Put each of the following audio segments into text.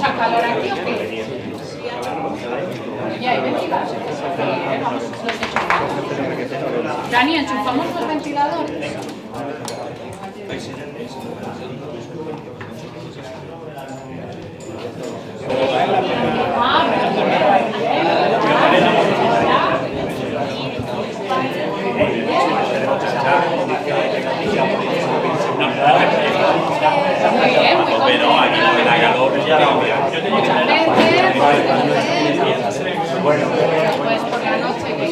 ¿Mucha calor aquí o qué? Ya hay ventiladores. Dani, ¿enchufamos los ventiladores? Pues por la noche que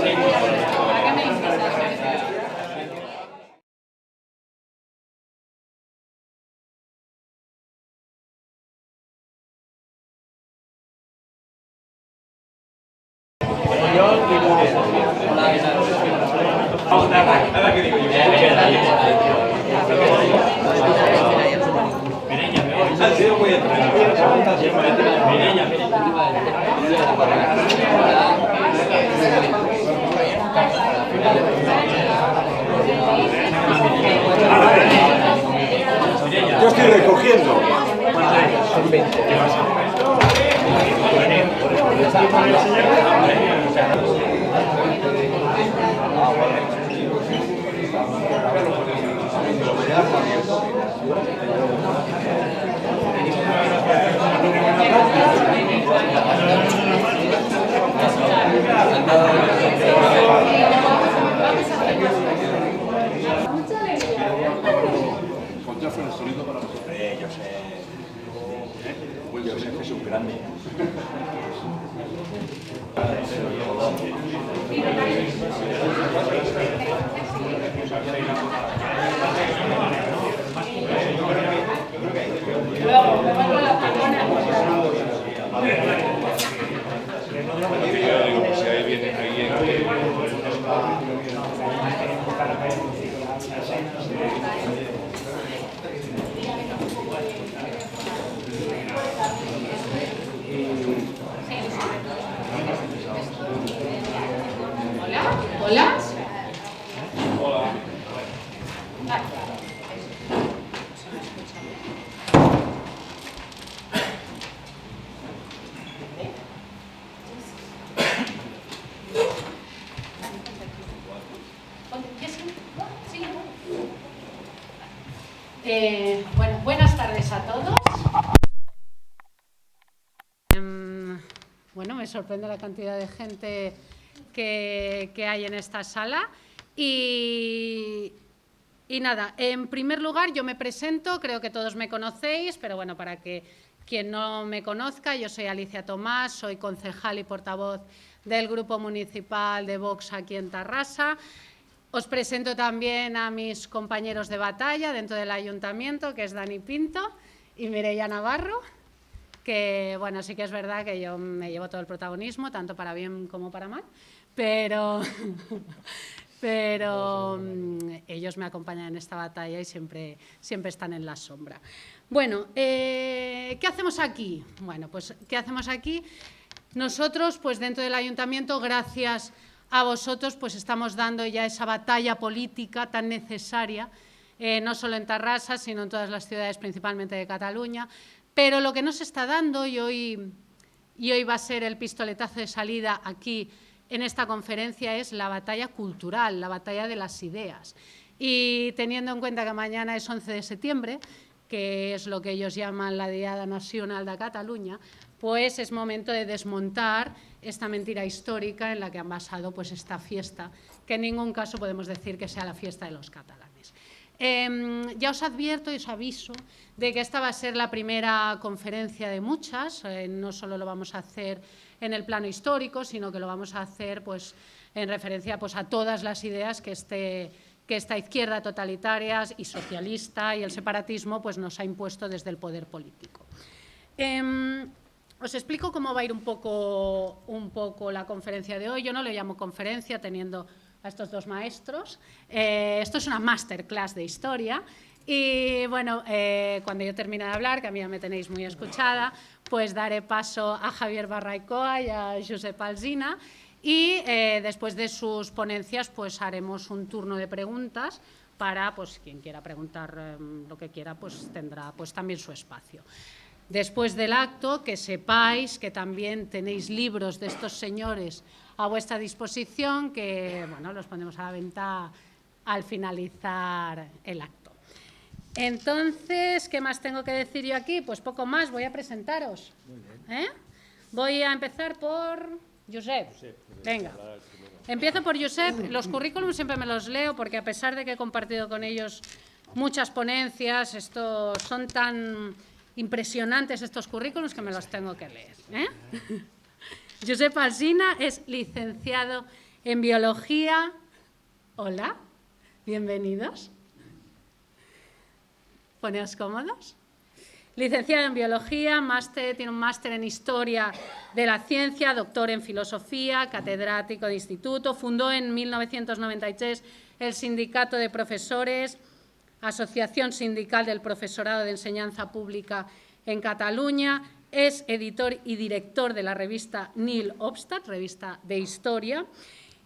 ¿para qué me invitas? Yo estoy recogiendo. Son 20. ¿Cuánto fue el sonido para vosotros? Yo sé. Yo sé que es un grande. Luego, me pongo la pagona. Yo digo que si ahí viene alguien Hola. Bueno, buenas tardes a todos. Bueno, me sorprende la cantidad de gente que hay en esta sala y nada, en primer lugar yo me presento, creo que todos me conocéis, pero bueno, para que quien no me conozca, yo soy Alicia Tomás, soy concejal y portavoz del Grupo Municipal de Vox aquí en Tarrasa. Os presento también a mis compañeros de batalla dentro del Ayuntamiento, que es Dani Pinto y Mireia Navarro, que bueno, sí que es verdad que yo me llevo todo el protagonismo, tanto para bien como para mal, pero ellos me acompañan en esta batalla y siempre están en la sombra. Bueno, ¿qué hacemos aquí? Bueno, pues ¿qué hacemos aquí? Nosotros, pues dentro del Ayuntamiento, gracias a vosotros, pues estamos dando ya esa batalla política tan necesaria no solo en Tarrasa, sino en todas las ciudades, principalmente de Cataluña. Pero lo que no se está dando, y hoy va a ser el pistoletazo de salida aquí en esta conferencia, es la batalla cultural, la batalla de las ideas. Y teniendo en cuenta que mañana es 11 de septiembre, que es lo que ellos llaman la Diada Nacional de Cataluña, pues es momento de desmontar esta mentira histórica en la que han basado pues, esta fiesta, que en ningún caso podemos decir que sea la fiesta de los catalanes. Ya os advierto y os aviso de que esta va a ser la primera conferencia de muchas, no solo lo vamos a hacer en el plano histórico, sino que lo vamos a hacer pues, en referencia pues, a todas las ideas que esta izquierda totalitaria y socialista y el separatismo pues, nos ha impuesto desde el poder político. Os explico cómo va a ir un poco la conferencia de hoy. Yo no lo llamo conferencia teniendo a estos dos maestros. Esto es una masterclass de historia y, bueno, cuando yo termine de hablar, que a mí ya me tenéis muy escuchada, pues daré paso a Javier Barraicoa y a Josep Alsina y después de sus ponencias pues haremos un turno de preguntas para, pues, quien quiera preguntar lo que quiera, pues tendrá pues, también su espacio. Después del acto, que sepáis que también tenéis libros de estos señores a vuestra disposición, que bueno, los ponemos a la venta al finalizar el acto. Entonces, ¿qué más tengo que decir yo aquí? Pues poco más, voy a presentaros. Muy bien. Voy a empezar por Josep. Venga. Empiezo por Josep. Los currículums siempre me los leo porque a pesar de que he compartido con ellos muchas ponencias, son tan impresionantes estos currículums que me los tengo que leer. Josep Alsina es licenciado en Biología. Hola, bienvenidos. Poneos cómodos. Licenciado en Biología, tiene un máster en Historia de la Ciencia, doctor en Filosofía, catedrático de instituto. Fundó en 1993 el Sindicato de Profesores, Asociación Sindical del Profesorado de Enseñanza Pública en Cataluña. Es editor y director de la revista Nil Obstat, revista de historia,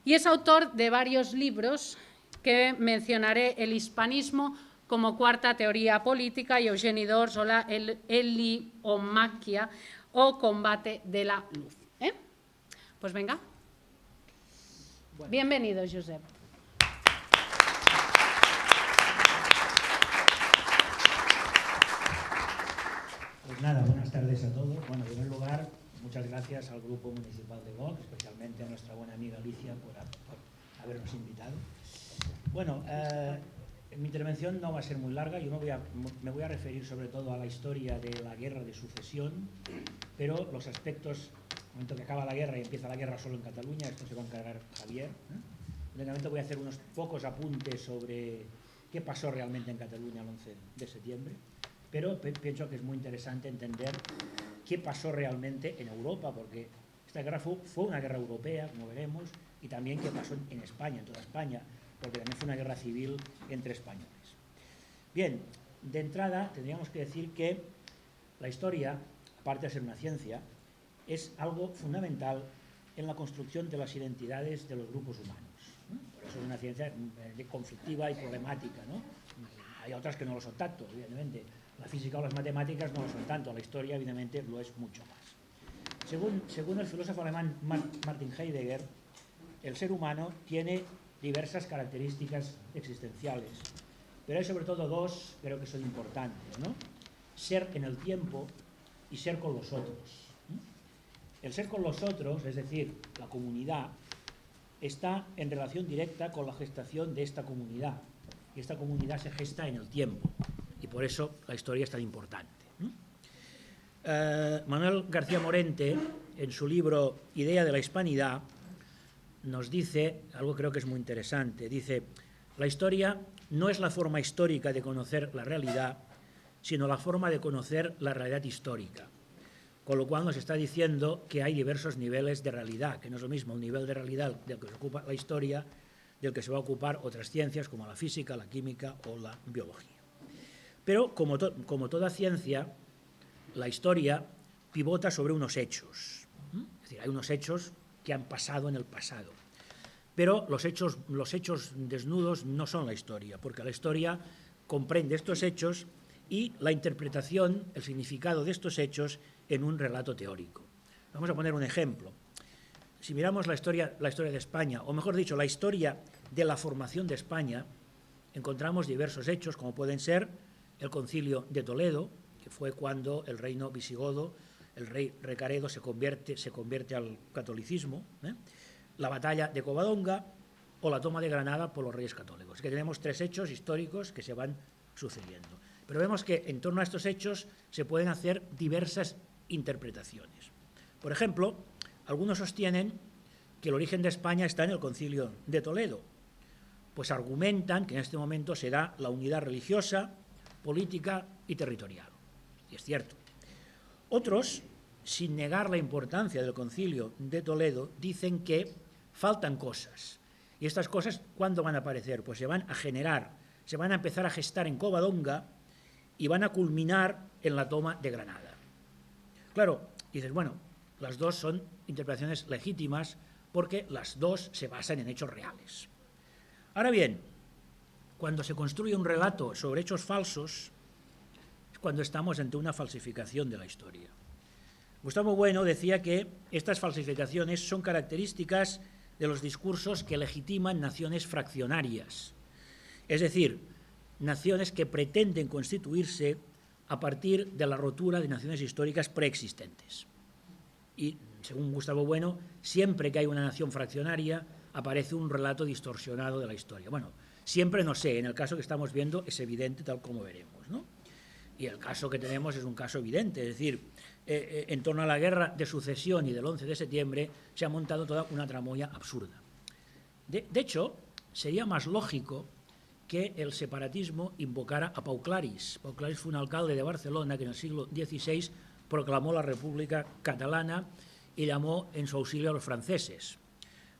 y es autor de varios libros que mencionaré: El hispanismo como cuarta teoría política y Eugeni d'Ors o la heliomaquia o combate de la luz. Pues venga. Bueno. Bienvenido, Josep. Pues nada, buenas tardes a todos. Bueno, en primer lugar, muchas gracias al Grupo Municipal de Vox, especialmente a nuestra buena amiga Alicia por habernos invitado. Bueno, mi intervención no va a ser muy larga, yo me voy a referir sobre todo a la historia de la guerra de sucesión, pero los aspectos, en el momento que acaba la guerra y empieza la guerra solo en Cataluña, esto se va a encargar Javier. Únicamente voy a hacer unos pocos apuntes sobre qué pasó realmente en Cataluña el 11 de septiembre. Pero pienso que es muy interesante entender qué pasó realmente en Europa, porque esta guerra fue una guerra europea, como veremos, y también qué pasó en España, en toda España, porque también fue una guerra civil entre españoles. Bien, de entrada tendríamos que decir que la historia, aparte de ser una ciencia, es algo fundamental en la construcción de las identidades de los grupos humanos. Por eso es una ciencia conflictiva y problemática, ¿no? Hay otras que no lo son tanto, evidentemente. La física o las matemáticas no lo son tanto, la historia evidentemente lo es mucho más. Según el filósofo alemán Martin Heidegger, el ser humano tiene diversas características existenciales, pero hay sobre todo dos, creo que son importantes, ¿no? Ser en el tiempo y ser con los otros. El ser con los otros, es decir, la comunidad, está en relación directa con la gestación de esta comunidad, y esta comunidad se gesta en el tiempo. Y por eso la historia es tan importante. Manuel García Morente, en su libro Idea de la Hispanidad, nos dice algo que creo que es muy interesante. Dice, la historia no es la forma histórica de conocer la realidad, sino la forma de conocer la realidad histórica. Con lo cual nos está diciendo que hay diversos niveles de realidad, que no es lo mismo el nivel de realidad del que se ocupa la historia, del que se va a ocupar otras ciencias como la física, la química o la biología. Pero, como toda ciencia, la historia pivota sobre unos hechos. Es decir, hay unos hechos que han pasado en el pasado. Pero los hechos desnudos no son la historia, porque la historia comprende estos hechos y la interpretación, el significado de estos hechos en un relato teórico. Vamos a poner un ejemplo. Si miramos la historia de España, o mejor dicho, la historia de la formación de España, encontramos diversos hechos, como pueden ser el Concilio de Toledo, que fue cuando el reino visigodo, el rey Recaredo, se convierte al catolicismo, la batalla de Covadonga o la toma de Granada por los reyes católicos. Que tenemos tres hechos históricos que se van sucediendo. Pero vemos que en torno a estos hechos se pueden hacer diversas interpretaciones. Por ejemplo, algunos sostienen que el origen de España está en el Concilio de Toledo, pues argumentan que en este momento se da la unidad religiosa, política y territorial. Y es cierto. Otros, sin negar la importancia del Concilio de Toledo, dicen que faltan cosas. Y estas cosas, ¿cuándo van a aparecer? Pues se van a generar, se van a empezar a gestar en Covadonga y van a culminar en la toma de Granada. Claro, dices, bueno, las dos son interpretaciones legítimas porque las dos se basan en hechos reales. Ahora bien, cuando se construye un relato sobre hechos falsos, es cuando estamos ante una falsificación de la historia. Gustavo Bueno decía que estas falsificaciones son características de los discursos que legitiman naciones fraccionarias, es decir, naciones que pretenden constituirse a partir de la rotura de naciones históricas preexistentes. Y, según Gustavo Bueno, siempre que hay una nación fraccionaria aparece un relato distorsionado de la historia. Bueno, siempre no sé, en el caso que estamos viendo es evidente, tal como veremos, ¿no? Y el caso que tenemos es un caso evidente, es decir, en torno a la guerra de sucesión y del 11 de septiembre se ha montado toda una tramoya absurda. De hecho, sería más lógico que el separatismo invocara a Pau Claris. Pau Claris fue un alcalde de Barcelona que en el siglo XVI proclamó la República Catalana y llamó en su auxilio a los franceses.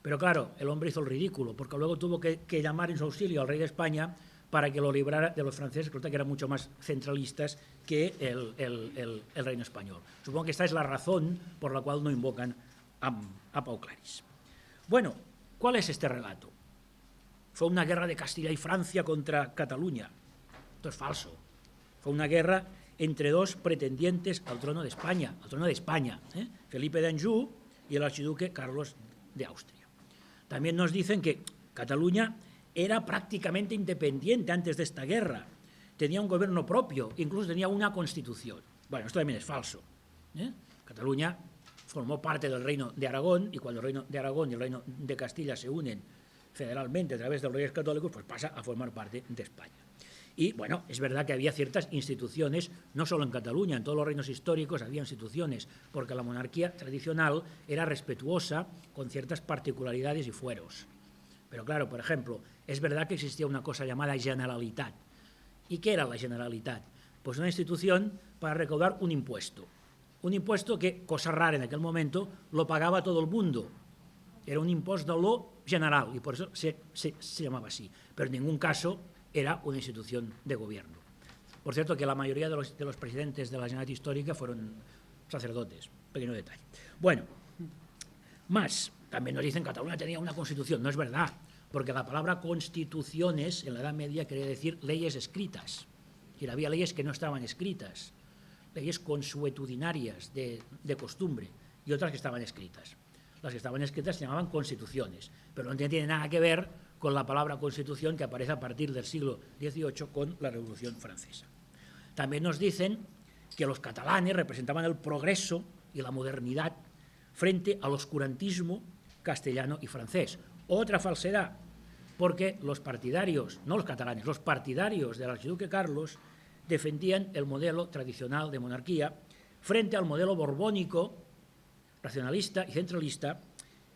Pero claro, el hombre hizo el ridículo, porque luego tuvo que llamar en su auxilio al rey de España para que lo librara de los franceses, que eran mucho más centralistas que el reino español. Supongo que esta es la razón por la cual no invocan a Pau Claris. Bueno, ¿cuál es este relato? Fue una guerra de Castilla y Francia contra Cataluña. Esto es falso. Fue una guerra entre dos pretendientes al trono de España, Felipe d'Anjou y el archiduque Carlos de Austria. También nos dicen que Cataluña era prácticamente independiente antes de esta guerra. Tenía un gobierno propio, incluso tenía una constitución. Bueno, esto también es falso. Cataluña formó parte del reino de Aragón y cuando el reino de Aragón y el reino de Castilla se unen federalmente a través de los reyes católicos, pues pasa a formar parte de España. Y, bueno, es verdad que había ciertas instituciones, no solo en Cataluña, en todos los reinos históricos había instituciones, porque la monarquía tradicional era respetuosa con ciertas particularidades y fueros. Pero, claro, por ejemplo, es verdad que existía una cosa llamada Generalitat. ¿Y qué era la Generalitat? Pues una institución para recaudar un impuesto. Un impuesto que, cosa rara en aquel momento, lo pagaba todo el mundo. Era un impuesto de lo general y por eso se llamaba así. Pero en ningún caso era una institución de gobierno. Por cierto, que la mayoría de los presidentes de la Generalitat histórica fueron sacerdotes. Pequeño detalle. Bueno, más. También nos dicen que Cataluña tenía una constitución. No es verdad, porque la palabra constituciones en la Edad Media quería decir leyes escritas. Y había leyes que no estaban escritas, leyes consuetudinarias de costumbre y otras que estaban escritas. Las que estaban escritas se llamaban constituciones, pero no tiene nada que ver con la palabra constitución que aparece a partir del siglo XVIII con la Revolución Francesa. También nos dicen que los catalanes representaban el progreso y la modernidad frente al oscurantismo castellano y francés. Otra falsedad, porque los partidarios, no los catalanes, los partidarios del archiduque Carlos defendían el modelo tradicional de monarquía frente al modelo borbónico, racionalista y centralista,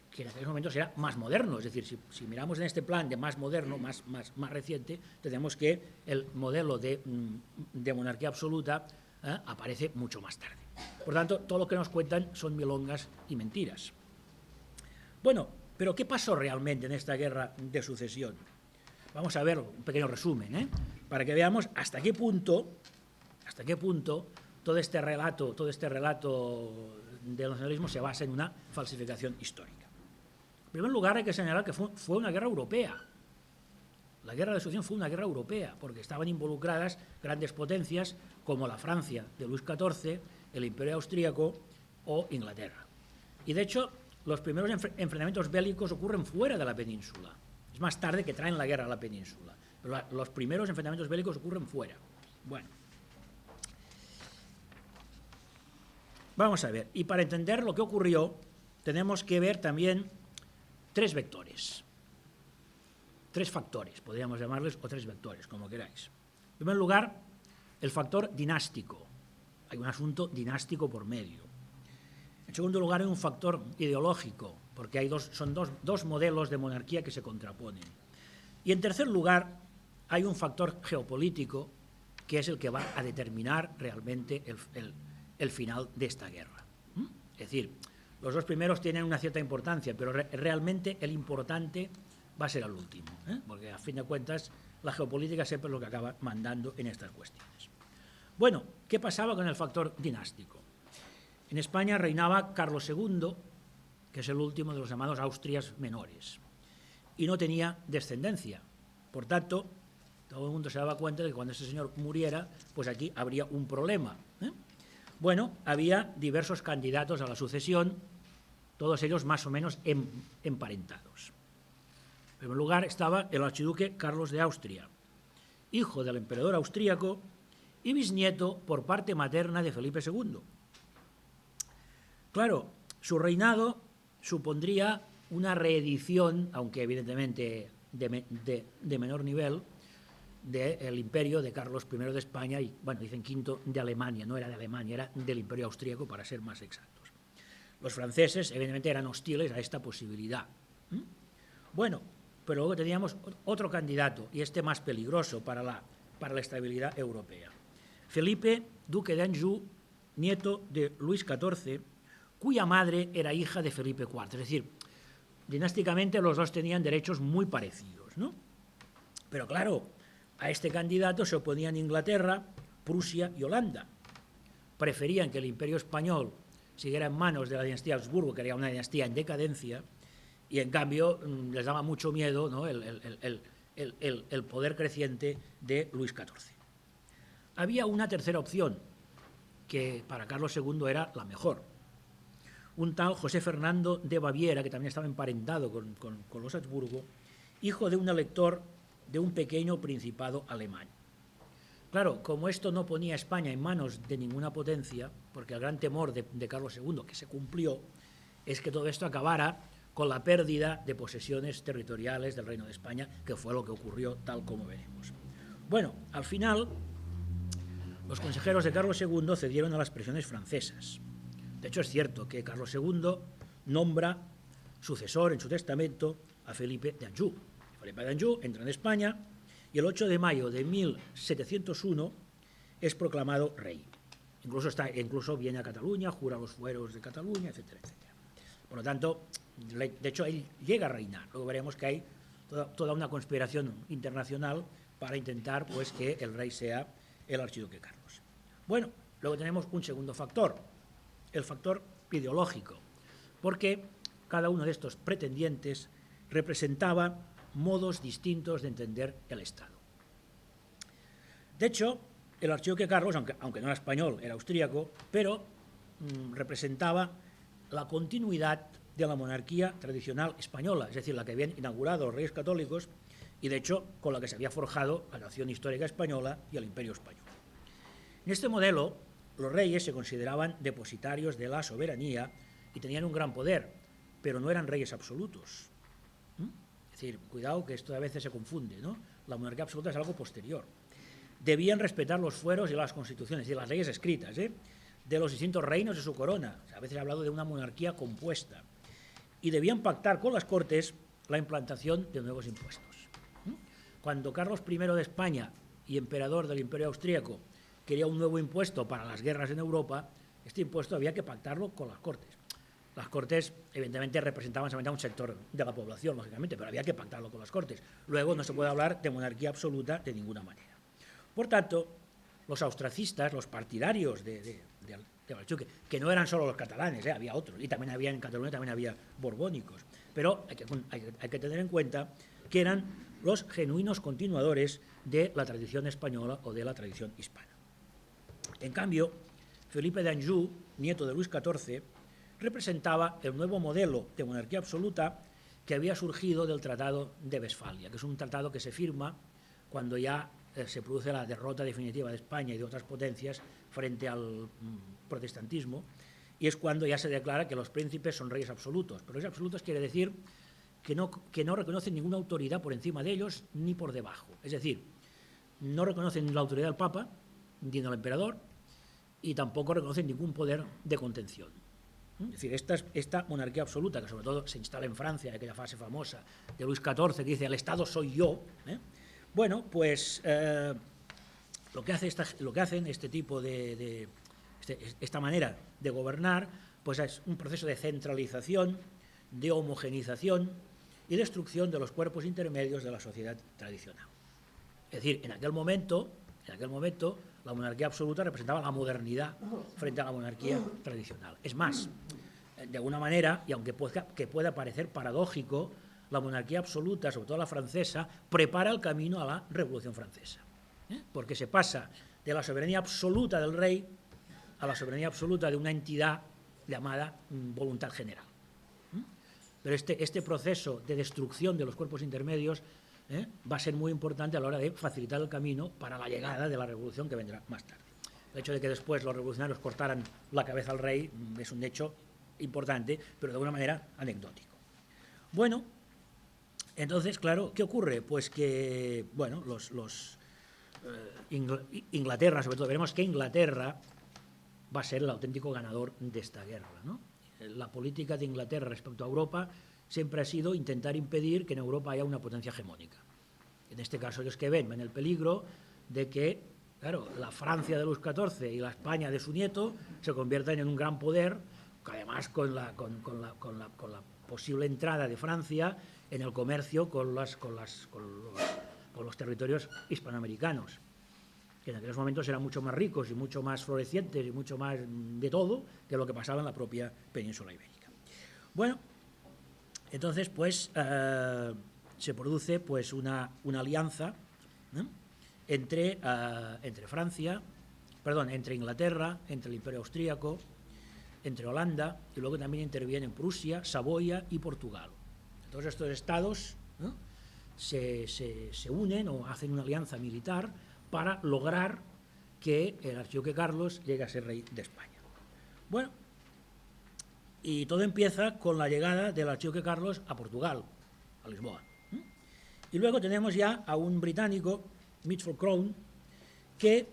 que en aquellos momentos era más moderno. Es decir, si miramos en este plan de más moderno, más reciente, tenemos que el modelo de monarquía absoluta aparece mucho más tarde. Por tanto, todo lo que nos cuentan son milongas y mentiras. Bueno, pero ¿qué pasó realmente en esta guerra de sucesión? Vamos a ver un pequeño resumen, para que veamos hasta qué punto todo este relato del nacionalismo se basa en una falsificación histórica. En primer lugar, hay que señalar que fue una guerra europea. La guerra de sucesión fue una guerra europea, porque estaban involucradas grandes potencias como la Francia de Luis XIV, el Imperio Austríaco o Inglaterra. Y de hecho, los primeros enfrentamientos bélicos ocurren fuera de la península. Es más tarde que traen la guerra a la península, pero los primeros enfrentamientos bélicos ocurren fuera. Bueno, vamos a ver, y para entender lo que ocurrió, tenemos que ver también tres vectores, tres factores, podríamos llamarles, o tres vectores, como queráis. En primer lugar, el factor dinástico. Hay un asunto dinástico por medio. En segundo lugar, hay un factor ideológico, porque son dos modelos de monarquía que se contraponen. Y en tercer lugar, hay un factor geopolítico, que es el que va a determinar realmente el final de esta guerra. Es decir, los dos primeros tienen una cierta importancia, pero realmente el importante va a ser el último, porque a fin de cuentas la geopolítica siempre es lo que acaba mandando en estas cuestiones. Bueno, ¿qué pasaba con el factor dinástico? En España reinaba Carlos II, que es el último de los llamados Austrias menores, y no tenía descendencia. Por tanto, todo el mundo se daba cuenta de que cuando ese señor muriera, pues aquí habría un problema. Bueno, había diversos candidatos a la sucesión, todos ellos más o menos emparentados. En primer lugar estaba el archiduque Carlos de Austria, hijo del emperador austríaco y bisnieto por parte materna de Felipe II. Claro, su reinado supondría una reedición, aunque evidentemente de menor nivel, del imperio de Carlos I de España y, bueno, dicen V de Alemania, no era de Alemania, era del imperio austríaco para ser más exactos. Los franceses evidentemente eran hostiles a esta posibilidad. Bueno, pero luego teníamos otro candidato, y este más peligroso para la estabilidad europea. Felipe, duque de Anjou, nieto de Luis XIV, cuya madre era hija de Felipe IV. Es decir, dinásticamente los dos tenían derechos muy parecidos, ¿no? Pero claro, a este candidato se oponían Inglaterra, Prusia y Holanda. Preferían que el imperio español siguiera en manos de la dinastía Habsburgo, que era una dinastía en decadencia, y en cambio les daba mucho miedo, ¿no?, el poder creciente de Luis XIV. Había una tercera opción, que para Carlos II era la mejor. Un tal José Fernando de Baviera, que también estaba emparentado con los Habsburgo, hijo de un elector de un pequeño principado alemán. Claro, como esto no ponía a España en manos de ninguna potencia, porque el gran temor de Carlos II, que se cumplió, es que todo esto acabara con la pérdida de posesiones territoriales del Reino de España, que fue lo que ocurrió, tal como veremos. Bueno, al final, los consejeros de Carlos II cedieron a las presiones francesas. De hecho, es cierto que Carlos II nombra sucesor en su testamento a Felipe de Anjou. Felipe de Anjou entra en España y el 8 de mayo de 1701 es proclamado rey. Incluso viene a Cataluña, jura los fueros de Cataluña, etcétera, etcétera. Por lo tanto, de hecho, él llega a reinar. Luego veremos que hay toda una conspiración internacional para intentar, pues, que el rey sea el archiduque Carlos. Bueno, luego tenemos un segundo factor, el factor ideológico, porque cada uno de estos pretendientes representaba modos distintos de entender el Estado. De hecho, el archiduque Carlos, aunque no era español, era austríaco, pero representaba la continuidad de la monarquía tradicional española, es decir, la que habían inaugurado los reyes católicos y, de hecho, con la que se había forjado la nación histórica española y el imperio español. En este modelo, los reyes se consideraban depositarios de la soberanía y tenían un gran poder, pero no eran reyes absolutos. Es decir, cuidado que esto a veces se confunde, ¿no? La monarquía absoluta es algo posterior. Debían respetar los fueros y las constituciones y las leyes escritas, de los distintos reinos de su corona. A veces he hablado de una monarquía compuesta. Y debían pactar con las Cortes la implantación de nuevos impuestos. Cuando Carlos I de España y emperador del Imperio Austríaco quería un nuevo impuesto para las guerras en Europa, este impuesto había que pactarlo con las Cortes. Las Cortes, evidentemente, representaban solamente a un sector de la población, lógicamente, pero había que pactarlo con las Cortes. Luego no se puede hablar de monarquía absoluta de ninguna manera. Por tanto, los austracistas, los partidarios del archiduque, que no eran solo los catalanes, había otros, y también había en Cataluña, también había borbónicos, pero hay que tener en cuenta que eran los genuinos continuadores de la tradición española o de la tradición hispana. En cambio, Felipe de Anjou, nieto de Luis XIV, representaba el nuevo modelo de monarquía absoluta que había surgido del Tratado de Westfalia, que es un tratado que se firma cuando ya se produce la derrota definitiva de España y de otras potencias frente al protestantismo, y es cuando ya se declara que los príncipes son reyes absolutos. Pero reyes absolutos quiere decir que no reconocen ninguna autoridad por encima de ellos ni por debajo. Es decir, no reconocen la autoridad del Papa ni del emperador y tampoco reconocen ningún poder de contención. Es decir, esta monarquía absoluta, que sobre todo se instala en Francia, aquella fase famosa de Luis XIV, que dice, el Estado soy yo, bueno, pues lo que hacen este tipo esta manera de gobernar, pues es un proceso de centralización, de homogenización y destrucción de los cuerpos intermedios de la sociedad tradicional. Es decir, en aquel momento, la monarquía absoluta representaba la modernidad frente a la monarquía tradicional. Es más, de alguna manera, y aunque pueda parecer paradójico, la monarquía absoluta, sobre todo la francesa, prepara el camino a la Revolución Francesa, porque se pasa de la soberanía absoluta del rey a la soberanía absoluta de una entidad llamada voluntad general. Pero este proceso de destrucción de los cuerpos intermedios va a ser muy importante a la hora de facilitar el camino para la llegada de la revolución que vendrá más tarde. El hecho de que después los revolucionarios cortaran la cabeza al rey es un hecho importante, pero de alguna manera anecdótico. Bueno, entonces, claro, ¿qué ocurre? Pues que, bueno, Inglaterra, sobre todo, veremos que Inglaterra va a ser el auténtico ganador de esta guerra, ¿no? La política de Inglaterra respecto a Europa siempre ha sido intentar impedir que en Europa haya una potencia hegemónica. En este caso, ellos que ven el peligro de que, claro, la Francia de Luis XIV y la España de su nieto se conviertan en un gran poder, además con la posible entrada de Francia en el comercio con los territorios hispanoamericanos, que en aquellos momentos eran mucho más ricos y mucho más florecientes y mucho más de todo que lo que pasaba en la propia península ibérica. Bueno, entonces pues se produce pues una alianza, ¿no?, entre Inglaterra, entre el Imperio Austríaco, entre Holanda, y luego también intervienen Prusia, Saboya y Portugal. Todos estos estados, ¿no?, se unen o hacen una alianza militar para lograr que el archiduque Carlos llegue a ser rey de España. Bueno, y todo empieza con la llegada del archiduque Carlos a Portugal, a Lisboa. Y luego tenemos ya a un británico, Mitchell Crown, que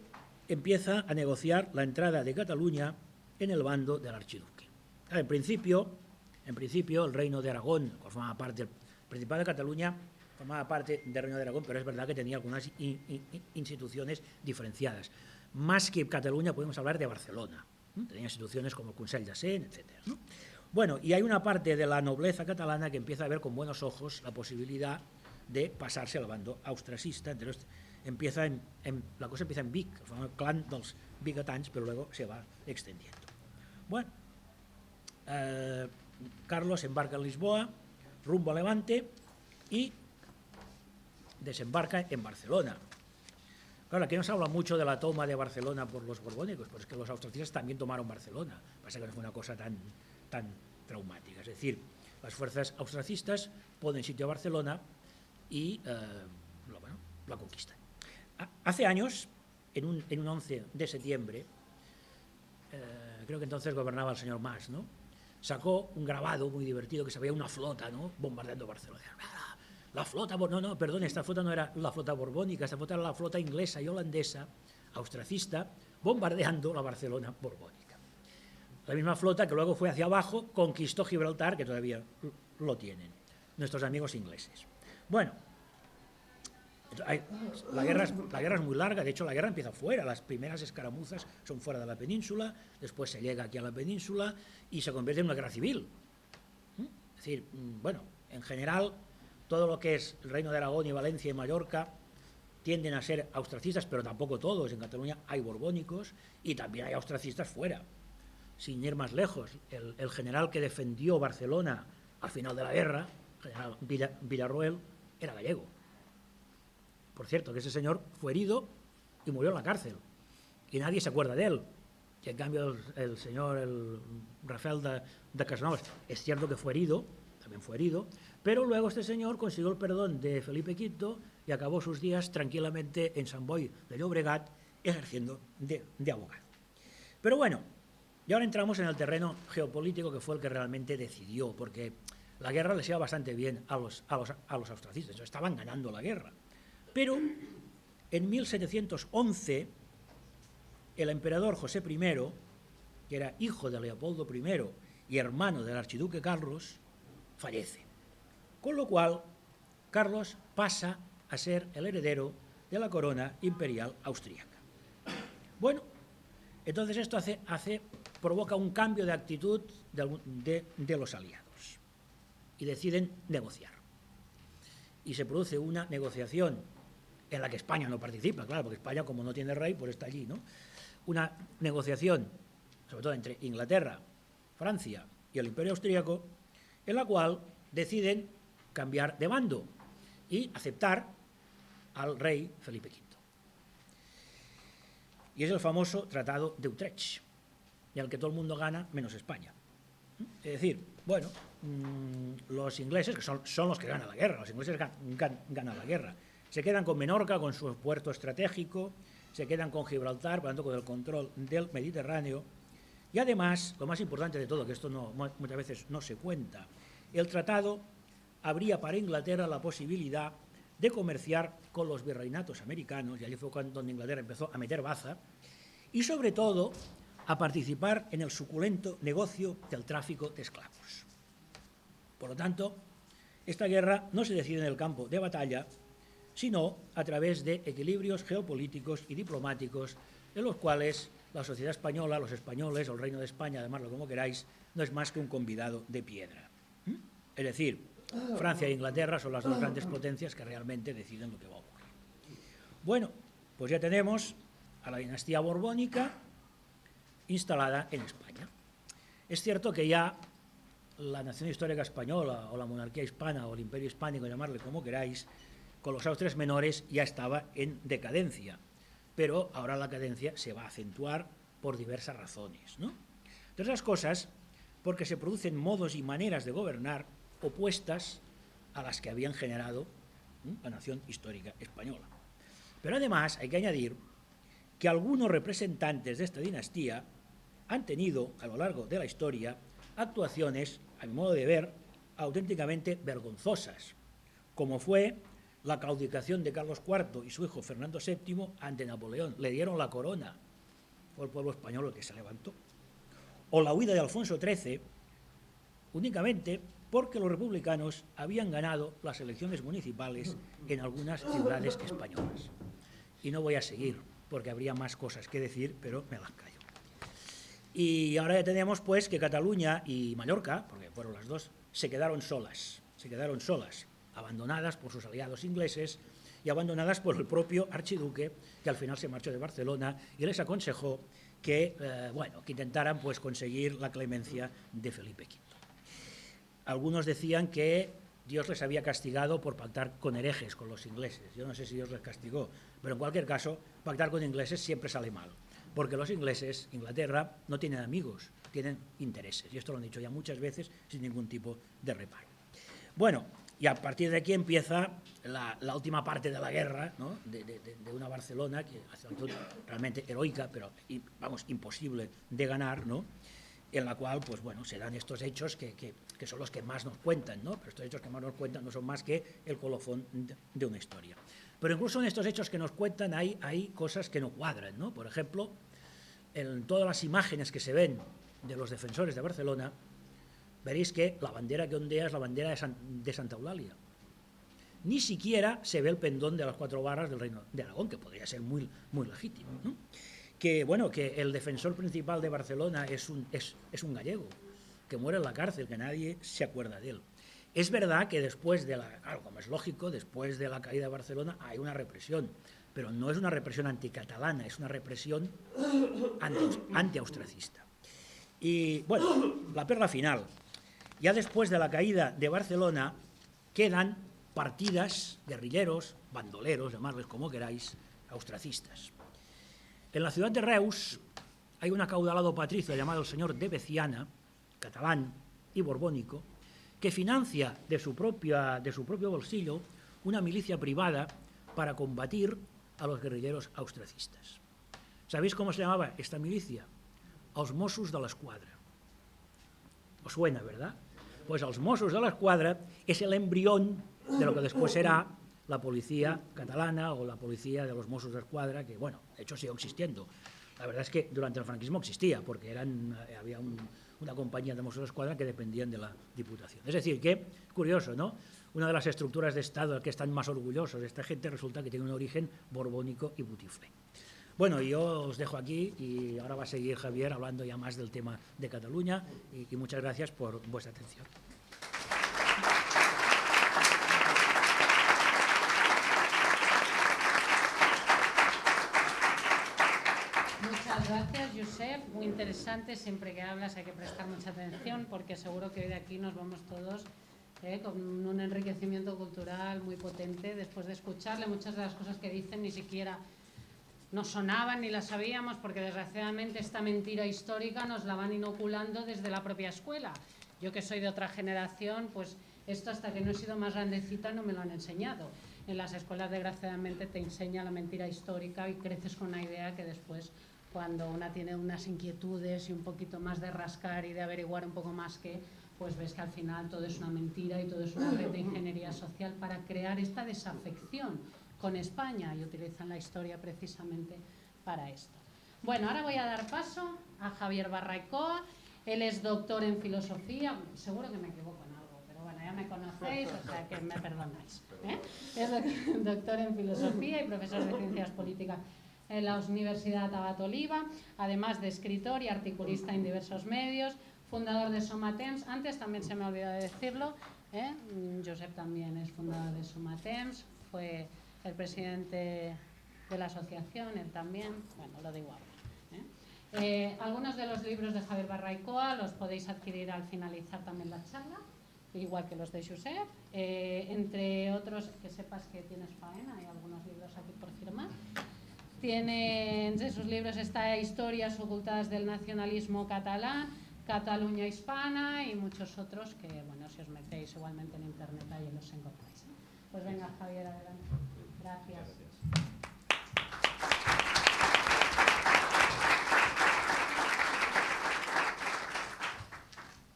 empieza a negociar la entrada de Cataluña en el bando del archiduque. En principio, el reino de Aragón formaba parte, el Principado de Cataluña formaba parte del reino de Aragón, pero es verdad que tenía algunas instituciones diferenciadas. Más que Cataluña podemos hablar de Barcelona, ¿no? Tenía instituciones como el Consell de Cent, etc., ¿no? Bueno, y hay una parte de la nobleza catalana que empieza a ver con buenos ojos la posibilidad de pasarse al bando austracista. Entonces, la cosa empieza en Vic, el clan dels vigatans, pero luego se va extendiendo. Bueno, Carlos embarca en Lisboa, rumbo a Levante, y desembarca en Barcelona. Claro, aquí no se habla mucho de la toma de Barcelona por los borbónicos, pero es que los austracistas también tomaron Barcelona. Pasa que no fue una cosa tan traumática. Es decir, las fuerzas austracistas ponen sitio a Barcelona y la conquistan. Hace años, en un 11 de septiembre, creo que entonces gobernaba el señor Mas, ¿no?, sacó un grabado muy divertido que se veía una flota, ¿no?, bombardeando Barcelona. La flota, esta flota no era la flota borbónica, esta flota era la flota inglesa y holandesa, austracista, bombardeando la Barcelona borbónica. La misma flota que luego fue hacia abajo, conquistó Gibraltar, que todavía lo tienen nuestros amigos ingleses. Bueno, la guerra es muy larga, de hecho la guerra empieza fuera, las primeras escaramuzas son fuera de la península, después se llega aquí a la península y se convierte en una guerra civil. Es decir, bueno, en general todo lo que es el Reino de Aragón y Valencia y Mallorca tienden a ser austracistas, pero tampoco todos. En Cataluña hay borbónicos y también hay austracistas fuera. Sin ir más lejos, el general que defendió Barcelona al final de la guerra, general Villarroel, era gallego. por cierto, que ese señor fue herido y murió en la cárcel, y nadie se acuerda de él. Y en cambio el señor Rafael de Casanovas es cierto que fue herido, también fue herido, pero luego este señor consiguió el perdón de Felipe V y acabó sus días tranquilamente en Sant Boi de Llobregat ejerciendo de abogado. Pero bueno, y ahora entramos en el terreno geopolítico, que fue el que realmente decidió, porque la guerra les iba bastante bien a los austracistas, estaban ganando la guerra. Pero en 1711 el emperador José I, que era hijo de Leopoldo I y hermano del archiduque Carlos, fallece. Con lo cual, Carlos pasa a ser el heredero de la corona imperial austríaca. Bueno, entonces esto provoca un cambio de actitud de los aliados y deciden negociar. Y se produce una negociación en la que España no participa, claro, porque España, como no tiene rey, pues está allí, ¿no? Una negociación, sobre todo entre Inglaterra, Francia y el Imperio Austríaco, en la cual deciden cambiar de bando y aceptar al rey Felipe V. Y es el famoso Tratado de Utrecht, en el que todo el mundo gana menos España. Es decir, bueno, los ingleses, que son los que ganan la guerra, los ingleses ganan la guerra, se quedan con Menorca, con su puerto estratégico, se quedan con Gibraltar, por lo tanto con el control del Mediterráneo, y además, lo más importante de todo, que esto muchas veces no se cuenta, el tratado abría para Inglaterra la posibilidad de comerciar con los virreinatos americanos, y allí fue cuando Inglaterra empezó a meter baza, y sobre todo a participar en el suculento negocio del tráfico de esclavos. Por lo tanto, esta guerra no se decide en el campo de batalla, sino a través de equilibrios geopolíticos y diplomáticos en los cuales la sociedad española, los españoles, o el Reino de España, llamarlo como queráis, no es más que un convidado de piedra. Es decir, Francia e Inglaterra son las dos grandes potencias que realmente deciden lo que va a ocurrir. Bueno, pues ya tenemos a la dinastía borbónica instalada en España. Es cierto que ya la nación histórica española, o la monarquía hispana, o el imperio hispánico, llamarle como queráis, con los Austrias menores ya estaba en decadencia, pero ahora la decadencia se va a acentuar por diversas razones, ¿no? Entre otras cosas, porque se producen modos y maneras de gobernar opuestas a las que habían generado la nación histórica española. Pero además hay que añadir que algunos representantes de esta dinastía han tenido a lo largo de la historia actuaciones, a mi modo de ver, auténticamente vergonzosas, como fue la claudicación de Carlos IV y su hijo Fernando VII ante Napoleón. Le dieron la corona, fue el pueblo español el que se levantó. O la huida de Alfonso XIII, únicamente porque los republicanos habían ganado las elecciones municipales en algunas ciudades españolas. Y no voy a seguir, porque habría más cosas que decir, pero me las callo. Y ahora ya tenemos pues que Cataluña y Mallorca, porque fueron las dos, se quedaron solas, abandonadas por sus aliados ingleses y abandonadas por el propio archiduque, que al final se marchó de Barcelona y les aconsejó que, que intentaran pues conseguir la clemencia de Felipe V. Algunos decían que Dios les había castigado por pactar con herejes, con los ingleses. Yo no sé si Dios les castigó, pero en cualquier caso, pactar con ingleses siempre sale mal, porque los ingleses, Inglaterra, no tienen amigos, tienen intereses, y esto lo han dicho ya muchas veces sin ningún tipo de reparo. Bueno, y a partir de aquí empieza la última parte de la guerra, ¿no? de una Barcelona que hace una actitud realmente heroica, pero imposible de ganar, ¿no? En la cual pues, se dan estos hechos que son los que más nos cuentan, ¿no? Pero estos hechos que más nos cuentan no son más que el colofón de una historia. Pero incluso en estos hechos que nos cuentan hay cosas que no cuadran, ¿no? Por ejemplo, en todas las imágenes que se ven de los defensores de Barcelona, veréis que la bandera que ondea es la bandera de Santa Eulàlia. Ni siquiera se ve el pendón de las 4 barras del Reino de Aragón, que podría ser muy, muy legítimo, ¿no? Que el defensor principal de Barcelona es un gallego, que muere en la cárcel, que nadie se acuerda de él. Es verdad que después claro, como es lógico, después de la caída de Barcelona hay una represión, pero no es una represión anticatalana, es una represión antiaustracista. Y la perla final. Ya después de la caída de Barcelona quedan partidas, guerrilleros, bandoleros, llamarles como queráis, austracistas. En la ciudad de Reus hay un acaudalado patricio llamado el señor de Veciana, catalán y borbónico, que financia de su propio bolsillo una milicia privada para combatir a los guerrilleros austracistas. ¿Sabéis cómo se llamaba esta milicia? Els Mossos de l'Esquadra. Os suena, ¿verdad? Pues els Mossos de l'Esquadra es el embrión de lo que después será la policía catalana o la policía de los Mossos de Escuadra, que, bueno, de hecho sigue existiendo. La verdad es que durante el franquismo existía, porque había una compañía de Mossos de Escuadra que dependían de la Diputación. Es decir, que, curioso, ¿no? Una de las estructuras de Estado que están más orgullosos de esta gente resulta que tiene un origen borbónico y butiflé. Bueno, yo os dejo aquí y ahora va a seguir Javier hablando ya más del tema de Cataluña y muchas gracias por vuestra atención. Muchas gracias, Josep. Muy interesante. Siempre que hablas hay que prestar mucha atención porque seguro que hoy de aquí nos vamos todos con un enriquecimiento cultural muy potente después de escucharle. Muchas de las cosas que dicen ni siquiera nos sonaban ni las sabíamos porque desgraciadamente esta mentira histórica nos la van inoculando desde la propia escuela. Yo que soy de otra generación, pues esto hasta que no he sido más grandecita no me lo han enseñado. En las escuelas desgraciadamente te enseña la mentira histórica y creces con una idea que después, cuando una tiene unas inquietudes y un poquito más de rascar y de averiguar un poco más pues ves que al final todo es una mentira y todo es una red de ingeniería social para crear esta desafección con España y utilizan la historia precisamente para esto. Bueno, ahora voy a dar paso a Javier Barraicoa. Él es doctor en filosofía, seguro que me equivoco en algo, pero bueno, ya me conocéis, o sea que me perdonáis. Es doctor en filosofía y profesor de ciencias políticas en la Universidad Abat Oliba, además de escritor y articulista en diversos medios, fundador de Somatemps. Antes también se me ha olvidado de decirlo, Josep también es fundador de Somatemps, fue el presidente de la asociación, él también, bueno, lo digo ahora. Algunos de los libros de Javier Barraicoa los podéis adquirir al finalizar también la charla, igual que los de Josep. Entre otros, que sepas que tienes faena, hay algunos libros aquí por firmar. Entre sus libros está Historias ocultadas del nacionalismo catalán, Cataluña hispana y muchos otros que, bueno, si os metéis igualmente en internet ahí los encontráis. Pues venga, Javier, adelante. Gracias.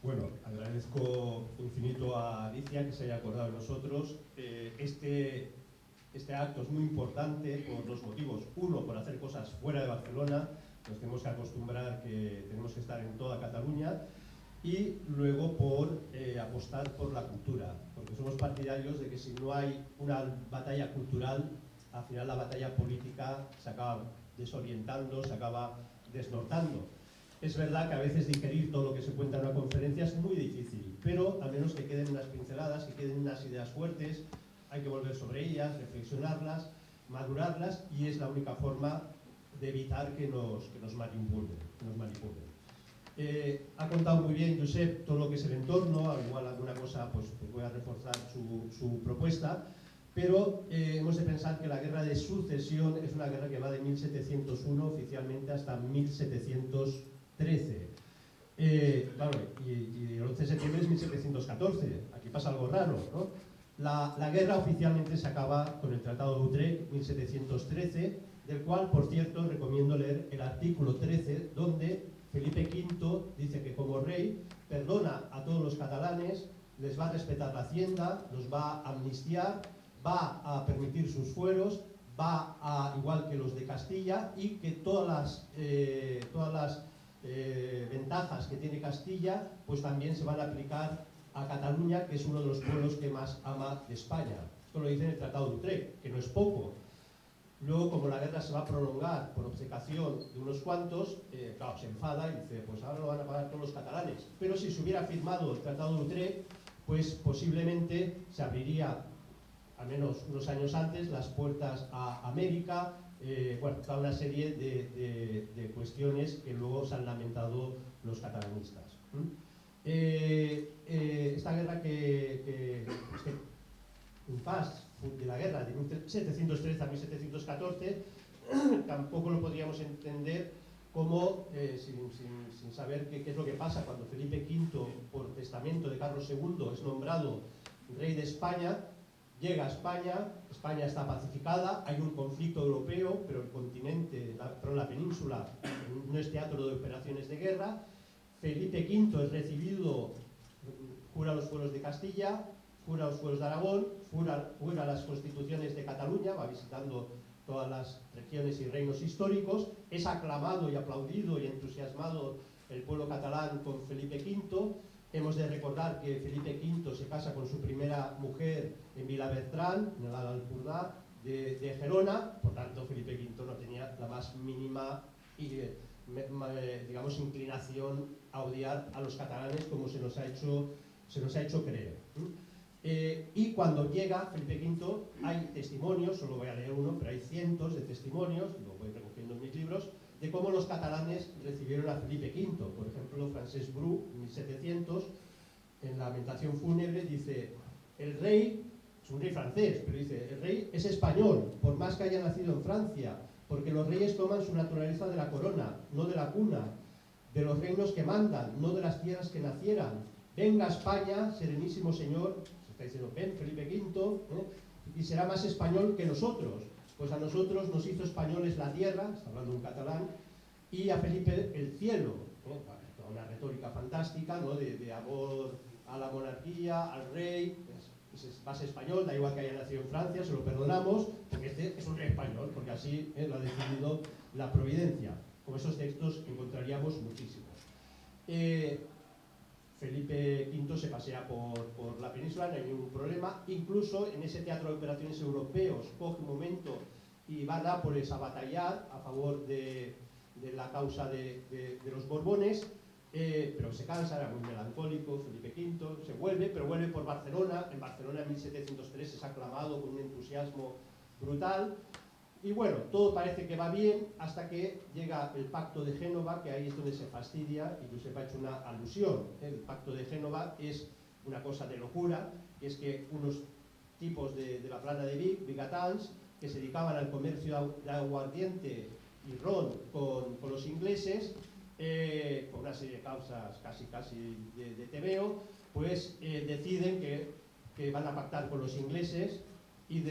Bueno, agradezco infinito a Alicia que se haya acordado de nosotros. Este acto es muy importante por dos motivos. Uno, por hacer cosas fuera de Barcelona. Nos tenemos que acostumbrar que tenemos que estar en toda Cataluña. Y luego por apostar por la cultura, porque somos partidarios de que si no hay una batalla cultural, al final la batalla política se acaba desorientando, se acaba desnortando. Es verdad que a veces digerir todo lo que se cuenta en una conferencia es muy difícil, pero al menos que queden unas pinceladas, que queden unas ideas fuertes, hay que volver sobre ellas, reflexionarlas, madurarlas, y es la única forma de evitar que nos manipulen. Ha contado muy bien, Josep, todo lo que es el entorno, al igual alguna cosa pues voy a reforzar su propuesta, pero hemos de pensar que la guerra de sucesión es una guerra que va de 1701 oficialmente hasta 1713. Claro, y el 11 de septiembre es 1714, aquí pasa algo raro, ¿no? La guerra oficialmente se acaba con el Tratado de Utrecht, 1713, del cual, por cierto, recomiendo leer el artículo 13, donde Felipe V dice que como rey perdona a todos los catalanes, les va a respetar la hacienda, los va a amnistiar, va a permitir sus fueros, va a, igual que los de Castilla, y que todas las ventajas que tiene Castilla pues también se van a aplicar a Cataluña, que es uno de los pueblos que más ama de España. Esto lo dice en el Tratado de Utrecht, que no es poco. Luego, como la guerra se va a prolongar por obcecación de unos cuantos, claro, se enfada y dice, pues ahora lo van a pagar todos los catalanes. Pero si se hubiera firmado el Tratado de Utrecht, pues posiblemente se abriría, al menos unos años antes, las puertas a América, bueno, toda una serie de cuestiones que luego se han lamentado los catalanistas. Esta guerra que impasse de la guerra de 1713 a 1714, tampoco lo podríamos entender como, sin saber qué es lo que pasa cuando Felipe V, por testamento de Carlos II, es nombrado rey de España. Llega a España, España está pacificada, hay un conflicto europeo, pero el continente, la península, no es teatro de operaciones de guerra. Felipe V es recibido, jura los fueros de Castilla, jura los fueros de Aragón, jura las constituciones de Cataluña, va visitando todas las regiones y reinos históricos, es aclamado y aplaudido y entusiasmado el pueblo catalán con Felipe V. Hemos de recordar que Felipe V se casa con su primera mujer en Vilabertrán, en el Alpurdá de Gerona. Por tanto, Felipe V no tenía la más mínima digamos, inclinación a odiar a los catalanes, como se nos ha hecho creer. Y cuando llega Felipe V, hay testimonios, solo voy a leer uno, pero hay cientos de testimonios, lo voy recogiendo en mis libros, de cómo los catalanes recibieron a Felipe V. Por ejemplo, Francesc Bru, en 1700, en la lamentación fúnebre, dice: el rey, es un rey francés, pero dice, el rey es español, por más que haya nacido en Francia, porque los reyes toman su naturaleza de la corona, no de la cuna, de los reinos que mandan, no de las tierras que nacieran. Venga España, serenísimo señor, se está diciendo, ven Felipe V, y será más español que nosotros, pues a nosotros nos hizo españoles la tierra, está hablando un catalán, y a Felipe el cielo, una retórica fantástica, ¿no? de amor a la monarquía, al rey, es más español, da igual que haya nacido en Francia, se lo perdonamos, porque este es un rey español, porque así lo ha decidido la providencia. Con esos textos encontraríamos muchísimos. Felipe V se pasea por la península, no hay ningún problema. Incluso en ese teatro de operaciones europeos coge un momento y va a Nápoles a batallar a favor de la causa de los Borbones, pero se cansa, era muy melancólico Felipe V, se vuelve, pero vuelve por Barcelona. En Barcelona en 1703 es aclamado con un entusiasmo brutal. Y bueno, todo parece que va bien hasta que llega el Pacto de Génova, que ahí es donde se fastidia, y Josep ha hecho una alusión. El Pacto de Génova es una cosa de locura, y es que unos tipos de la plana de Vic, vigatans, que se dedicaban al comercio de aguardiente y ron con los ingleses, por una serie de causas casi de tebeo, pues deciden que van a pactar con los ingleses y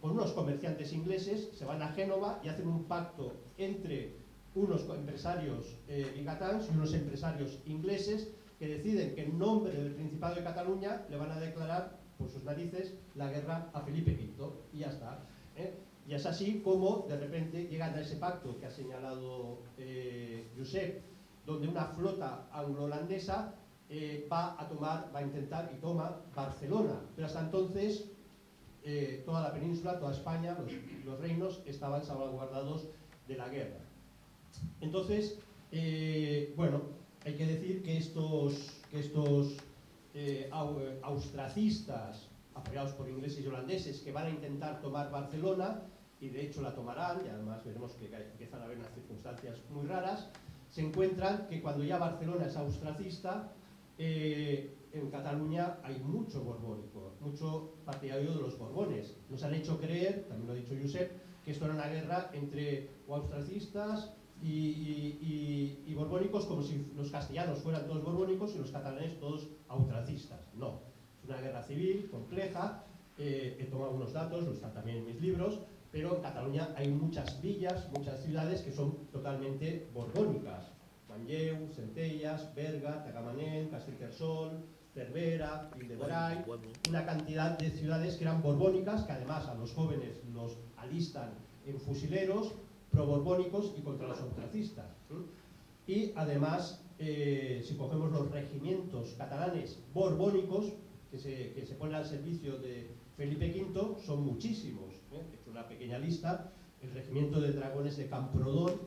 con unos comerciantes ingleses, se van a Génova y hacen un pacto entre unos empresarios vigatans y unos empresarios ingleses que deciden que en nombre del Principado de Cataluña le van a declarar por sus narices la guerra a Felipe V, y ya está. Y es así como de repente llegan a ese pacto que ha señalado Josep, donde una flota anglo-holandesa va a intentar y toma Barcelona, pero hasta entonces toda la península, toda España, los reinos estaban salvaguardados de la guerra. Entonces, bueno, hay que decir que estos austracistas, apoyados por ingleses y holandeses, que van a intentar tomar Barcelona, y de hecho la tomarán, y además veremos que empiezan a haber unas circunstancias muy raras, se encuentran que cuando ya Barcelona es austracista, en Cataluña hay mucho borbónico, mucho partidario de los Borbones. Nos han hecho creer, también lo ha dicho Josep, que esto era una guerra entre austracistas y borbónicos, como si los castellanos fueran todos borbónicos y los catalanes todos austracistas. No, es una guerra civil, compleja. He tomado unos datos, los están también en mis libros, pero en Cataluña hay muchas villas, muchas ciudades que son totalmente borbónicas. Manlleu, Centelles, Berga, Tagamanent, Castellterçol, Cervera, Vildebrai, una cantidad de ciudades que eran borbónicas, que además a los jóvenes los alistan en fusileros pro-borbónicos y contra los austracistas. Y además, si cogemos los regimientos catalanes borbónicos que se ponen al servicio de Felipe V, son muchísimos. He hecho una pequeña lista. El regimiento de dragones de Camprodon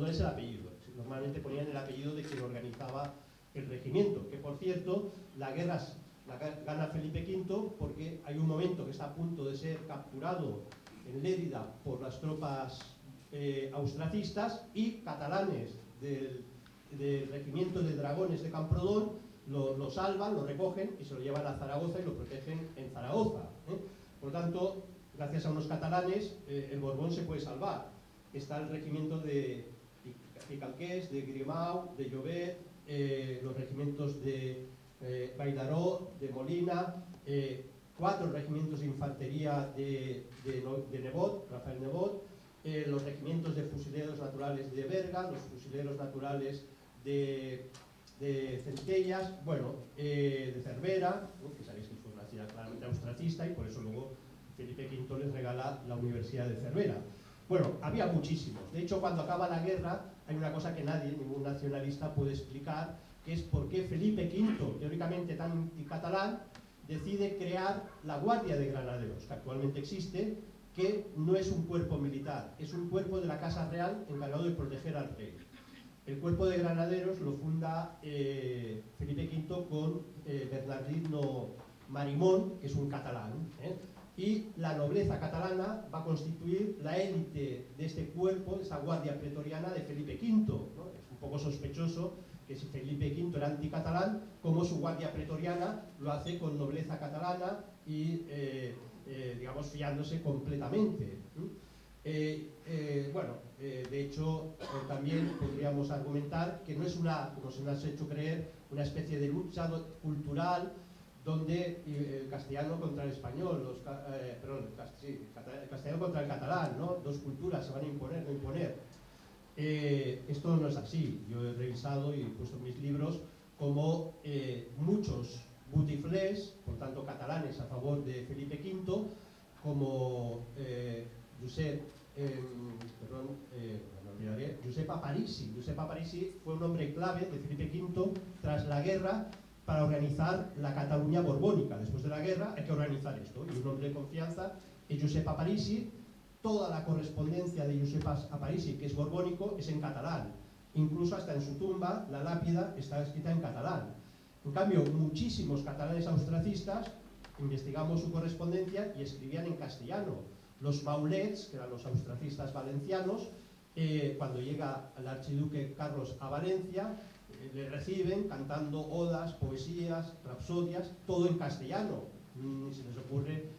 es el apellido. Normalmente ponían el apellido de quien organizaba el regimiento, que por cierto, la gana Felipe V porque hay un momento que está a punto de ser capturado en Lérida por las tropas austracistas, y catalanes del regimiento de dragones de Camprodon lo salvan, lo recogen y se lo llevan a Zaragoza y lo protegen en Zaragoza. Por tanto, gracias a unos catalanes, el Borbón se puede salvar. Está el regimiento de Picalqués, de Grimau, de Llobet, los regimientos de Baidaró, de Molina, 4 regimientos de infantería de Nebot, Rafael Nebot, los regimientos de fusileros naturales de Berga, los fusileros naturales de Centellas, bueno, de Cervera, ¿no? Que sabéis que fue una ciudad claramente austracista y por eso luego Felipe V les regala la Universidad de Cervera. Bueno, había muchísimos. De hecho, cuando acaba la guerra, hay una cosa que nadie, ningún nacionalista puede explicar, que es por qué Felipe V, teóricamente tan anticatalán, decide crear la Guardia de Granaderos, que actualmente existe, que no es un cuerpo militar, es un cuerpo de la Casa Real encargado de proteger al rey. El cuerpo de granaderos lo funda Felipe V con Bernardino Marimón, que es un catalán, y la nobleza catalana va a constituir la élite de este cuerpo, de esta guardia pretoriana de Felipe V, ¿no? Es un poco sospechoso que si Felipe V era anticatalán, como su guardia pretoriana lo hace con nobleza catalana y, digamos, fiándose completamente. De hecho, también podríamos argumentar que no es una, como se nos ha hecho creer, una especie de lucha cultural donde el castellano contra el español, el castellano contra el catalán, ¿no? Dos culturas se van a imponer, no imponer. Esto no es así. Yo he revisado y he puesto en mis libros como muchos butiflés, por tanto catalanes a favor de Felipe V, como Josep Aparici. Josep Aparici fue un hombre clave de Felipe V tras la guerra para organizar la Cataluña borbónica. Después de la guerra hay que organizar esto, y un hombre de confianza es Josep Aparici. Toda la correspondencia de Josep Aparici, que es borbónico, es en catalán. Incluso hasta en su tumba, la lápida está escrita en catalán. En cambio, muchísimos catalanes austracistas investigamos su correspondencia y escribían en castellano. Los maulets, que eran los austracistas valencianos, cuando llega el archiduque Carlos a Valencia, le reciben cantando odas, poesías, rapsodias, todo en castellano. Ni se les ocurre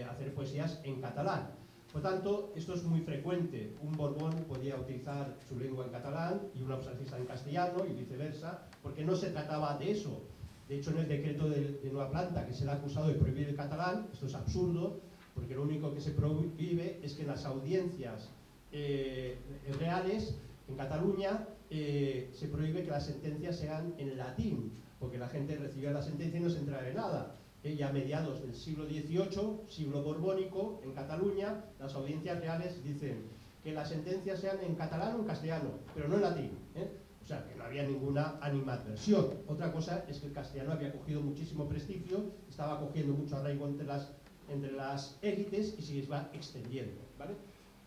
hacer poesías en catalán. Por tanto, esto es muy frecuente. Un Borbón podía utilizar su lengua en catalán y un austracista en castellano y viceversa, porque no se trataba de eso. De hecho, en el decreto de Nueva Planta, que se le ha acusado de prohibir el catalán, esto es absurdo, porque lo único que se prohíbe es que en las audiencias reales en Cataluña se prohíbe que las sentencias sean en latín, porque la gente recibía la sentencia y no se enteraba de nada. Ya a mediados del siglo XVIII, siglo borbónico, en Cataluña, las audiencias reales dicen que las sentencias sean en catalán o en castellano, pero no en latín. O sea, que no había ninguna animadversión. Otra cosa es que el castellano había cogido muchísimo prestigio, estaba cogiendo mucho arraigo entre las élites y se iba extendiendo, ¿vale?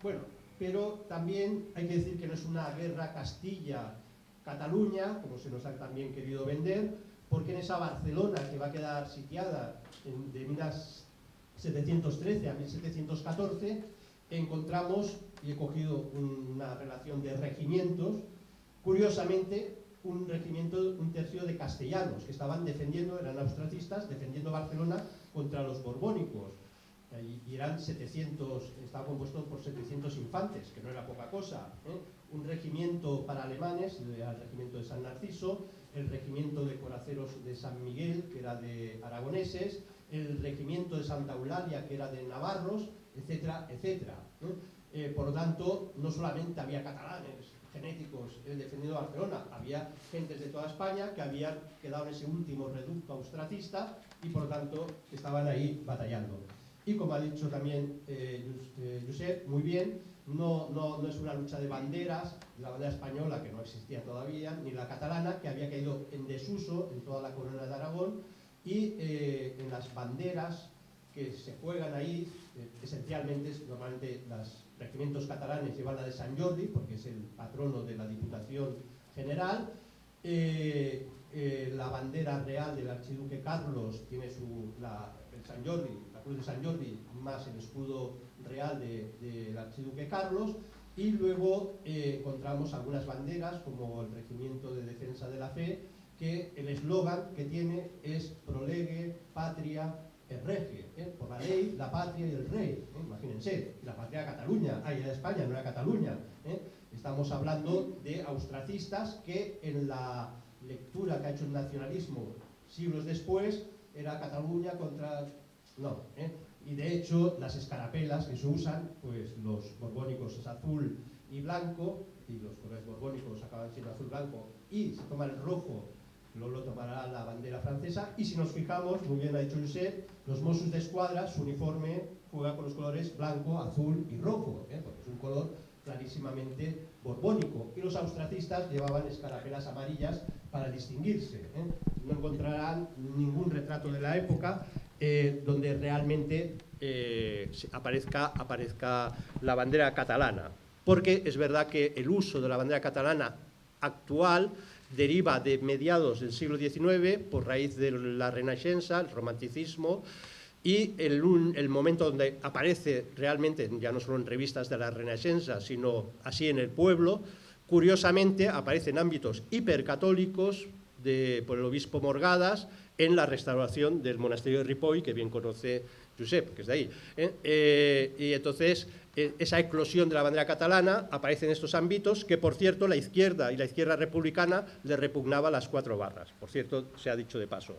Bueno, pero también hay que decir que no es una guerra Castilla-Cataluña, como se nos ha también querido vender, porque en esa Barcelona que va a quedar sitiada de 1713 a 1714 encontramos, y he cogido una relación de regimientos, curiosamente un tercio de castellanos que estaban defendiendo, eran austracistas, defendiendo Barcelona contra los borbónicos. Y eran 700, estaba compuesto por 700 infantes, que no era poca cosa. Un regimiento para alemanes, el regimiento de San Narciso, el regimiento de coraceros de San Miguel, que era de aragoneses, el regimiento de Santa Eulalia, que era de navarros, etcétera, etcétera. Por lo tanto, no solamente había catalanes genéticos defendiendo Barcelona, había gentes de toda España que habían quedado en ese último reducto austracista y por lo tanto estaban ahí batallando. Y como ha dicho también Josep, muy bien, no es una lucha de banderas, la bandera española que no existía todavía, ni la catalana que había caído en desuso en toda la corona de Aragón, y en las banderas que se juegan ahí, esencialmente, normalmente los regimientos catalanes llevan la de Sant Jordi, porque es el patrono de la Diputación General. La bandera real del archiduque Carlos tiene el Sant Jordi, la cruz de Sant Jordi, más el escudo real del archiduque Carlos, y luego encontramos algunas banderas, como el Regimiento de Defensa de la Fe, que el eslogan que tiene es Pro Lege, Patria, el rege, por la ley, la patria y el rey, imagínense, la patria era Cataluña, era España, no era Cataluña. Estamos hablando de austracistas que en la lectura que ha hecho el nacionalismo siglos después era Cataluña contra... No, y de hecho las escarapelas que se usan, pues los borbónicos es azul y blanco, y los colores borbónicos acaban siendo azul blanco, y se toma el rojo, luego lo tomará la bandera francesa, y si nos fijamos, muy bien ha dicho Josep, los Mossos d'Esquadra, su uniforme juega con los colores blanco, azul y rojo, porque es un color clarísimamente borbónico, y los austracistas llevaban escarapelas amarillas para distinguirse. No encontrarán ningún retrato de la época donde realmente aparezca la bandera catalana, porque es verdad que el uso de la bandera catalana actual deriva de mediados del siglo XIX por raíz de la Renaixença, el romanticismo, y el momento donde aparece realmente, ya no solo en revistas de la Renaixença, sino así en el pueblo, curiosamente aparece en ámbitos hipercatólicos por el obispo Morgadas en la restauración del monasterio de Ripoll, que bien conoce Josep, que es de ahí. Y entonces esa eclosión de la bandera catalana aparece en estos ámbitos que, por cierto, la izquierda y la izquierda republicana le repugnaba las 4 barras. Por cierto, se ha dicho de paso.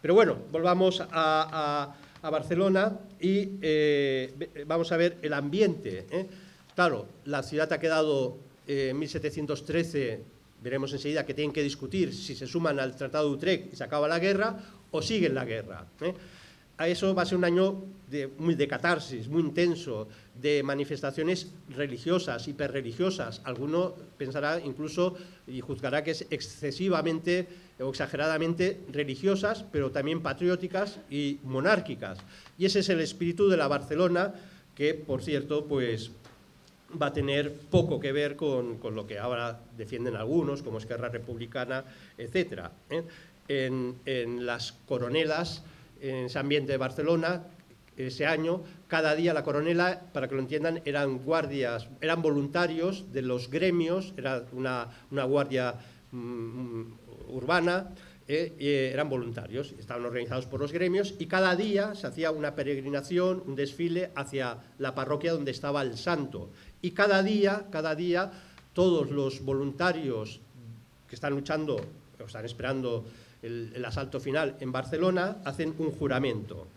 Pero bueno, volvamos a Barcelona y vamos a ver el ambiente. Claro, la ciudad ha quedado en 1713, veremos enseguida que tienen que discutir si se suman al Tratado de Utrecht y se acaba la guerra o siguen la guerra. A eso va a ser un año de catarsis, muy intenso, de manifestaciones religiosas, hiperreligiosas. Alguno pensará incluso y juzgará que es excesivamente o exageradamente religiosas, pero también patrióticas y monárquicas. Y ese es el espíritu de la Barcelona, que, por cierto, pues va a tener poco que ver con lo que ahora defienden algunos, como Esquerra Republicana, etc. En las coronelas, en ese ambiente de Barcelona, ese año, cada día la coronela, para que lo entiendan, eran guardias, eran voluntarios de los gremios, era una guardia urbana, eran voluntarios, estaban organizados por los gremios, y cada día se hacía una peregrinación, un desfile hacia la parroquia donde estaba el santo. Y cada día, todos los voluntarios que están luchando, o están esperando el asalto final en Barcelona, hacen un juramento.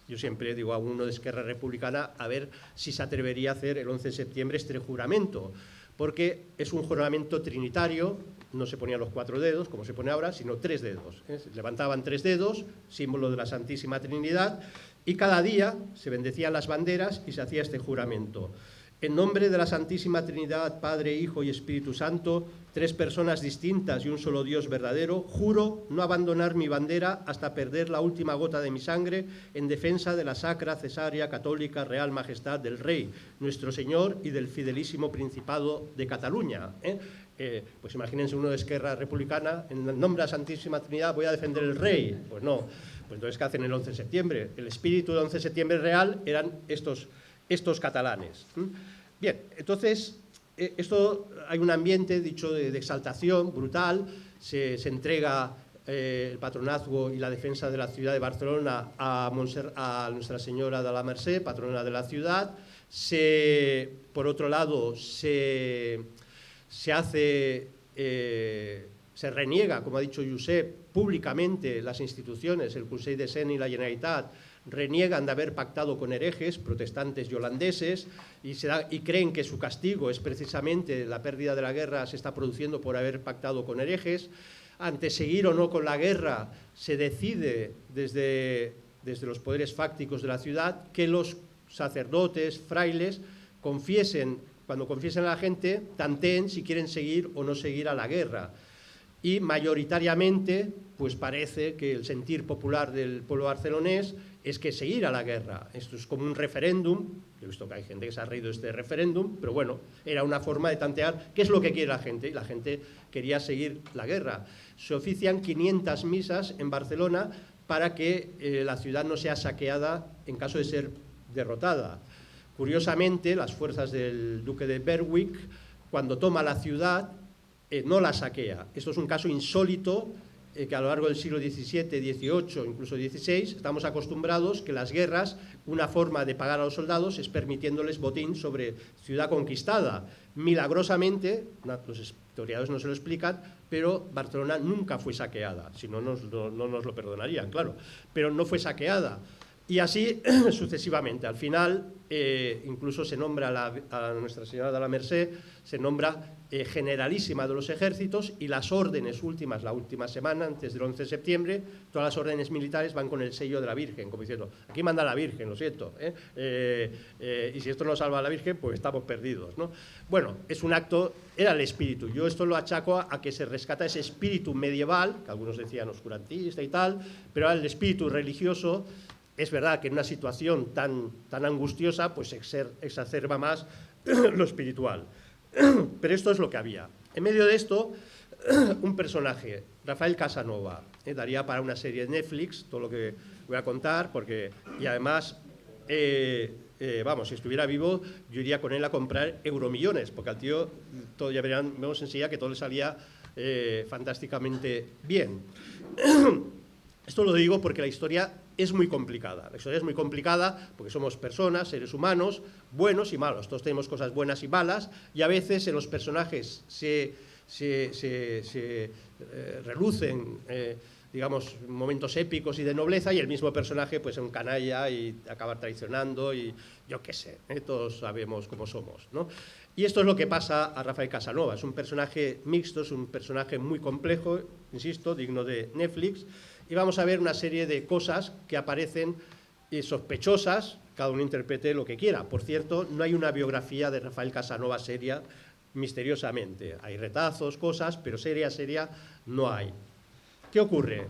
Yo siempre digo a uno de Esquerra Republicana a ver si se atrevería a hacer el 11 de septiembre este juramento, porque es un juramento trinitario, no se ponían los 4 dedos, como se pone ahora, sino 3 dedos. Levantaban 3 dedos, símbolo de la Santísima Trinidad, y cada día se bendecían las banderas y se hacía este juramento. En nombre de la Santísima Trinidad, Padre, Hijo y Espíritu Santo, 3 personas distintas y un solo Dios verdadero, juro no abandonar mi bandera hasta perder la última gota de mi sangre en defensa de la Sacra, Cesárea, Católica, Real Majestad del Rey, nuestro Señor, y del fidelísimo Principado de Cataluña. Pues imagínense uno de Esquerra Republicana, en nombre de la Santísima Trinidad voy a defender el Rey. Pues no, pues entonces ¿qué hacen el 11 de septiembre? El espíritu del 11 de septiembre real eran estos catalanes. Bien, entonces, hay un ambiente, dicho, de exaltación brutal, se entrega el patronazgo y la defensa de la ciudad de Barcelona a Nuestra Señora de la Mercè, patrona de la ciudad. Por otro lado, se reniega, como ha dicho Josep, públicamente las instituciones, el Consell de Cent y la Generalitat, reniegan de haber pactado con herejes, protestantes y holandeses, y creen que su castigo es precisamente la pérdida de la guerra se está produciendo por haber pactado con herejes. Ante seguir o no con la guerra, se decide desde los poderes fácticos de la ciudad que los sacerdotes, frailes, cuando confiesen a la gente, tanteen si quieren seguir o no seguir a la guerra. Y mayoritariamente, pues parece que el sentir popular del pueblo barcelonés es que seguir a la guerra. Esto es como un referéndum. He visto que hay gente que se ha reído de este referéndum, pero bueno, era una forma de tantear qué es lo que quiere la gente, y la gente quería seguir la guerra. Se ofician 500 misas en Barcelona para que la ciudad no sea saqueada en caso de ser derrotada. Curiosamente, las fuerzas del duque de Berwick, cuando toma la ciudad, no la saquea. Esto es un caso insólito que a lo largo del siglo XVII, XVIII, incluso XVI, estamos acostumbrados que las guerras, una forma de pagar a los soldados es permitiéndoles botín sobre ciudad conquistada. Milagrosamente, los historiadores no se lo explican, pero Barcelona nunca fue saqueada, si no, no nos lo perdonarían, claro, pero no fue saqueada. Y así sucesivamente. Al final, incluso se nombra a Nuestra Señora de la Merced, se nombra generalísima de los ejércitos, y las órdenes últimas, la última semana, antes del 11 de septiembre, todas las órdenes militares van con el sello de la Virgen, como diciendo, aquí manda la Virgen, lo siento, y si esto no salva a la Virgen, pues estamos perdidos, ¿no? Bueno, es un acto, era el espíritu. Yo esto lo achaco a que se rescata ese espíritu medieval, que algunos decían oscurantista y tal, pero el espíritu religioso. Es verdad que en una situación tan angustiosa, pues exacerba más lo espiritual. Pero esto es lo que había. En medio de esto, un personaje, Rafael Casanova, daría para una serie de Netflix, todo lo que voy a contar, y además, vamos, si estuviera vivo, yo iría con él a comprar euromillones, porque al tío, ya vemos enseguida que todo le salía fantásticamente bien. Esto lo digo porque la historia es muy complicada. La historia es muy complicada porque somos personas, seres humanos, buenos y malos. Todos tenemos cosas buenas y malas, y a veces en los personajes se relucen, digamos, momentos épicos y de nobleza, y el mismo personaje pues es un canalla y acaba traicionando, y yo qué sé, todos sabemos cómo somos, ¿no? Y esto es lo que pasa a Rafael Casanova. Es un personaje mixto, es un personaje muy complejo, insisto, digno de Netflix. Y vamos a ver una serie de cosas que aparecen sospechosas, cada uno interprete lo que quiera. Por cierto, no hay una biografía de Rafael Casanova seria, misteriosamente. Hay retazos, cosas, pero seria no hay. ¿Qué ocurre?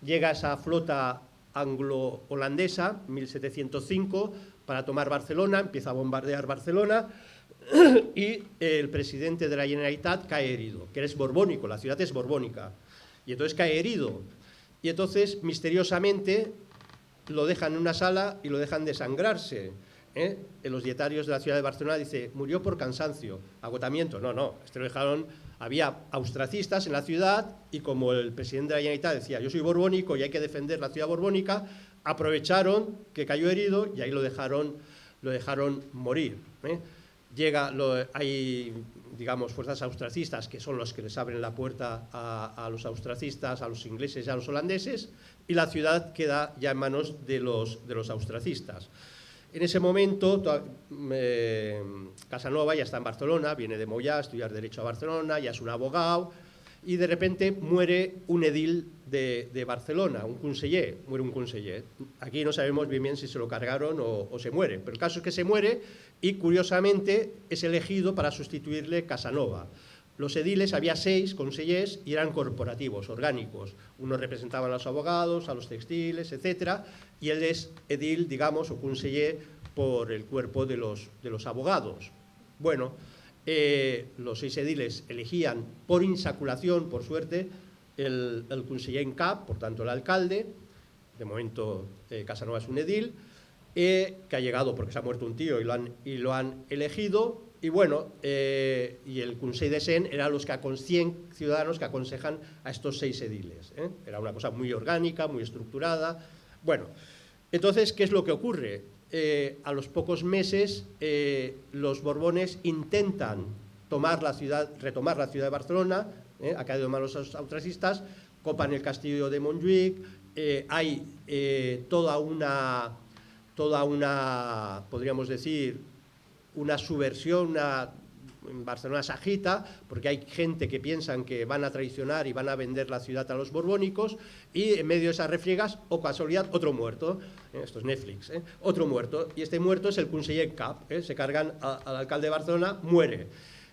Llega esa flota anglo-holandesa, 1705, para tomar Barcelona, empieza a bombardear Barcelona, y el presidente de la Generalitat cae herido, que es borbónico, la ciudad es borbónica, y entonces cae herido. Y entonces, misteriosamente, lo dejan en una sala y lo dejan desangrarse. En los dietarios de la ciudad de Barcelona dice, murió por cansancio, agotamiento. No, esto lo dejaron. Había austracistas en la ciudad, y como el presidente de la Generalitat decía, yo soy borbónico y hay que defender la ciudad borbónica, aprovecharon que cayó herido y ahí lo dejaron morir. Hay, digamos, fuerzas austracistas que son los que les abren la puerta a los austracistas, a los ingleses y a los holandeses, y la ciudad queda ya en manos de los austracistas. En ese momento, Casanova ya está en Barcelona, viene de Moyà a estudiar Derecho a Barcelona, ya es un abogado, y de repente muere un edil de Barcelona, un conseller, muere un conseller. Aquí no sabemos bien si se lo cargaron o se muere, pero el caso es que se muere, y curiosamente es elegido para sustituirle Casanova. Los ediles, había 6 consellers y eran corporativos, orgánicos. Unos representaban a los abogados, a los textiles, etc. Y él es edil, digamos, o conseller por el cuerpo de los abogados. Bueno, los 6 ediles elegían por insaculación, por suerte, el conseller en cap, por tanto el alcalde. De momento Casanova es un edil, que ha llegado porque se ha muerto un tío y lo han elegido. Y bueno, y el Consell de Cent eran los 100 ciudadanos que aconsejan a estos 6 ediles. Era una cosa muy orgánica, muy estructurada. Bueno, entonces, ¿qué es lo que ocurre? A los pocos meses, los Borbones intentan retomar la ciudad de Barcelona, ha caído en manos los austracistas, copan el castillo de Montjuïc, hay toda una, podríamos decir, una subversión, en Barcelona se agita, porque hay gente que piensan que van a traicionar y van a vender la ciudad a los borbónicos, y en medio de esas refriegas, o casualidad, otro muerto, esto es Netflix, otro muerto, y este muerto es el conseller en cap, se cargan al alcalde de Barcelona, muere.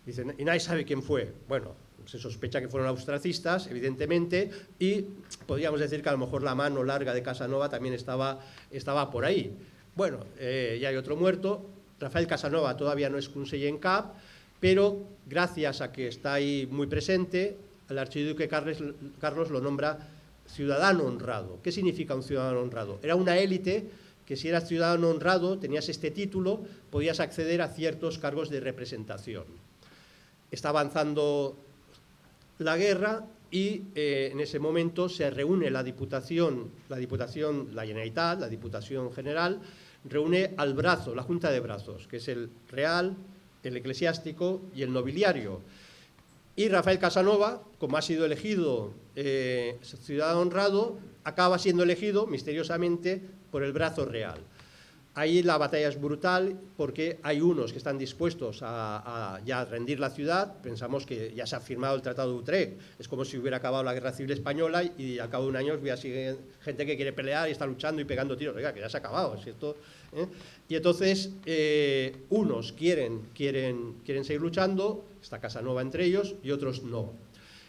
Dicen, y nadie sabe quién fue. Bueno, se sospecha que fueron austracistas, evidentemente, y podríamos decir que a lo mejor la mano larga de Casanova también estaba por ahí. Bueno, ya hay otro muerto. Rafael Casanova todavía no es conseller en cap, pero gracias a que está ahí muy presente, el archiduque Carlos lo nombra ciudadano honrado. ¿Qué significa un ciudadano honrado? Era una élite que, si eras ciudadano honrado, tenías este título, podías acceder a ciertos cargos de representación. Está avanzando la guerra, y en ese momento se reúne la Diputación, la Generalitat, la Diputación General, reúne al brazo, la Junta de Brazos, que es el real, el eclesiástico y el nobiliario. Y Rafael Casanova, como ha sido elegido ciudadano honrado, acaba siendo elegido misteriosamente por el brazo real. Ahí la batalla es brutal porque hay unos que están dispuestos a ya rendir la ciudad. Pensamos que ya se ha firmado el Tratado de Utrecht. Es como si hubiera acabado la Guerra Civil Española y al cabo de un año hubiera gente que quiere pelear y está luchando y pegando tiros. Oiga, que ya se ha acabado, ¿cierto? Y entonces unos quieren seguir luchando, está Casanova entre ellos, y otros no.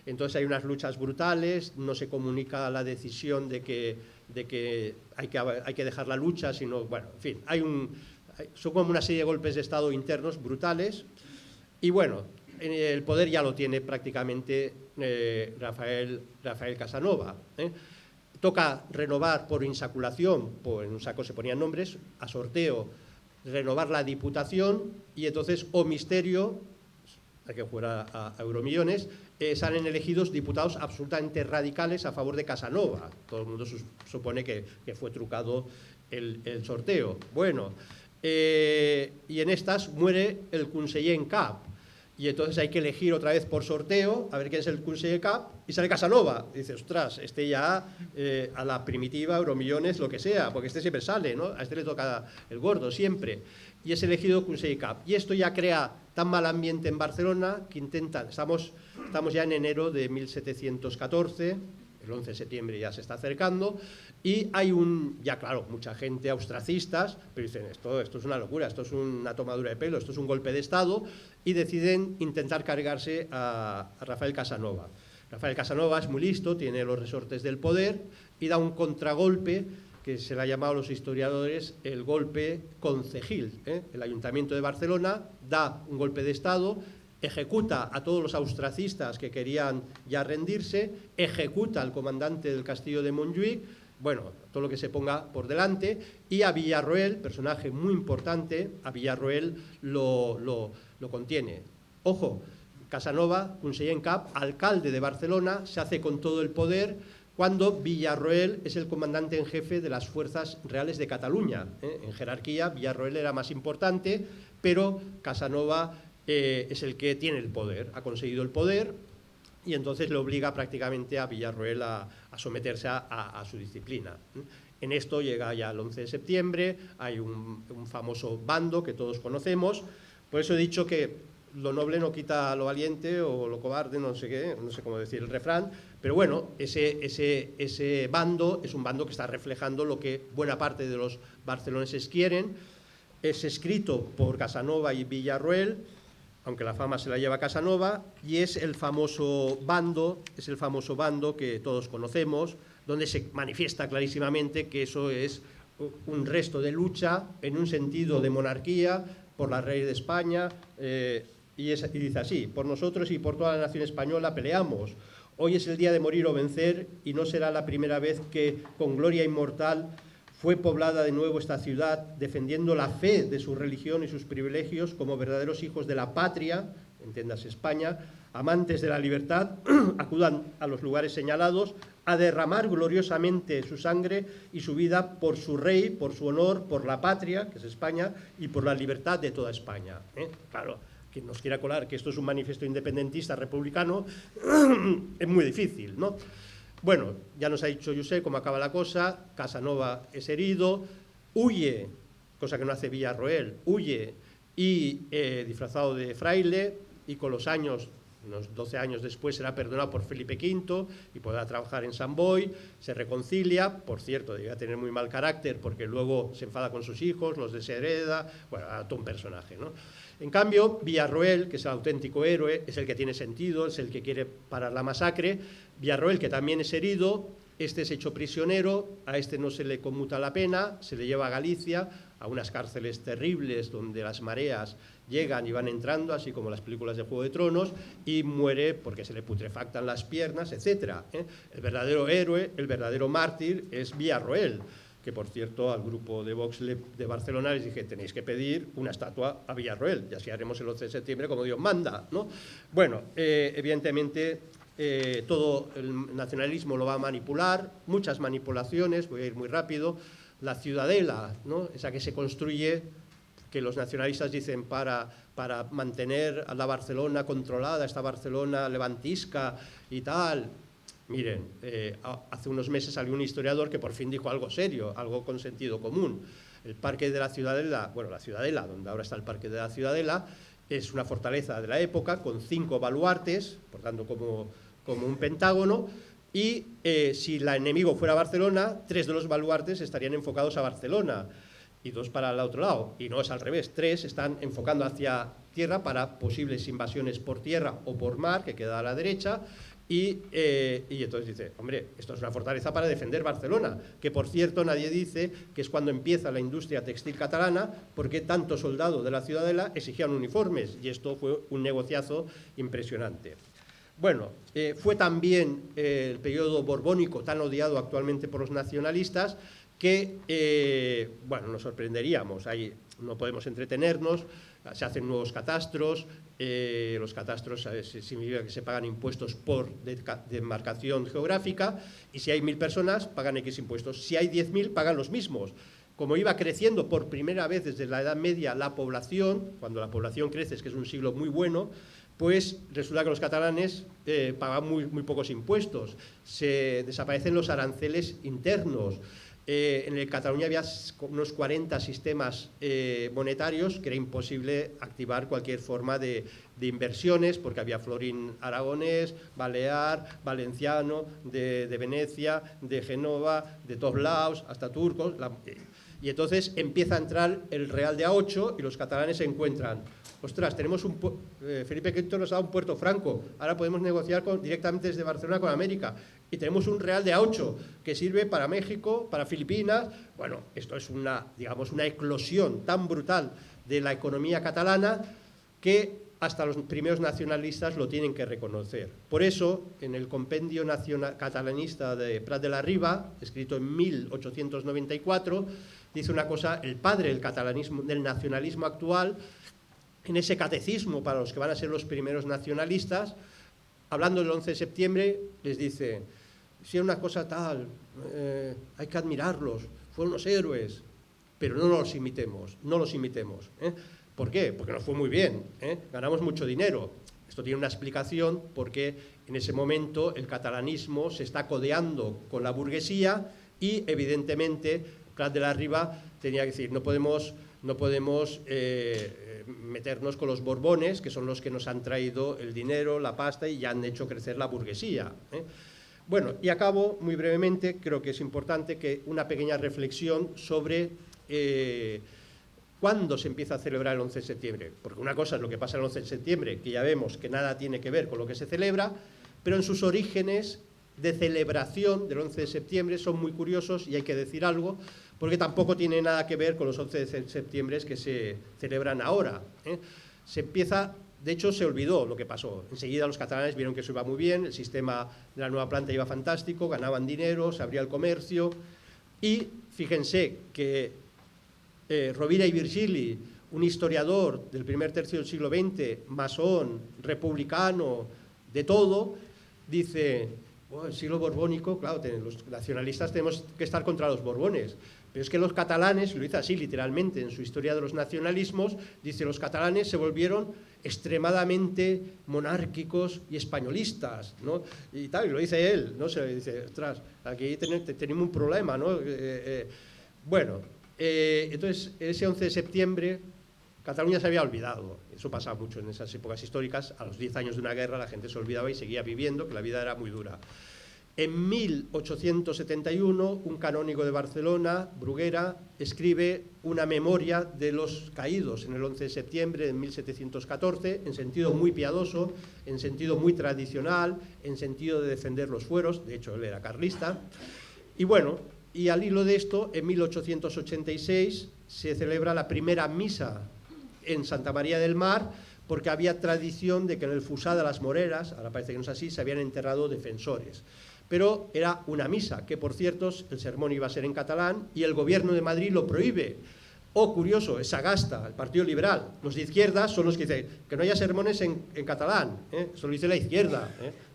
Entonces hay unas luchas brutales, no se comunica la decisión de que hay que dejar la lucha, sino, bueno, en fin, son como una serie de golpes de Estado internos brutales, y bueno, el poder ya lo tiene prácticamente Rafael Casanova. Toca renovar por insaculación, en un saco se ponían nombres, a sorteo, renovar la Diputación, y entonces, o misterio, hay que jugar a euromillones, salen elegidos diputados absolutamente radicales a favor de Casanova. Todo el mundo supone que fue trucado el sorteo. Bueno, y en estas muere el conseller en cap, y entonces hay que elegir otra vez por sorteo, a ver quién es el conseller en cap, y sale Casanova. Y dice, ostras, este ya a la primitiva, euromillones, lo que sea, porque este siempre sale, ¿no? A este le toca el gordo, siempre. Y es elegido conseller en cap. Y esto ya crea tan mal ambiente en Barcelona que estamos ya en enero de 1714, el 11 de septiembre ya se está acercando, y hay ya claro, mucha gente austracistas, pero dicen, esto es una locura, esto es una tomadura de pelo, esto es un golpe de Estado, y deciden intentar cargarse a Rafael Casanova. Rafael Casanova es muy listo, tiene los resortes del poder, y da un contragolpe que se le ha llamado a los historiadores el golpe concejil. El Ayuntamiento de Barcelona da un golpe de Estado, ejecuta a todos los austracistas que querían ya rendirse, ejecuta al comandante del castillo de Montjuïc, bueno, todo lo que se ponga por delante, y a Villarroel, personaje muy importante, a Villarroel lo contiene. Ojo, Casanova, conseller en cap, alcalde de Barcelona, se hace con todo el poder, cuando Villarroel es el comandante en jefe de las fuerzas reales de Cataluña. En jerarquía, Villarroel era más importante, pero Casanova es el que tiene el poder, ha conseguido el poder, y entonces le obliga prácticamente a Villarroel a someterse a su disciplina. En esto llega ya el 11 de septiembre, hay un famoso bando que todos conocemos. Por eso he dicho que lo noble no quita lo valiente, o lo cobarde, no sé qué, no sé cómo decir el refrán, pero bueno, ese bando es un bando que está reflejando lo que buena parte de los barceloneses quieren. Es escrito por Casanova y Villarroel, aunque la fama se la lleva Casanova, y es el famoso bando que todos conocemos, donde se manifiesta clarísimamente que eso es un resto de lucha en un sentido de monarquía por la Rey de España, y dice así: por nosotros y por toda la nación española peleamos. Hoy es el día de morir o vencer, y no será la primera vez que, con gloria inmortal, fue poblada de nuevo esta ciudad, defendiendo la fe de su religión y sus privilegios como verdaderos hijos de la patria, entiéndase España, amantes de la libertad, acudan a los lugares señalados a derramar gloriosamente su sangre y su vida por su rey, por su honor, por la patria, que es España, y por la libertad de toda España. Claro, quien nos quiera colar que esto es un manifiesto independentista republicano, es muy difícil, ¿no? Bueno, ya nos ha dicho Josep cómo acaba la cosa. Casanova es herido, huye, cosa que no hace Villarroel, huye y disfrazado de fraile, y con los años, unos 12 años después, será perdonado por Felipe V y podrá trabajar en Sant Boi, se reconcilia. Por cierto, debía tener muy mal carácter porque luego se enfada con sus hijos, los deshereda, bueno, todo un personaje, ¿no? En cambio, Villarroel, que es el auténtico héroe, es el que tiene sentido, es el que quiere parar la masacre. Villarroel, que también es herido, este es hecho prisionero, a este no se le conmuta la pena, se le lleva a Galicia, a unas cárceles terribles donde las mareas llegan y van entrando, así como las películas de Juego de Tronos, y muere porque se le putrefactan las piernas, etc. El verdadero héroe, el verdadero mártir es Villarroel, que por cierto al grupo de Vox de Barcelona les dije: tenéis que pedir una estatua a Villarroel, y así haremos el 11 de septiembre como Dios manda, ¿no? Bueno, evidentemente todo el nacionalismo lo va a manipular, muchas manipulaciones, voy a ir muy rápido. La ciudadela, ¿no? Esa que se construye, que los nacionalistas dicen para mantener a la Barcelona controlada, esta Barcelona levantisca y tal. Miren, hace unos meses salió un historiador que por fin dijo algo serio, algo con sentido común. El Parque de la Ciudadela, bueno, la Ciudadela, donde ahora está el Parque de la Ciudadela, es una fortaleza de la época con 5 baluartes, por tanto como un pentágono, y si el enemigo fuera Barcelona, 3 de los baluartes estarían enfocados a Barcelona y 2 para el otro lado, y no es al revés, 3 están enfocando hacia tierra para posibles invasiones por tierra o por mar, que queda a la derecha, y entonces dice, hombre, esto es una fortaleza para defender Barcelona, que por cierto nadie dice que es cuando empieza la industria textil catalana, porque tanto soldado de la Ciudadela exigían uniformes, y esto fue un negociazo impresionante. Bueno, fue también el periodo borbónico, tan odiado actualmente por los nacionalistas, que, bueno, nos sorprenderíamos, ahí no podemos entretenernos, se hacen nuevos catastros, los catastros significa que se pagan impuestos por demarcación geográfica, y si hay 1000 personas, pagan X impuestos, si hay 10.000, pagan los mismos. Como iba creciendo por primera vez desde la Edad Media la población, cuando la población crece, es que es un siglo muy bueno, pues resulta que los catalanes pagan muy pocos impuestos, se desaparecen los aranceles internos. En Cataluña había unos 40 sistemas monetarios que era imposible activar cualquier forma de inversiones, porque había florín aragonés, balear, valenciano, de Venecia, de Génova, de todos lados, hasta turcos. Y entonces empieza a entrar el real de A8 y los catalanes se encuentran, ostras, tenemos Felipe V nos ha dado un puerto franco, ahora podemos negociar directamente desde Barcelona con América, y tenemos un real de A8 que sirve para México, para Filipinas. Bueno, esto es digamos, una eclosión tan brutal de la economía catalana que hasta los primeros nacionalistas lo tienen que reconocer. Por eso, en el Compendio Catalanista de Prat de la Riba, escrito en 1894, dice una cosa, el padre del nacionalismo actual, en ese catecismo para los que van a ser los primeros nacionalistas, hablando del 11 de septiembre, les dice, si es una cosa tal, hay que admirarlos, fueron unos héroes, pero no los imitemos, ¿Por qué? Porque nos fue muy bien, ganamos mucho dinero. Esto tiene una explicación porque en ese momento el catalanismo se está codeando con la burguesía y evidentemente Prat de la Riba tenía que decir, no podemos meternos con los Borbones, que son los que nos han traído el dinero, la pasta y ya han hecho crecer la burguesía. Bueno, y acabo muy brevemente, creo que es importante que una pequeña reflexión sobre cuándo se empieza a celebrar el 11 de septiembre. Porque una cosa es lo que pasa el 11 de septiembre, que ya vemos que nada tiene que ver con lo que se celebra, pero en sus orígenes de celebración del 11 de septiembre son muy curiosos y hay que decir algo, porque tampoco tiene nada que ver con los 11 de septiembre que se celebran ahora. Se empieza, de hecho se olvidó lo que pasó. Enseguida los catalanes vieron que eso iba muy bien, el sistema de la nueva planta iba fantástico, ganaban dinero, se abría el comercio y fíjense que Rovira i Virgili, un historiador del primer tercio del siglo XX, masón, republicano, de todo, dice, el siglo borbónico, claro, los nacionalistas tenemos que estar contra los borbones, pero es que los catalanes, lo dice así literalmente en su historia de los nacionalismos, dice, los catalanes se volvieron extremadamente monárquicos y españolistas, ¿no? Y tal, y lo dice él, ¿no? Se dice, ostras, aquí tenemos un problema, ¿no? Bueno, entonces, ese 11 de septiembre, Cataluña se había olvidado. Eso pasaba mucho en esas épocas históricas. A los 10 años de una guerra la gente se olvidaba y seguía viviendo, que la vida era muy dura. En 1871, un canónigo de Barcelona, Bruguera, escribe una memoria de los caídos en el 11 de septiembre de 1714, en sentido muy piadoso, en sentido muy tradicional, en sentido de defender los fueros. De hecho, él era carlista. Y bueno, y al hilo de esto, en 1886 se celebra la primera misa en Santa María del Mar, porque había tradición de que en el Fusá de las Moreras, ahora parece que no es así, se habían enterrado defensores. Pero era una misa, que por cierto el sermón iba a ser en catalán y el gobierno de Madrid lo prohíbe. O, curioso, Sagasta, el Partido Liberal. Los de izquierdas son los que dicen que no haya sermones en catalán, eso lo dice la izquierda.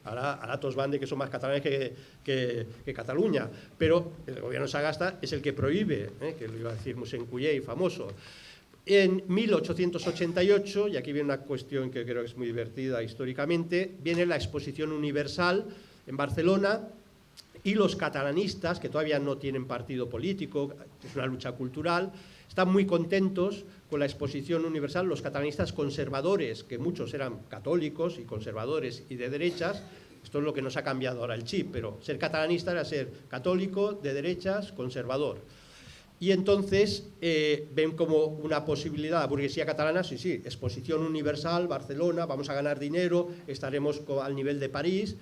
Ahora todos van de que son más catalanes que Cataluña, pero el gobierno de Sagasta es el que prohíbe, que lo iba a decir Musencullé, famoso. En 1888, y aquí viene una cuestión que creo que es muy divertida históricamente, viene la Exposición Universal en Barcelona, y los catalanistas, que todavía no tienen partido político, es una lucha cultural, están muy contentos con la Exposición Universal. Los catalanistas conservadores, que muchos eran católicos y conservadores y de derechas, esto es lo que nos ha cambiado ahora el chip, pero ser catalanista era ser católico, de derechas, conservador. Y entonces ven como una posibilidad, la burguesía catalana, sí, Exposición Universal, Barcelona, vamos a ganar dinero, estaremos al nivel de París.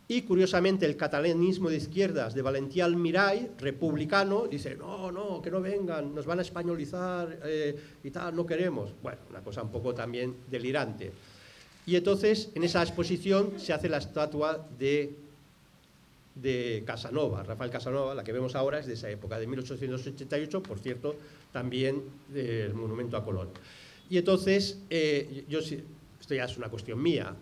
Y, curiosamente, el catalanismo de izquierdas de Valentí Almirall, republicano, dice, no, que no vengan, nos van a españolizar y tal, no queremos. Bueno, una cosa un poco también delirante. Y entonces, en esa exposición se hace la estatua de Casanova, Rafael Casanova, la que vemos ahora es de esa época, de 1888, por cierto, también del monumento a Colón. Y entonces, esto ya es una cuestión mía,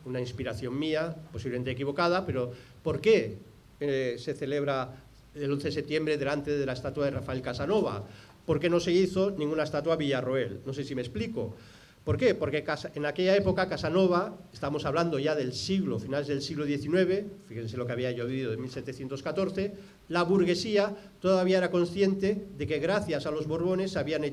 una inspiración mía, posiblemente equivocada, pero ¿por qué se celebra el 11 de septiembre delante de la estatua de Rafael Casanova? ¿Por qué no se hizo ninguna estatua a Villarroel? No sé si me explico. ¿Por qué? Porque en aquella época Casanova, estamos hablando ya del finales del siglo XIX, fíjense lo que había llovido en 1714, la burguesía todavía era consciente de que gracias a los Borbones se habían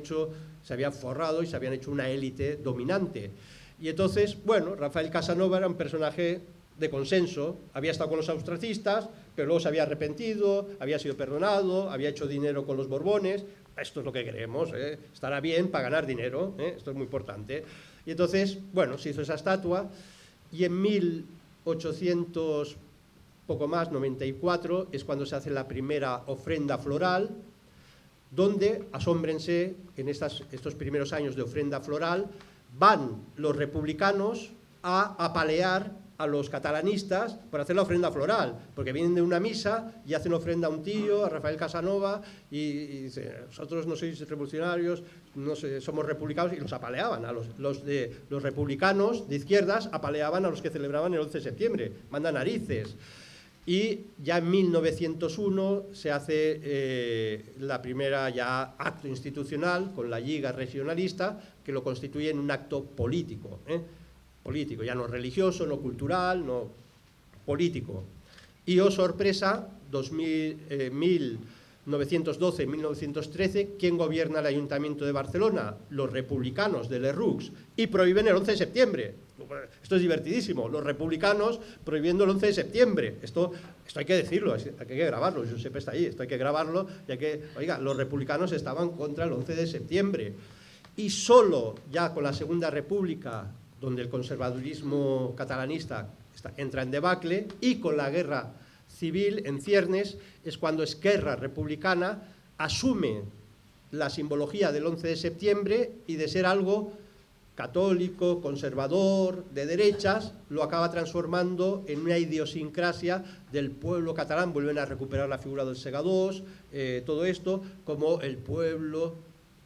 forrado y se habían hecho una élite dominante. Y entonces, bueno, Rafael Casanova era un personaje de consenso, había estado con los austracistas, pero luego se había arrepentido, había sido perdonado, había hecho dinero con los Borbones. Esto es lo que queremos, estará bien para ganar dinero, esto es muy importante. Y entonces, bueno, se hizo esa estatua y en 1800, poco más, 94, es cuando se hace la primera ofrenda floral, donde, asómbrense, en estos primeros años de ofrenda floral, van los republicanos a apalear a los catalanistas por hacer la ofrenda floral, porque vienen de una misa y hacen ofrenda a un tío, a Rafael Casanova, y dicen, nosotros no sois revolucionarios, no sé, somos republicanos, y los apaleaban. Los republicanos de izquierdas apaleaban a los que celebraban el 11 de septiembre, manda narices. Y ya en 1901 se hace la primera ya acto institucional con la Lliga Regionalista, que lo constituye en un acto político, político, ya no religioso, no cultural, no político. Y, oh sorpresa, 1912-1913, ¿quién gobierna el Ayuntamiento de Barcelona? Los republicanos de Lerroux, y prohíben el 11 de septiembre. Esto es divertidísimo, los republicanos prohibiendo el 11 de septiembre. Esto hay que decirlo, hay que grabarlo, Josep está ahí, esto hay que grabarlo, ya que, oiga, los republicanos estaban contra el 11 de septiembre. Y solo ya con la Segunda República, donde el conservadurismo catalanista entra en debacle, y con la guerra civil en ciernes, es cuando Esquerra Republicana asume la simbología del 11 de septiembre y de ser algo católico, conservador, de derechas, lo acaba transformando en una idiosincrasia del pueblo catalán. Vuelven a recuperar la figura del segadors, todo esto, como el pueblo,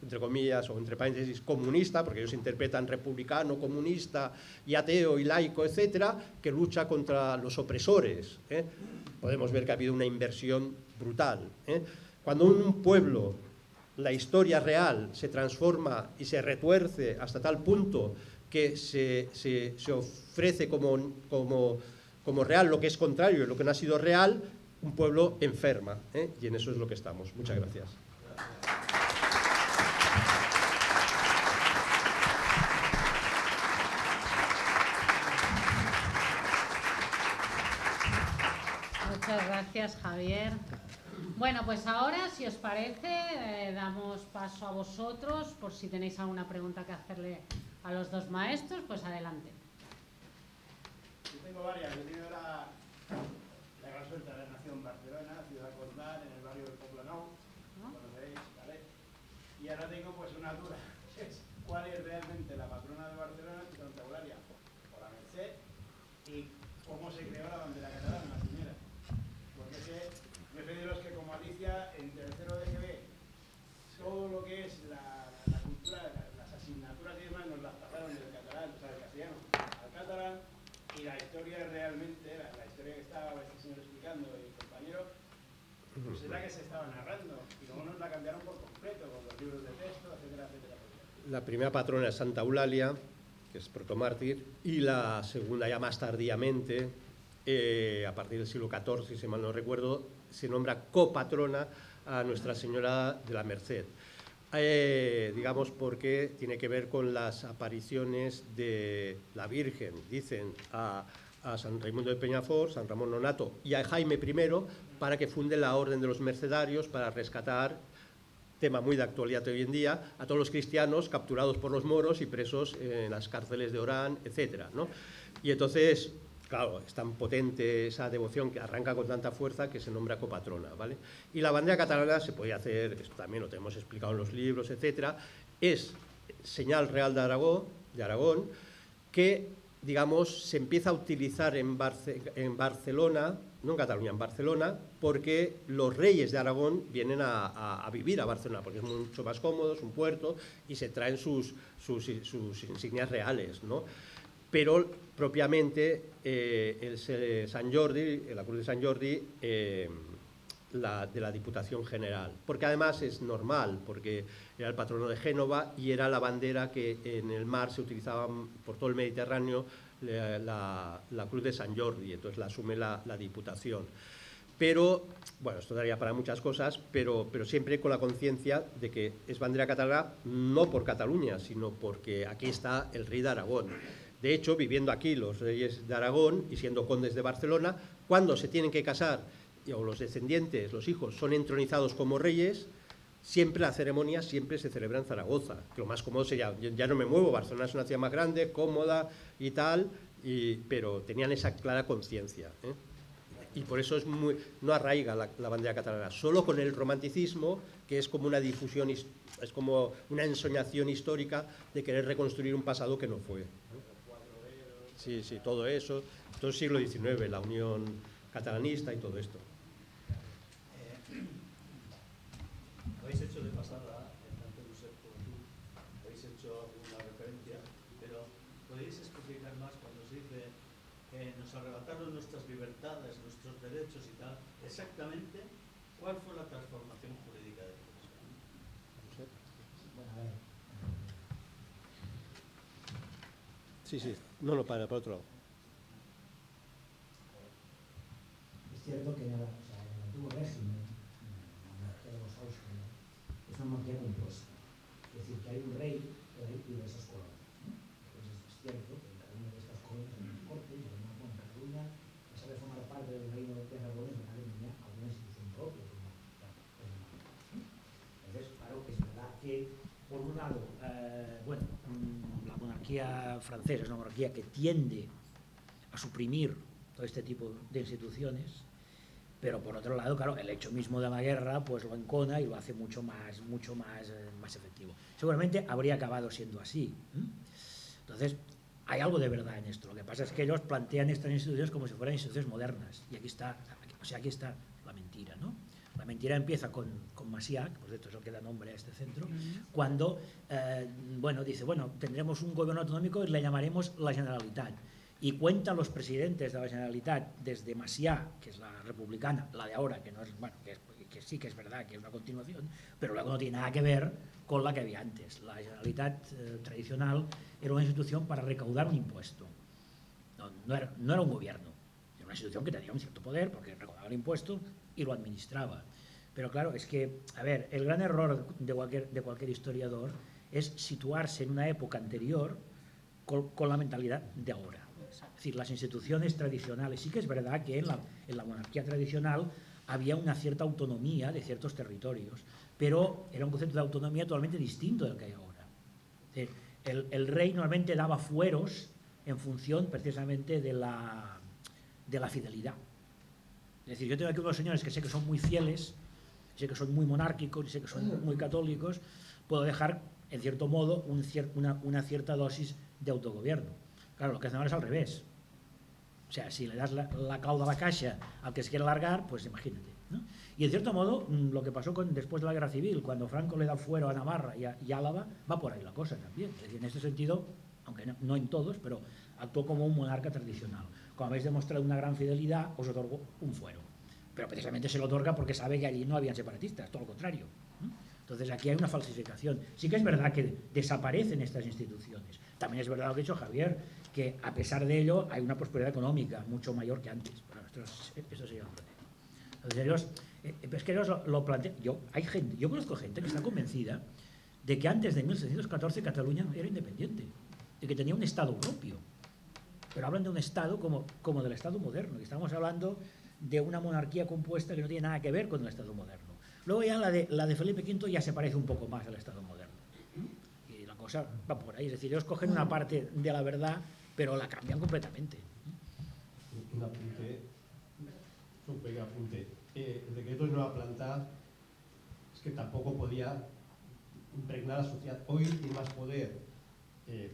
entre comillas o entre paréntesis, comunista, porque ellos interpretan republicano, comunista y ateo y laico, etcétera, que lucha contra los opresores. Podemos ver que ha habido una inversión brutal. Cuando un pueblo, la historia real, se transforma y se retuerce hasta tal punto que se ofrece como real lo que es contrario y lo que no ha sido real, un pueblo enferma, y en eso es lo que estamos. Muchas gracias. Muchas gracias, Javier. Bueno, pues ahora, si os parece, damos paso a vosotros, por si tenéis alguna pregunta que hacerle a los dos maestros, pues adelante. Yo tengo varias. Yo he tenido la gran suerte de haber nacido en Barcelona, ciudad condal, en el barrio del Poblenou, ¿conocéis? ¿Vale? Y ahora tengo pues una duda, es ¿cuál es realmente la patrona de Barcelona, Santa Eulalia o la Merced? Y cómo se creó la bandera catalana, la primera. Porque yo soy de los que, como Alicia, en tercero de GB, todo lo que es la explicando el compañero, pues es la que se estaba narrando, y luego nos la cambiaron por completo, con los libros de texto, etcétera, etcétera. La primera patrona es Santa Eulalia, que es protomártir, y la segunda, ya más tardíamente, a partir del siglo XIV, si mal no recuerdo, se nombra copatrona a Nuestra Señora de la Merced. Digamos porque tiene que ver con las apariciones de la Virgen, dicen, a San Raimundo de Peñafort, San Ramón Nonato y a Jaime I para que funde la Orden de los Mercedarios para rescatar, tema muy de actualidad hoy en día, a todos los cristianos capturados por los moros y presos en las cárceles de Orán, etcétera, ¿no? Y entonces, claro, es tan potente esa devoción que arranca con tanta fuerza que se nombra copatrona, ¿vale? Y la bandera catalana se puede hacer, esto también lo tenemos explicado en los libros, etcétera, es señal real de Aragón, que, digamos, se empieza a utilizar en Barcelona, no en Cataluña, en Barcelona, porque los reyes de Aragón vienen a vivir a Barcelona, porque es mucho más cómodo, es un puerto, y se traen sus insignias reales, ¿no? Pero propiamente San Jordi, la Cruz de San Jordi, de la Diputación General, porque además es normal, porque era el patrono de Génova y era la bandera que en el mar se utilizaba por todo el Mediterráneo, la Cruz de San Jordi, entonces la asume la Diputación. Pero, bueno, esto daría para muchas cosas, pero siempre con la conciencia de que es bandera catalana no por Cataluña, sino porque aquí está el rey de Aragón. De hecho, viviendo aquí los reyes de Aragón y siendo condes de Barcelona, cuando se tienen que casar, o los descendientes, los hijos, son entronizados como reyes, siempre la ceremonia siempre se celebra en Zaragoza. Que lo más cómodo sería, ya no me muevo, Barcelona es una ciudad más grande, cómoda y tal, pero tenían esa clara conciencia, ¿eh? Y por eso no arraiga la bandera catalana, solo con el romanticismo, que es como una difusión, es como una ensoñación histórica de querer reconstruir un pasado que no fue, ¿eh? Sí, todo eso, todo el siglo XIX, la unión catalanista y todo esto. Habéis hecho de pasada, tanto Josep como tú, habéis hecho alguna referencia, pero ¿podéis especificar más cuando se dice nos arrebataron nuestras libertades, nuestros derechos y tal? Exactamente, ¿cuál fue la transformación jurídica de eso? Bueno, a ver. Sí, no, para otro lado. Es cierto que en el antiguo régimen, la monarquía de los Austrias, es una monarquía compuesta. Es decir, que hay un rey, pero hay diversas colonias, ¿no? Entonces es cierto que en cada una de estas colonias hay una corte, y además, bueno, en Cataluña, a pesar de formar parte del reino de Aragón, en realidad tenía alguna institución propia, como la monarquía, ¿no? Entonces, claro, es verdad que, por un lado, la monarquía francesa es una monarquía que tiende a suprimir todo este tipo de instituciones, pero por otro lado, claro, el hecho mismo de la guerra pues lo encona y lo hace mucho más efectivo. Seguramente habría acabado siendo así, ¿eh? Entonces, hay algo de verdad en esto. Lo que pasa es que ellos plantean estas instituciones como si fueran instituciones modernas, y aquí está la mentira, ¿no? La mentira empieza con Macià, que por cierto es el que da nombre a este centro, cuando dice, tendremos un gobierno autonómico y le llamaremos la Generalitat. Y cuentan los presidentes de la Generalitat desde Macià, que es la republicana, la de ahora, que no es, que sí que es verdad que es una continuación, pero luego no tiene nada que ver con la que había antes. La Generalitat tradicional era una institución para recaudar un impuesto. No era un gobierno, era una institución que tenía un cierto poder porque recaudaba el impuesto y lo administraba. Pero claro, es que, el gran error de cualquier historiador es situarse en una época anterior con la mentalidad de ahora. Es decir, las instituciones tradicionales, sí que es verdad que en la monarquía tradicional había una cierta autonomía de ciertos territorios, pero era un concepto de autonomía totalmente distinto del que hay ahora. Es decir, el rey normalmente daba fueros en función precisamente de la fidelidad. Es decir, yo tengo aquí unos señores que sé que son muy fieles, sé que son muy monárquicos, sé que son muy católicos, puedo dejar, en cierto modo, una cierta dosis de autogobierno. Claro, lo que hacen ahora es al revés. O sea, si le das la clau de la caixa al que se quiere largar, pues imagínate, ¿no? Y en cierto modo, lo que pasó después de la Guerra Civil, cuando Franco le da fuero a Navarra y Álava, va por ahí la cosa también. Es decir, en este sentido, aunque no en todos, pero actuó como un monarca tradicional. Como habéis demostrado una gran fidelidad, os otorgo un fuero. pero precisamente se lo otorga porque sabe que allí no habían separatistas, todo lo contrario. Entonces aquí hay una falsificación. Sí que es verdad que desaparecen estas instituciones. También es verdad lo que ha dicho Javier, que a pesar de ello hay una prosperidad económica mucho mayor que antes. Bueno, esto sería otro tema. Entonces ellos lo plantean. Yo conozco gente que está convencida de que antes de 1714 Cataluña era independiente, de que tenía un Estado propio. Pero hablan de un Estado como del Estado moderno, y estamos hablando de una monarquía compuesta que no tiene nada que ver con el Estado moderno. Luego ya la de Felipe V ya se parece un poco más al Estado moderno. Y la cosa va por ahí, es decir, ellos cogen una parte de la verdad, pero la cambian completamente. Un apunte, un pequeño apunte. El decreto de nueva planta es que tampoco podía impregnar a la sociedad. Hoy tiene más poder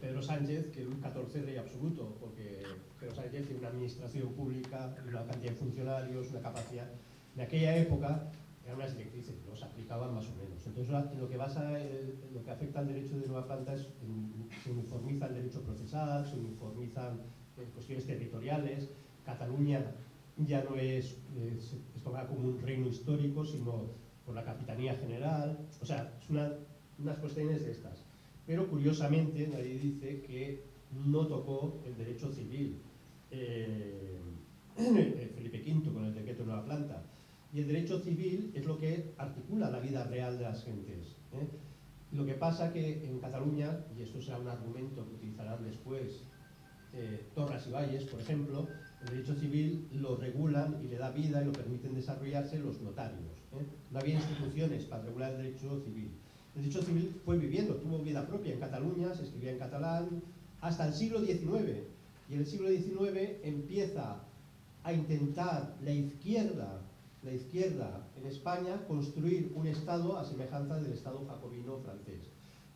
Pedro Sánchez que Luis XIV rey absoluto, porque Pedro Sánchez tiene una administración pública, una cantidad de funcionarios, una capacidad. En aquella época eran unas directrices, los aplicaban más o menos. Entonces, en lo que afecta al derecho de nueva planta se uniformiza el derecho procesal, se uniformizan cuestiones territoriales. Cataluña ya no es tomada como un reino histórico, sino por la Capitanía General. O sea, es unas cuestiones de estas. Pero curiosamente nadie dice que no tocó el derecho civil Felipe V con el decreto de nueva planta. Y el derecho civil es lo que articula la vida real de las gentes. Lo que pasa que en Cataluña, y esto será un argumento que utilizarán después Torras y Valles, por ejemplo, el derecho civil lo regulan y le da vida y lo permiten desarrollarse los notarios. No había instituciones para regular el derecho civil. El derecho civil fue viviendo, tuvo vida propia en Cataluña, se escribía en catalán, hasta el siglo XIX. Y en el siglo XIX empieza a intentar la izquierda en España construir un Estado a semejanza del Estado jacobino francés.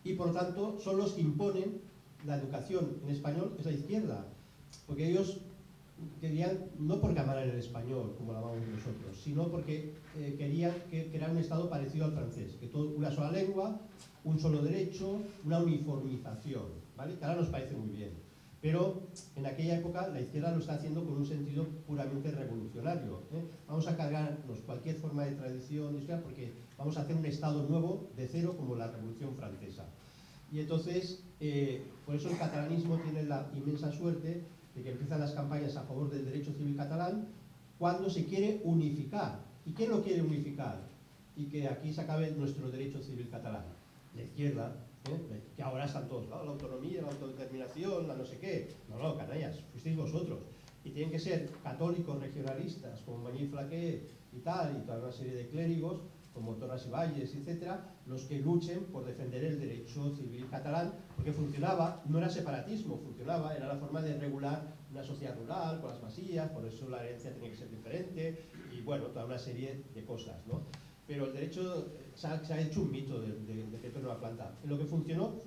Y por tanto son los que imponen la educación en español, es la izquierda, porque ellos querían, no porque amaran el español como lo amamos nosotros, sino porque querían crear un Estado parecido al francés, que una sola lengua, un solo derecho, una uniformización, ¿vale? Que ahora nos parece muy bien. Pero en aquella época la izquierda lo está haciendo con un sentido puramente revolucionario. Vamos a cargarnos cualquier forma de tradición porque vamos a hacer un Estado nuevo de cero como la Revolución Francesa. Y entonces, por eso el catalanismo tiene la inmensa suerte de que empiezan las campañas a favor del derecho civil catalán cuando se quiere unificar. ¿Y quién lo quiere unificar? Y que aquí se acabe nuestro derecho civil catalán. La izquierda, que ahora están todos, la autonomía, la autodeterminación, la no sé qué. No, canallas, fuisteis vosotros. Y tienen que ser católicos regionalistas, como Mañí Flaqué y tal, y toda una serie de clérigos, como Torras y Valles, etcétera, los que luchen por defender el derecho civil catalán, porque funcionaba, no era separatismo, funcionaba, era la forma de regular una sociedad rural, con las masías, por eso la herencia tenía que ser diferente, y bueno, toda una serie de cosas, ¿no? Pero el derecho, se ha hecho un mito del decreto de nueva planta. En lo que funcionó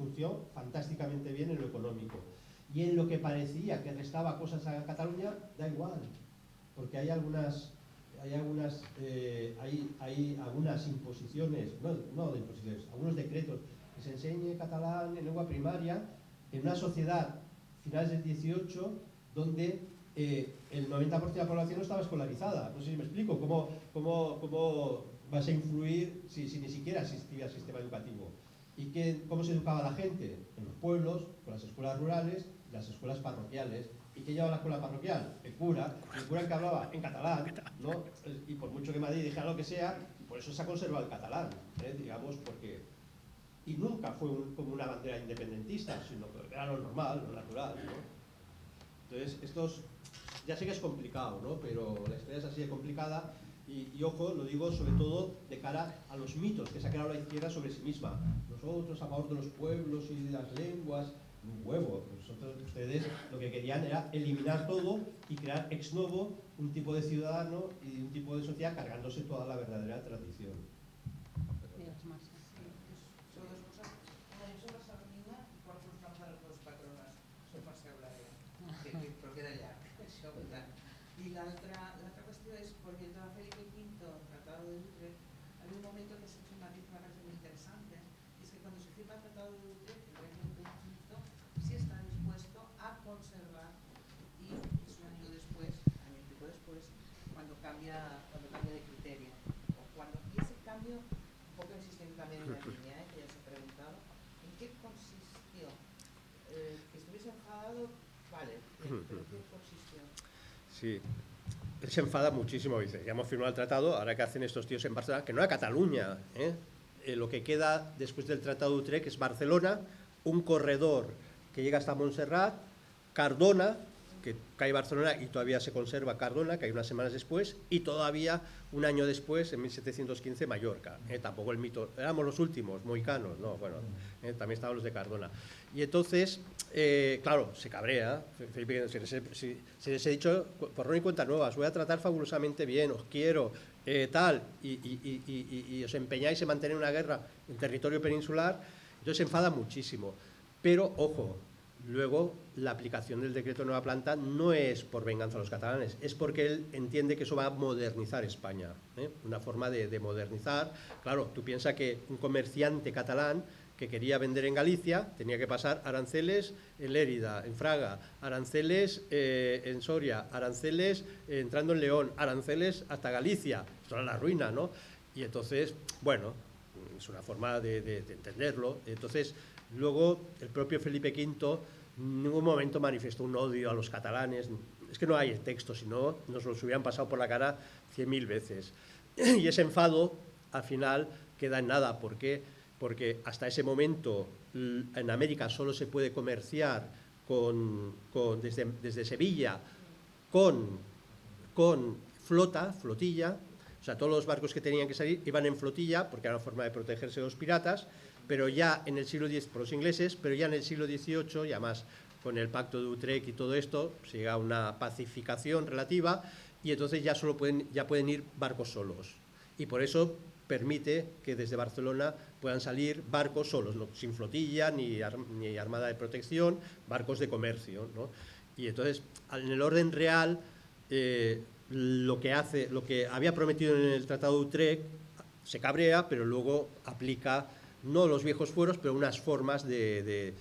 fantásticamente bien en lo económico. Y en lo que parecía que restaba cosas a Cataluña, da igual, porque hay algunas imposiciones, no de imposiciones, algunos decretos que se enseñe catalán en lengua primaria en una sociedad finales del 18 donde el 90% de la población no estaba escolarizada. No sé si me explico cómo vas a influir si ni siquiera existía el sistema educativo. ¿Y cómo se educaba la gente? En los pueblos, con las escuelas rurales y las escuelas parroquiales. ¿Y qué llevaba la escuela parroquial? El cura que hablaba en catalán, ¿no? Y por mucho que Madrid dijera lo que sea, por eso se ha conservado el catalán, digamos, porque... Y nunca fue como una bandera independentista, sino que era lo normal, lo natural, ¿no? Entonces, ya sé que es complicado, ¿no? Pero la historia es así de complicada y ojo, lo digo sobre todo de cara a los mitos que se ha creado la izquierda sobre sí misma. Nosotros a favor de los pueblos y de las lenguas... un huevo. Ustedes lo que querían era eliminar todo y crear ex novo un tipo de ciudadano y un tipo de sociedad cargándose toda la verdadera tradición. Son dos cosas. Yo la Sardina, por trabajar los patronas, soy más que hablaré, pero queda ya. Y la otra cuestión es, volviendo a Felipe V, Tratado de Utrecht, hay un momento que se ha hecho un matiz que me parece muy interesante, y es que cuando se firma el Tratado de Utrecht, el rey Felipe V sí está dispuesto a conservar, y es un año después, año y pico después, cuando cambia de criterio. Y ese cambio, un poco insistiendo también en la línea, que ya se ha preguntado, ¿en qué consistió? Que estuviese enfadado, vale, pero ¿en qué consistió? Sí. Él se enfada muchísimo, dice, ya hemos firmado el tratado, ahora que hacen estos tíos en Barcelona, que no a Cataluña, lo que queda después del Tratado de Utrecht es Barcelona, un corredor que llega hasta Montserrat, Cardona, que cae Barcelona y todavía se conserva Cardona, que hay unas semanas después, y todavía un año después, en 1715, Mallorca. Tampoco el mito, éramos los últimos, mohicanos, no, bueno, también estaban los de Cardona. Y entonces, claro, se cabrea, Felipe, si les he dicho, por no y cuenta nueva, os voy a tratar fabulosamente bien, os quiero, tal, y os empeñáis en mantener una guerra en territorio peninsular, entonces se enfada muchísimo. Pero, ojo, luego la aplicación del decreto de Nueva Planta no es por venganza a los catalanes, es porque él entiende que eso va a modernizar España, una forma de modernizar. Claro, tú piensas que un comerciante catalán que quería vender en Galicia tenía que pasar aranceles en Lérida, en Fraga, aranceles en Soria, aranceles entrando en León, aranceles hasta Galicia. Esto era la ruina, ¿no? Y entonces, bueno, es una forma de entenderlo. Entonces, luego el propio Felipe V en ningún momento manifestó un odio a los catalanes. Es que no hay el texto, si no nos los hubieran pasado por la cara 100.000 veces. Y ese enfado, al final, queda en nada. ¿Por qué? Porque hasta ese momento en América solo se puede comerciar desde Sevilla con flotilla. O sea, todos los barcos que tenían que salir iban en flotilla, porque era una forma de protegerse de los piratas, pero ya en el siglo X, por los ingleses, pero ya en el siglo XVIII, y además con el Pacto de Utrecht y todo esto, se llega a una pacificación relativa, y entonces ya pueden ir barcos solos. Y por eso permite que desde Barcelona puedan salir barcos solos, ¿no? Sin flotilla, ni armada de protección, barcos de comercio, ¿no? Y entonces, en el orden real, lo que había prometido en el Tratado de Utrecht se cabrea, pero luego aplica no los viejos fueros, pero unas formas de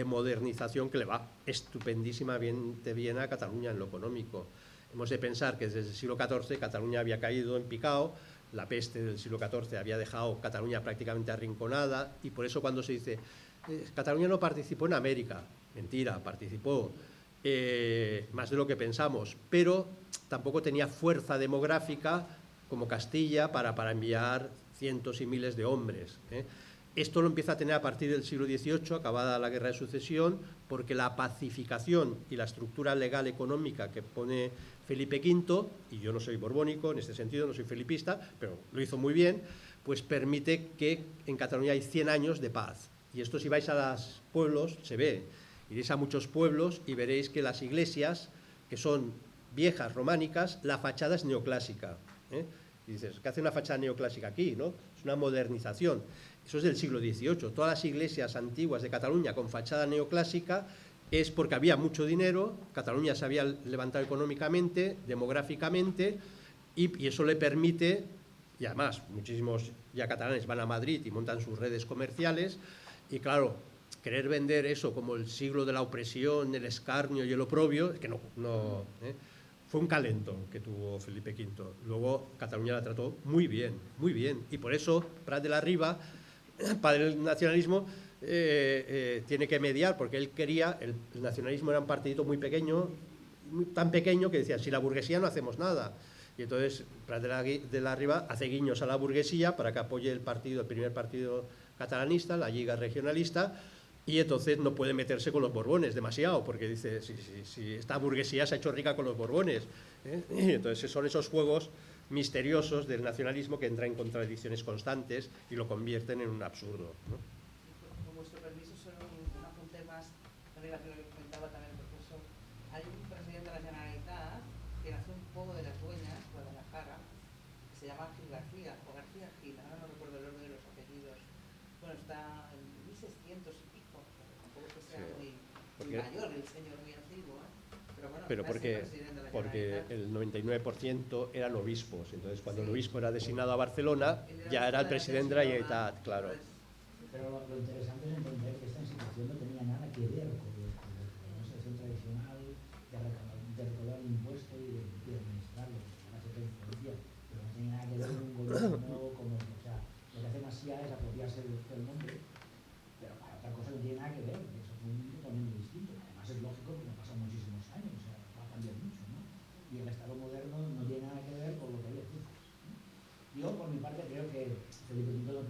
modernización que le va estupendísimamente bien a Cataluña en lo económico. Hemos de pensar que desde el siglo XIV Cataluña había caído en picado, la peste del siglo XIV había dejado Cataluña prácticamente arrinconada, y por eso cuando se dice Cataluña no participó en América, mentira, participó más de lo que pensamos, pero tampoco tenía fuerza demográfica como Castilla para enviar cientos y miles de hombres. Esto lo empieza a tener a partir del siglo XVIII, acabada la Guerra de Sucesión, porque la pacificación y la estructura legal económica que pone Felipe V, y yo no soy borbónico en este sentido, no soy felipista, pero lo hizo muy bien, pues permite que en Cataluña hay 100 años de paz. Y esto, si vais a los pueblos, se ve. Iréis a muchos pueblos y veréis que las iglesias, que son viejas, románicas, la fachada es neoclásica. Y dices, ¿qué hace una fachada neoclásica aquí, no? Es una modernización. Eso es del siglo XVIII. Todas las iglesias antiguas de Cataluña con fachada neoclásica es porque había mucho dinero, Cataluña se había levantado económicamente, demográficamente, y eso le permite, y además muchísimos ya catalanes van a Madrid y montan sus redes comerciales, y claro, querer vender eso como el siglo de la opresión, el escarnio y el oprobio, es que no. Fue un calentón que tuvo Felipe V. Luego Cataluña la trató muy bien, y por eso Prat de la Riba, padre del nacionalismo, tiene que mediar, porque él quería, el nacionalismo era un partidito muy pequeño, tan pequeño que decía, si la burguesía no hacemos nada. Y entonces Prat de la Riba hace guiños a la burguesía para que apoye el primer partido catalanista, la Lliga Regionalista, y entonces no puede meterse con los Borbones demasiado, porque dice, si esta burguesía se ha hecho rica con los Borbones. Y entonces son esos juegos misteriosos del nacionalismo que entran en contradicciones constantes y lo convierten en un absurdo, ¿no? Con vuestro permiso, solo un apunte más en relación a lo que comentaba también el profesor. Hay un presidente de la Generalitat que nació un poco de las Dueñas, Guadalajara, que se llama Gil García, o García Gil, ahora no recuerdo el orden de los apellidos. Bueno, está en 1600 y pico, tampoco que sea muy mayor el señor, muy antiguo, pero bueno, pero porque el 99% eran obispos, entonces cuando el obispo era designado a Barcelona ya era el presidente de la Generalitat, claro. Pero lo interesante es entender que esta institución no tenía nada que ver con la organización tradicional de recaudar impuestos y de administrarlo. Ahora se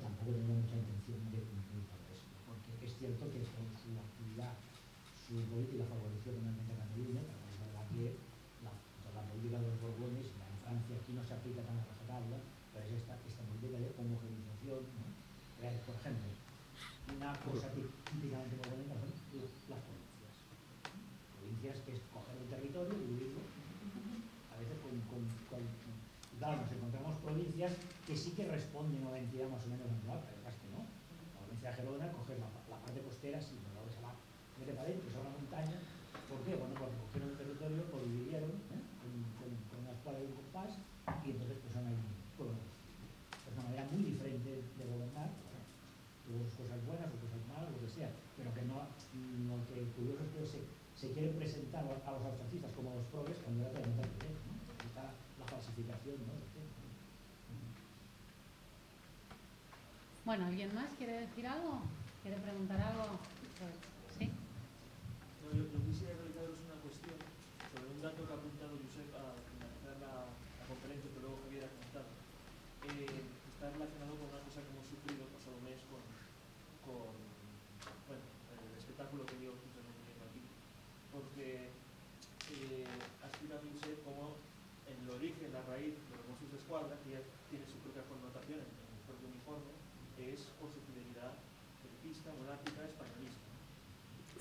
tampoco tengo mucha intención de cumplir todo eso, porque es cierto que con su actividad, su política favoreció enormemente a Cataluña, pero es verdad que la política de los Borbones, en Francia aquí no se aplica tan a rajatabla, pero es esta política de homogenización, ¿no? Por ejemplo, una cosa típicamente borbónica son las provincias. Provincias que es coger un territorio y dividirlo, a veces claro, nos encontramos provincias que sí que responden a una entidad más o menos natural, pero es que no. La provincia de Gerona, coger la parte costera, sí, pero luego se va mete para adentro, se va a la montaña. ¿Por qué? Bueno, porque cogieron un territorio, lo dividieron con una escuadra y un compás, y entonces pues son ahí pueblos. Es una manera muy diferente de gobernar, bueno, tuvo sus cosas buenas o cosas malas, lo que sea, pero que no, lo que curioso es que se quiere presentar a los austracistas como los progres cuando era realmente al revés, ¿no? Está la falsificación, ¿no? Bueno, ¿alguien más quiere decir algo? ¿Quiere preguntar algo? Pues, ¿sí? No, yo quisiera realizaros una cuestión sobre un dato que ha apuntado Josep a finalizar la conferencia, pero luego Javier ha contado. Está relacionado con una cosa que hemos sufrido el pasado mes con bueno, el espectáculo que dio justamente aquí. Porque ha explicado Josep cómo en el origen, la raíz de los Mossos d'Esquadra, que ya tiene su propia connotación en el propio uniforme, es por su fidelidad felipista, monárquica, españolista.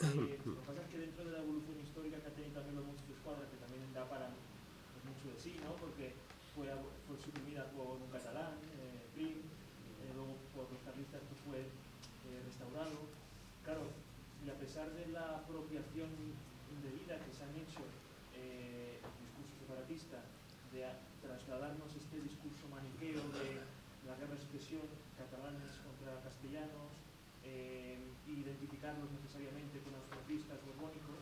Lo que pasa es que dentro de la evolución histórica que ha tenido también los Mossos d'Esquadra, que también da para pues, mucho de sí, ¿no? Porque fue suprimida por un catalán, Prim, luego por los carlistas que fue restaurado. Claro, y a pesar de la apropiación indebida que se han hecho el discurso separatista de trasladarnos este discurso maniqueo de la guerra de expresión, catalanes contra castellanos, identificarlos necesariamente con austracistas borbónicos,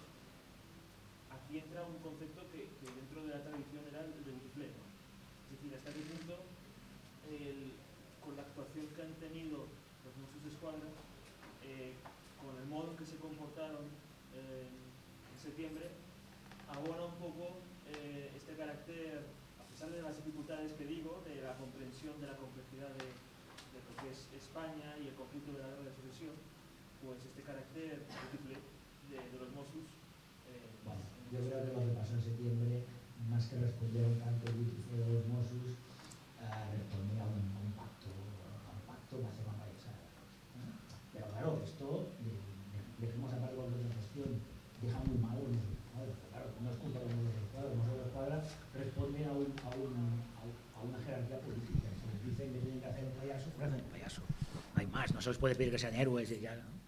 aquí entra un concepto que dentro de la tradición era el de Uniflé, ¿no? Es decir, hasta qué punto con la actuación que han tenido los Mossos d'Esquadra, con el modo en que se comportaron en septiembre, abona un poco este carácter, a pesar de las dificultades que digo, de la comprensión de la complejidad de lo que es España y el conflicto de la guerra de sucesión, pues este carácter múltiple de los Mossos. Bueno, yo creo que lo que pasó en septiembre, más que responder a un tanto de los Mossos, respondía a un pacto más de una payasada. Pero claro, esto, dejemos aparte con otra cuestión, deja muy mal a los Mossos d'Esquadra. Claro, no es culpa de los Mossos d'Esquadra, los Mossos d'Esquadra responden a una jerarquía política. Se les dice que tienen que hacer un payaso, pues hacen un payaso. No hay más, no se les puede pedir que sean héroes y ya, ¿no?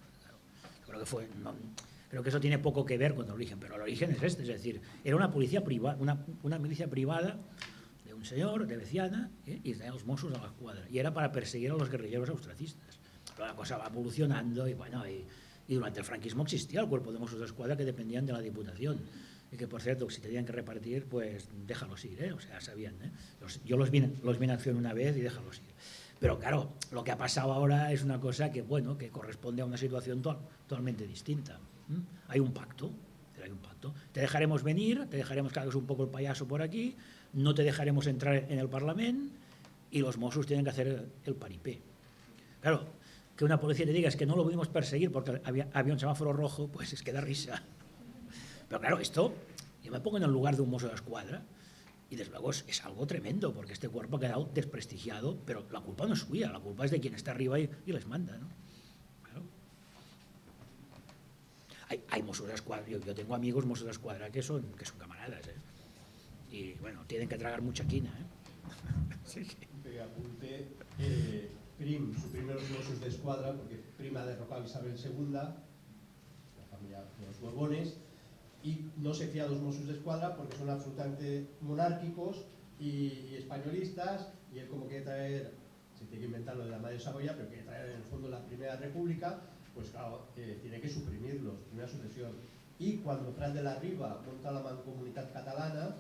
Creo que eso tiene poco que ver con el origen, pero el origen es este, es decir, era una policía privada, una milicia privada de un señor de Veciana, y tenía los Mossos a la escuadra, y era para perseguir a los guerrilleros austracistas. Pero la cosa va evolucionando y bueno, y durante el franquismo existía el cuerpo de Mossos d'Esquadra que dependían de la Diputación, y que por cierto, si tenían que repartir, pues déjalos ir, o sea, sabían, yo los vi en acción una vez y déjalos ir. Pero claro, lo que ha pasado ahora es una cosa que, bueno, que corresponde a una situación totalmente distinta. Hay un pacto. Te dejaremos venir, te dejaremos que hagas un poco el payaso por aquí, no te dejaremos entrar en el Parlamento y los Mossos tienen que hacer el paripé. Claro, que una policía te diga es que no lo pudimos perseguir porque había un semáforo rojo, pues es que da risa. Pero claro, esto, yo me pongo en el lugar de un Mosso d'Esquadra y desde luego es algo tremendo, porque este cuerpo ha quedado desprestigiado, pero la culpa no es suya, la culpa es de quien está arriba y les manda, ¿no? Claro. Hay Mossos d'Esquadra, yo tengo amigos Mossos d'Esquadra que son camaradas, y bueno, tienen que tragar mucha quina, Sí. Que apunte, Prim suprimió los Mossos d'Esquadra porque Prim ha derrocado a Isabel II, la familia de los Borbones, y no se fía a los Mossos d'Esquadra porque son absolutamente monárquicos y españolistas, y él como quiere traer, se tiene que inventar lo de la Madre de Saboya, pero quiere traer en el fondo la Primera República, pues claro, tiene que suprimirlos, primera supresión. Y cuando Prat de la Riba monta la Mancomunitat Catalana,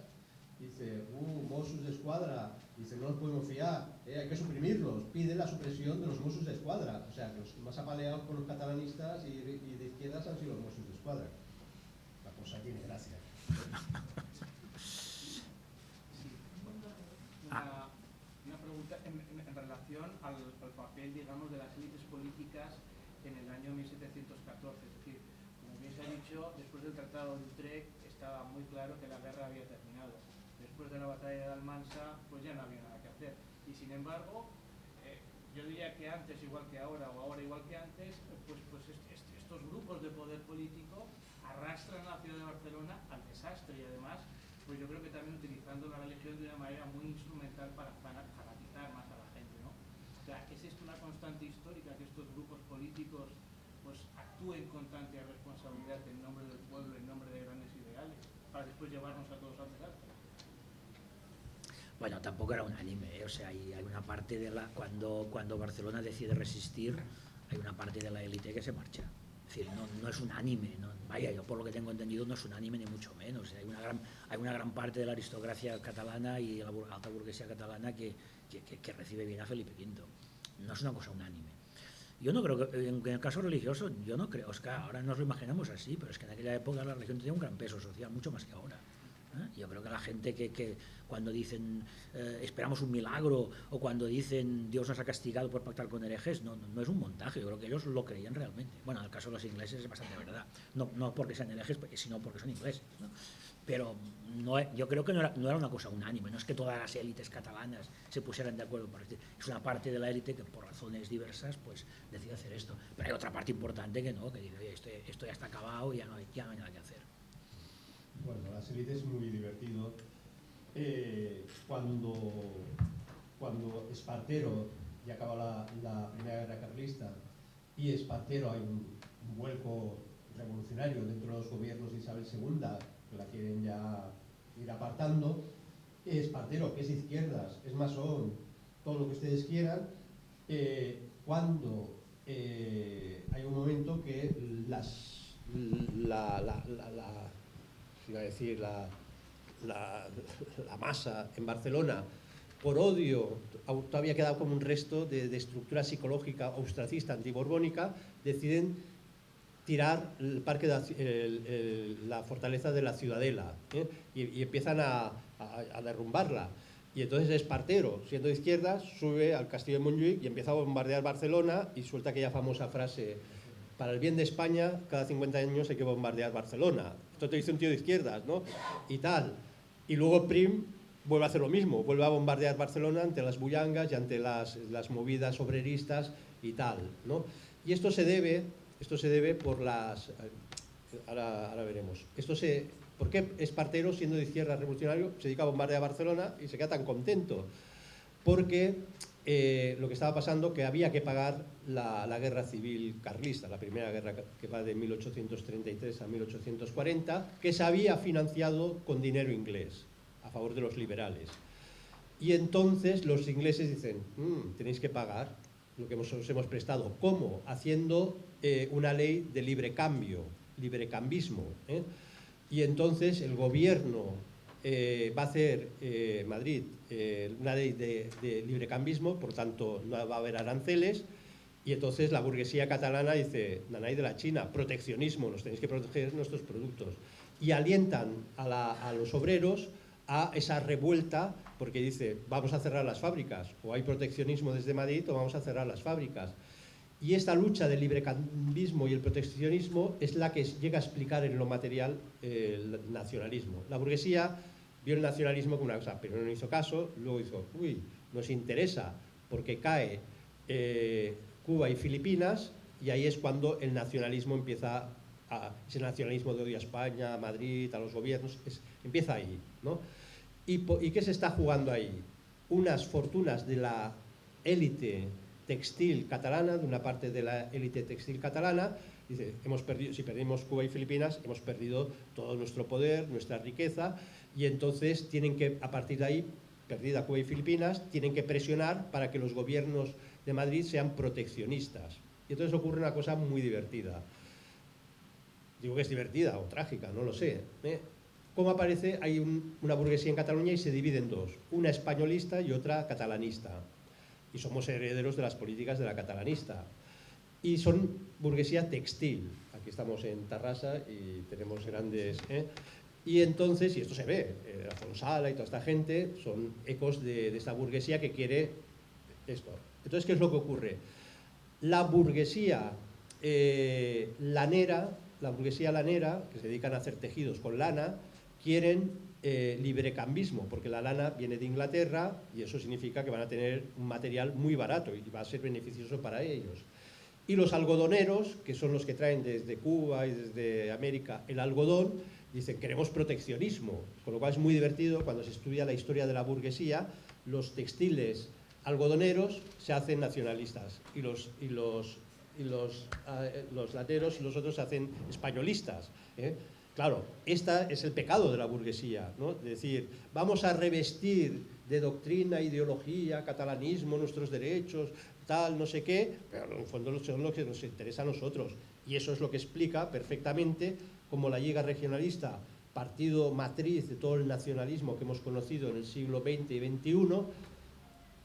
dice, Mossos d'Esquadra, dice, no los podemos fiar, hay que suprimirlos, pide la supresión de los Mossos d'Esquadra. O sea, que los más apaleados por los catalanistas y de izquierdas han sido los Mossos d'Esquadra. La cosa tiene gracia. Una pregunta en relación al papel, digamos, de las élites políticas en el año 1714. Es decir, como bien se ha dicho, después del Tratado de Utrecht estaba muy claro que la guerra había terminado. Después de la batalla de Almansa, pues ya no había nada que hacer. Y sin embargo, yo diría que antes igual que ahora, o ahora igual que antes, pues estos grupos de poder político arrastran a la ciudad de Barcelona al desastre y además, pues yo creo que también utilizando la religión de una manera muy instrumental para fanatizar más a la gente, ¿no? O sea, ¿es esto una constante histórica que estos grupos políticos pues actúen con tanta responsabilidad en nombre del pueblo, en nombre de grandes ideales, para después llevarnos a todos al desastre? Bueno, tampoco era unánime, ¿eh? O sea, hay una parte de la... Cuando Barcelona decide resistir, hay una parte de la élite que se marcha. Es decir, no es unánime, no, vaya, yo por lo que tengo entendido no es unánime ni mucho menos. Hay una gran parte de la aristocracia catalana y la alta burguesía catalana que recibe bien a Felipe V. No es una cosa unánime. Yo no creo que, en el caso religioso, yo no creo, Oscar, ahora nos lo imaginamos así, pero es que en aquella época la religión tenía un gran peso social, mucho más que ahora. Yo creo que la gente que cuando dicen esperamos un milagro o cuando dicen Dios nos ha castigado por pactar con herejes, no es un montaje, yo creo que ellos lo creían realmente. Bueno, en el caso de los ingleses es bastante verdad, no porque sean herejes, sino porque son ingleses, ¿no? Pero yo creo que no era una cosa unánime, no es que todas las élites catalanas se pusieran de acuerdo, es una parte de la élite que por razones diversas pues decide hacer esto, pero hay otra parte importante que no, que dice, oye, esto ya está acabado y ya no hay nada que hacer. Bueno, las élites es muy divertido. Cuando Espartero ya acaba la Primera Guerra Carlista y Espartero hay un vuelco revolucionario dentro de los gobiernos de Isabel II, que la quieren ya ir apartando. Espartero, que es izquierdas, es masón, todo lo que ustedes quieran, cuando hay un momento que la masa en Barcelona, por odio, todavía queda como un resto de estructura psicológica ostracista antiborbónica, deciden tirar el parque la fortaleza de la Ciudadela, y empiezan a derrumbarla. Y entonces Espartero, siendo de izquierdas, sube al castillo de Montjuïc y empieza a bombardear Barcelona y suelta aquella famosa frase: para el bien de España, cada 50 años hay que bombardear Barcelona. Esto te dice un tío de izquierdas, ¿no? Y tal. Y luego Prim vuelve a hacer lo mismo, vuelve a bombardear Barcelona ante las bullangas y ante las movidas obreristas y tal, ¿no? Y esto se debe por las... Ahora veremos. ¿Por qué Espartero, siendo de izquierda revolucionario, se dedica a bombardear Barcelona y se queda tan contento? Porque lo que estaba pasando, que había que pagar la guerra civil carlista, la primera guerra que va de 1833 a 1840, que se había financiado con dinero inglés, a favor de los liberales. Y entonces los ingleses dicen, tenéis que pagar lo que os hemos prestado. ¿Cómo? Haciendo una ley de libre cambio, librecambismo, Y entonces el gobierno va a hacer Madrid una ley de librecambismo, por tanto no va a haber aranceles, y entonces la burguesía catalana dice, nanay de la China, proteccionismo, nos tenéis que proteger nuestros productos. Y alientan a los obreros a esa revuelta, porque dice, vamos a cerrar las fábricas, o hay proteccionismo desde Madrid o vamos a cerrar las fábricas. Y esta lucha del librecambismo y el proteccionismo es la que llega a explicar en lo material el nacionalismo. La burguesía vio el nacionalismo como una cosa, pero no hizo caso, luego dijo, nos interesa, porque cae Cuba y Filipinas, y ahí es cuando el nacionalismo empieza, ese nacionalismo de odio a España, a Madrid, a los gobiernos, empieza ahí, ¿no? ¿Y qué se está jugando ahí? Unas fortunas de la élite textil catalana, de una parte de la élite textil catalana. Dice, si perdimos Cuba y Filipinas, hemos perdido todo nuestro poder, nuestra riqueza, y entonces tienen que, a partir de ahí, perdida Cuba y Filipinas, tienen que presionar para que los gobiernos de Madrid sean proteccionistas. Y entonces ocurre una cosa muy divertida. Digo que es divertida o trágica, no lo sé. ¿Cómo aparece? Hay una burguesía en Cataluña y se divide en dos, una españolista y otra catalanista. Y somos herederos de las políticas de la catalanista. Y son burguesía textil. Aquí estamos en Tarrasa y tenemos grandes... Y esto se ve, Alfonso Sala y toda esta gente son ecos de esta burguesía que quiere esto. Entonces, ¿qué es lo que ocurre? La burguesía lanera, que se dedican a hacer tejidos con lana, quieren librecambismo, porque la lana viene de Inglaterra y eso significa que van a tener un material muy barato y va a ser beneficioso para ellos. Y los algodoneros, que son los que traen desde Cuba y desde América el algodón, dicen queremos proteccionismo, con lo cual es muy divertido cuando se estudia la historia de la burguesía, los textiles algodoneros se hacen nacionalistas y los lateros y los otros se hacen españolistas, ¿eh? Claro, este es el pecado de la burguesía, ¿no? Es decir, vamos a revestir de doctrina, ideología, catalanismo, nuestros derechos, tal, no sé qué, pero en el fondo son lo que nos interesa a nosotros. Y eso es lo que explica perfectamente cómo la Lliga Regionalista, partido matriz de todo el nacionalismo que hemos conocido en el siglo XX y XXI,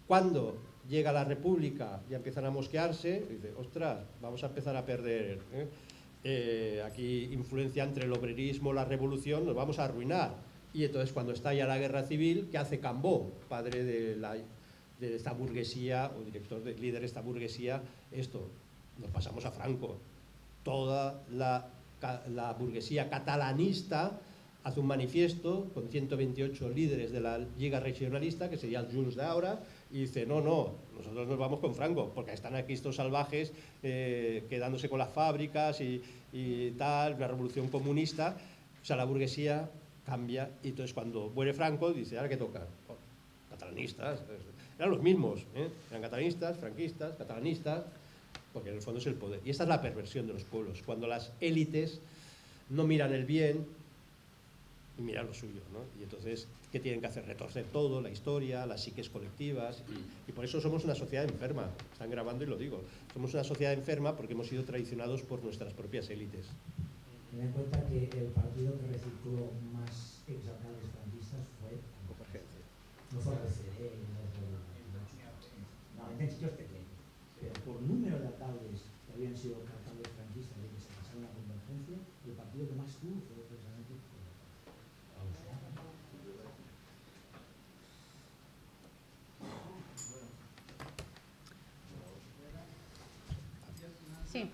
cuando llega la República y empiezan a mosquearse, dice, ostras, vamos a empezar a perder aquí influencia entre el obrerismo, la revolución, nos vamos a arruinar. Y entonces cuando estalla la guerra civil, ¿qué hace Cambó, padre de esta burguesía, o líder de esta burguesía? Nos pasamos a Franco. Toda la burguesía catalanista hace un manifiesto con 128 líderes de la Lliga Regionalista, que sería el Junts de ahora, y dice, no, nosotros nos vamos con Franco, porque están aquí estos salvajes quedándose con las fábricas y tal, la revolución comunista. O sea, la burguesía cambia, y entonces cuando muere Franco, dice, ¿ahora qué toca? Oh, catalanistas, eran los mismos, eran catalanistas, franquistas, catalanistas, porque en el fondo es el poder. Y esta es la perversión de los pueblos, cuando las élites no miran el bien y miran lo suyo, ¿no? Y entonces, ¿qué tienen que hacer? Retorcer todo, la historia, las psiques colectivas, y por eso somos una sociedad enferma. Están grabando y lo digo. Somos una sociedad enferma porque hemos sido traicionados por nuestras propias élites. Ten en cuenta que el partido que recicló más exalcaldes franquistas fue Convergencia. no fue el CD, no, en sitios pequeños, pero por número de alcaldes que habían sido alcaldes franquistas de que se pasaron a Convergencia, el partido que más tuvo fue precisamente Sí.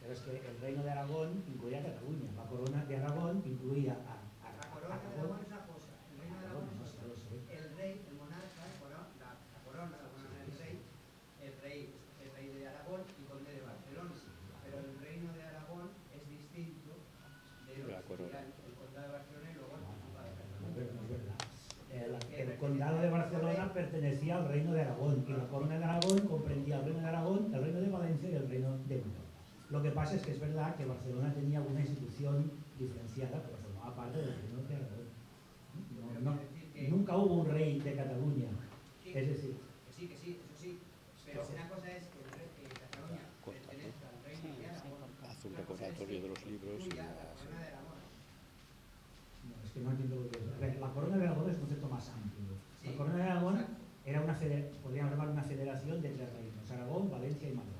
Pero es que el Reino de Aragón incluía a Cataluña, la Corona de Aragón incluía a La corona de Aragón es una cosa, el reino de Aragón es otra. El rey, el monarca, la corona del rey, el rey de Aragón y conde de Barcelona. Pero el reino de Aragón es distinto de lo que sería el condado de Barcelona y luego el principado de Cataluña. No es verdad. El condado de Barcelona pertenecía al Reino de Aragón y la Corona de Aragón comprendía el Reino de Aragón, el Reino de Valencia y el Reino de Mallorca. Lo que pasa es que es verdad que Barcelona tenía una institución diferenciada, pero formaba parte del Reino de Aragón. Nunca hubo un rey de Cataluña. Es decir, que sí, eso sí. Pero una cosa es que Cataluña pertenezca al Reino de Aragón. Hace un recordatorio de los libros y la corona de Aragón. no, es que no entiendo lo que es. A ver, la Corona de Aragón es un concepto más amplio. La Corona de Aragón era podríamos llamar una federación de tres reinos: Aragón, Valencia y Mallorca.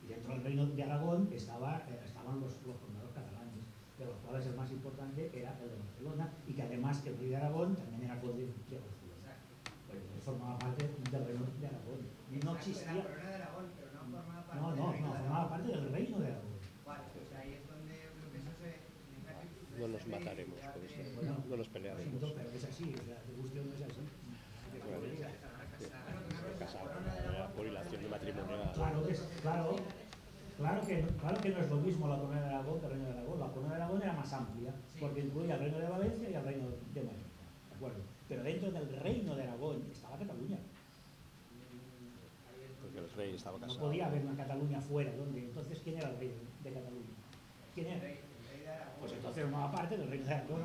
Y dentro del Reino de Aragón estaban los condados catalanes, de los cuales el más importante era el de Barcelona, y que además el rey de Aragón también era conde de Barcelona. Pues formaba parte del Reino de Aragón. No existía. La corona de Aragón, pero no formaba parte No, del Reino de Aragón. formaba parte del Reino de Aragón. Vale, pues ahí es donde creo que eso se... no nos mataremos por esto, Bueno, no nos pelearemos. Pero es así, o sea, te guste o no es así. Por hilación matrimonial. Claro que no es lo mismo la Corona de Aragón que el Reino de Aragón. La Corona de Aragón era más amplia, porque incluía el Reino de Valencia y el Reino de Mallorca, ¿de acuerdo? Pero dentro del Reino de Aragón estaba Cataluña. Porque el rey estaba casado. No podía haber una Cataluña fuera, ¿dónde? Entonces, ¿quién era el rey de Cataluña? ¿Quién era? Pues entonces formaba parte del Reino de Aragón.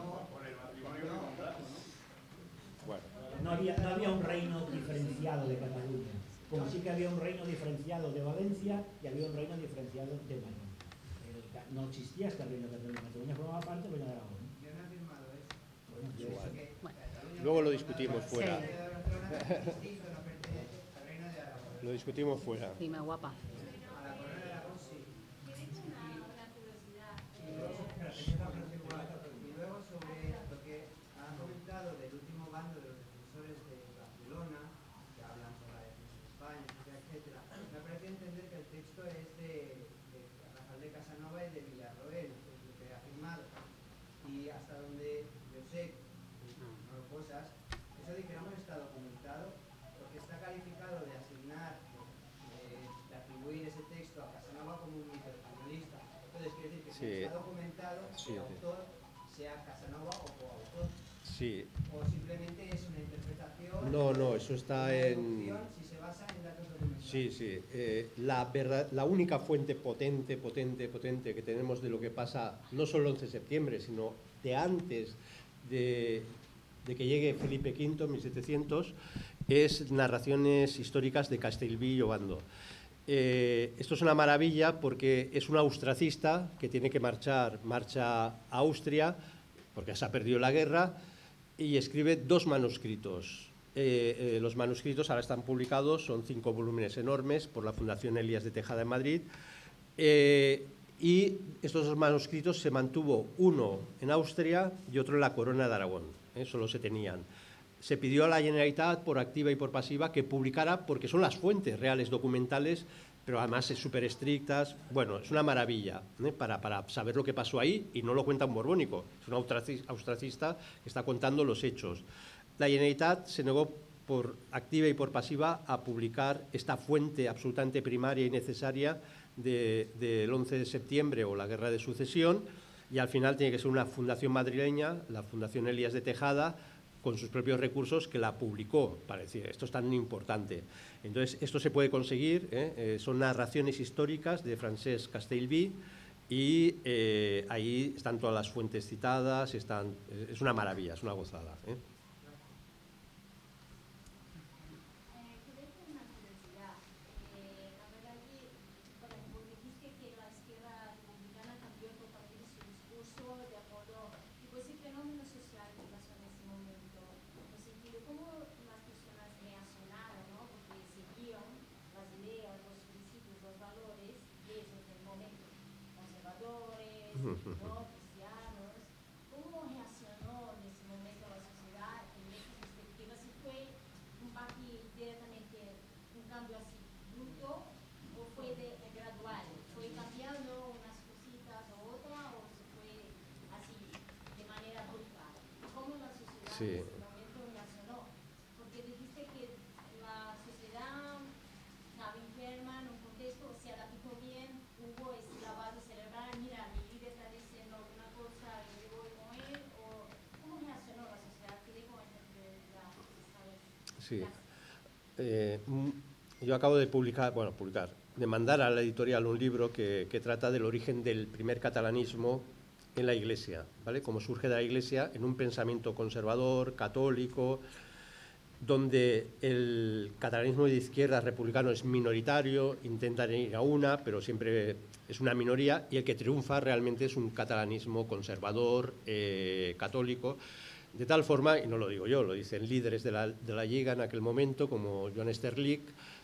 Bueno, No había un reino diferenciado de Cataluña, como sí que había un reino diferenciado de Valencia Galicia y había un reino diferenciado de Mallorca. No existía este reino de Cataluña. Cataluña formaba parte del reino de Aragón. Yo no he firmado eso. Bueno, Yo pues, sé que Cataluña Luego lo no discutimos es fuera. parte de Barcelona, es distinto, no pertenece al reino de Aragón. Lo discutimos fuera. Dime, guapa. A la corona de Aragón sí. Y luego sobre lo que han comentado del último bando de los defensores de Barcelona, que hablan sobre la defensa de España, etcétera, etcétera, me parece entender que el texto es de Rafael de Casanova y de Villarroel, es lo que ha firmado. Y hasta donde yo sé, no cosas, eso dijéramos está documentado, porque está calificado de asignar, de atribuir ese texto a Casanova como un mito españolista. Entonces quiere decir que si está documentado, el autor sea Casanova o coautor. Sí. O simplemente es una interpretación. No, eso está en... Si se basa en datos documentales. Sí. La única fuente potente que tenemos de lo que pasa, no solo el 11 de septiembre, sino de antes de que llegue Felipe V, 1700, es narraciones históricas de Castellví y Obando. Esto es una maravilla porque es un austracista que tiene que marcha a Austria, porque se ha perdido la guerra, y escribe 2 manuscritos. Los manuscritos ahora están publicados, son 5 volúmenes enormes por la Fundación Elías de Tejada en Madrid, y estos 2 manuscritos se mantuvo uno en Austria y otro en la Corona de Aragón, solo se tenían. Se pidió a la Generalitat, por activa y por pasiva, que publicara, porque son las fuentes reales documentales, pero además es súper estrictas. Bueno, es una maravilla para saber lo que pasó ahí, y no lo cuenta un borbónico, es un austracista que está contando los hechos. La Generalitat se negó por activa y por pasiva a publicar esta fuente absolutamente primaria y necesaria del 11 de septiembre o la Guerra de Sucesión, y al final tiene que ser una fundación madrileña, la Fundación Elías de Tejada, con sus propios recursos, que la publicó, para decir, esto es tan importante. Entonces, esto se puede conseguir, son narraciones históricas de Francesc Castellví, y ahí están todas las fuentes citadas, es una maravilla, es una gozada. ¿Cómo reaccionó en ese momento la sociedad en esa perspectiva? Si fue un directamente un cambio así bruto o fue gradual, fue cambiando unas cositas o otras, o se fue así de manera brutal. ¿Cómo la sociedad en ese momento reaccionó? Porque dijiste que la sociedad estaba enferma en un contexto, se adaptó bien, hubo ese lavado cerebral, mira, mi líder está diciendo alguna cosa y yo voy con él, o ¿cómo reaccionó la sociedad? ¿Qué dijo yo acabo de de mandar a la editorial un libro que trata del origen del primer catalanismo en la Iglesia, ¿vale? Cómo surge de la Iglesia en un pensamiento conservador, católico, donde el catalanismo de izquierda republicano es minoritario, intentan ir a una, pero siempre es una minoría, y el que triunfa realmente es un catalanismo conservador, católico, de tal forma, y no lo digo yo, lo dicen líderes de la Lliga en aquel momento, como Joan Esterlich,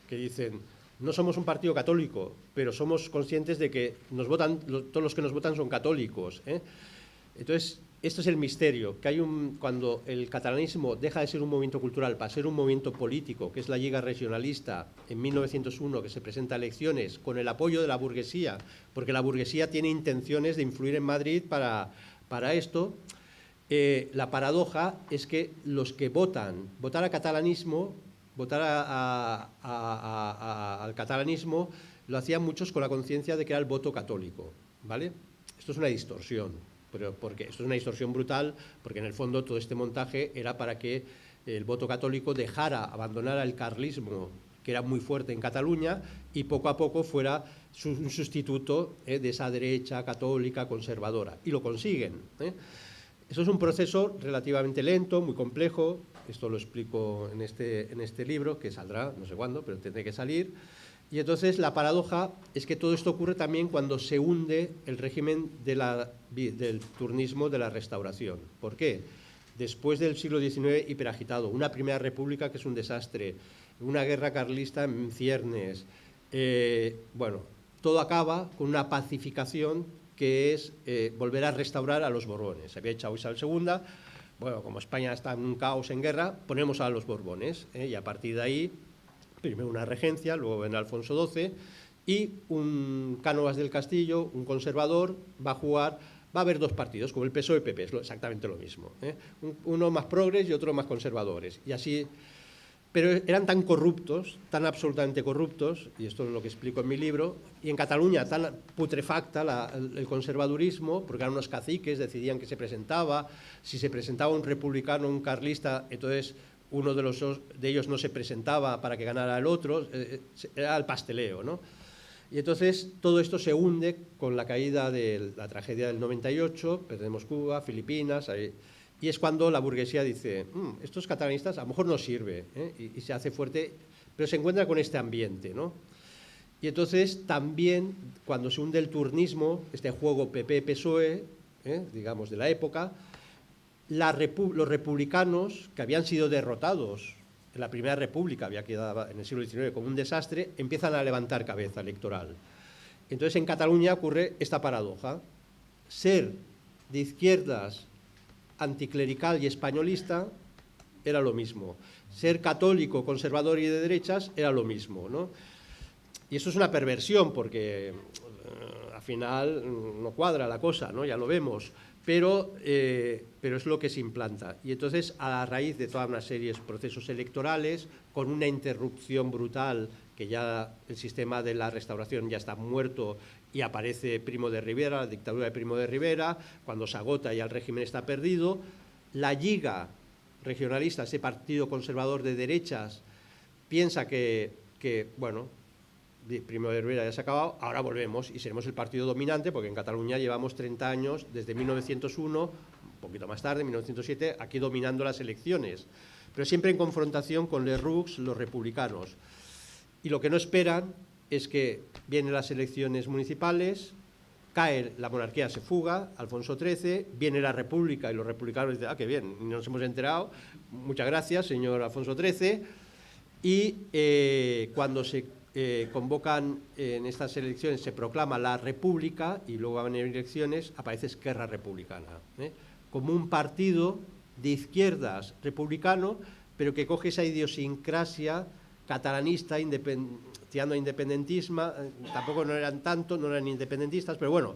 que dicen: no somos un partido católico, pero somos conscientes de que todos los que nos votan son católicos, Entonces, esto es el misterio, que cuando el catalanismo deja de ser un movimiento cultural para ser un movimiento político, que es la Lliga Regionalista, en 1901, que se presenta a elecciones con el apoyo de la burguesía, porque la burguesía tiene intenciones de influir en Madrid para esto. La paradoja es que los que votar a catalanismo, votar al catalanismo, lo hacían muchos con la conciencia de que era el voto católico, ¿vale? Esto es una distorsión. Porque esto es una distorsión brutal, porque en el fondo todo este montaje era para que el voto católico abandonara el carlismo, que era muy fuerte en Cataluña, y poco a poco fuera un sustituto de esa derecha católica conservadora. Y lo consiguen. Eso es un proceso relativamente lento, muy complejo. Esto lo explico en este libro, que saldrá no sé cuándo, pero tendré que salir. Y entonces la paradoja es que todo esto ocurre también cuando se hunde el régimen del turnismo de la Restauración. ¿Por qué? Después del siglo XIX hiperagitado, una primera república que es un desastre, una guerra carlista en ciernes, bueno, todo acaba con una pacificación que es volver a restaurar a los Borbones. Se había echado Isabel II, bueno, como España está en un caos en guerra, ponemos a los Borbones, y a partir de ahí, primero una regencia, luego ven Alfonso XII, y un Cánovas del Castillo, un conservador, va a haber dos partidos, como el PSOE y el PP, es exactamente lo mismo, uno más progres y otro más conservadores, y así. Pero eran tan corruptos, tan absolutamente corruptos, y esto es lo que explico en mi libro, y en Cataluña tan putrefacta el conservadurismo, porque eran unos caciques, decidían que se presentaba, si se presentaba un republicano o un carlista, entonces uno de ellos no se presentaba para que ganara el otro, era el pasteleo, ¿no? Y entonces todo esto se hunde con la caída de la tragedia del 98, perdemos Cuba, Filipinas, y es cuando la burguesía dice, estos catalanistas a lo mejor no sirve, y se hace fuerte, pero se encuentra con este ambiente, ¿no? Y entonces también cuando se hunde el turnismo, este juego PP-PSOE, digamos de la época, los republicanos que habían sido derrotados en la Primera República, había quedado en el siglo XIX como un desastre, empiezan a levantar cabeza electoral. Entonces en Cataluña ocurre esta paradoja, ser de izquierdas, anticlerical y españolista era lo mismo, ser católico, conservador y de derechas era lo mismo, ¿no? Y eso es una perversión porque al final no cuadra la cosa, ¿no? Ya lo vemos, pero es lo que se implanta. Y entonces, a raíz de toda una serie de procesos electorales, con una interrupción brutal, que ya el sistema de la Restauración ya está muerto y aparece Primo de Rivera, la dictadura de Primo de Rivera, cuando se agota y el régimen está perdido, la Lliga regionalista, ese partido conservador de derechas, piensa que bueno, Primo de Rivera ya se ha acabado, ahora volvemos y seremos el partido dominante, porque en Cataluña llevamos 30 años, desde 1901, un poquito más tarde, 1907, aquí dominando las elecciones, pero siempre en confrontación con les Rucs, los republicanos. Y lo que no esperan es que vienen las elecciones municipales, cae la monarquía, se fuga, Alfonso XIII, viene la República y los republicanos dicen, qué bien, nos hemos enterado, muchas gracias, señor Alfonso XIII, y cuando se convocan en estas elecciones, se proclama la República y luego van a venir elecciones, aparece Esquerra Republicana, como un partido de izquierdas republicano, pero que coge esa idiosincrasia catalanista, tirando a independentismo, tampoco no eran tanto, no eran independentistas, pero bueno,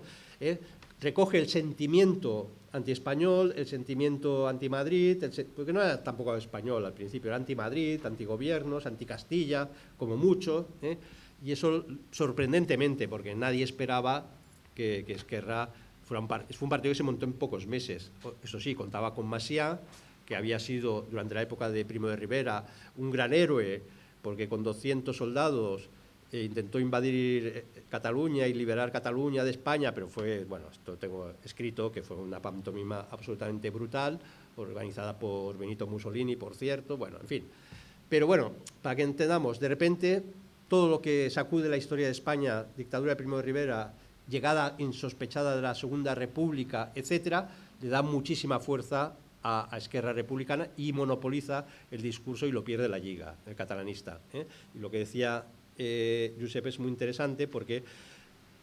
recoge el sentimiento anti-español, el sentimiento anti-Madrid, porque no era tampoco español al principio, era anti-Madrid, anti-gobiernos, anti-Castilla, como mucho, y eso sorprendentemente, porque nadie esperaba que Esquerra fue un partido que se montó en pocos meses. Eso sí, contaba con Macià, que había sido durante la época de Primo de Rivera un gran héroe, porque con 200 soldados intentó invadir Cataluña y liberar Cataluña de España, pero fue, bueno, esto tengo escrito, que fue una pantomima absolutamente brutal, organizada por Benito Mussolini, por cierto, bueno, en fin. Pero bueno, para que entendamos, de repente, todo lo que sacude la historia de España, dictadura de Primo de Rivera, llegada insospechada de la Segunda República, etcétera, le da muchísima fuerza a Esquerra Republicana y monopoliza el discurso y lo pierde la Lliga, el catalanista. Y lo que decía Josep es muy interesante porque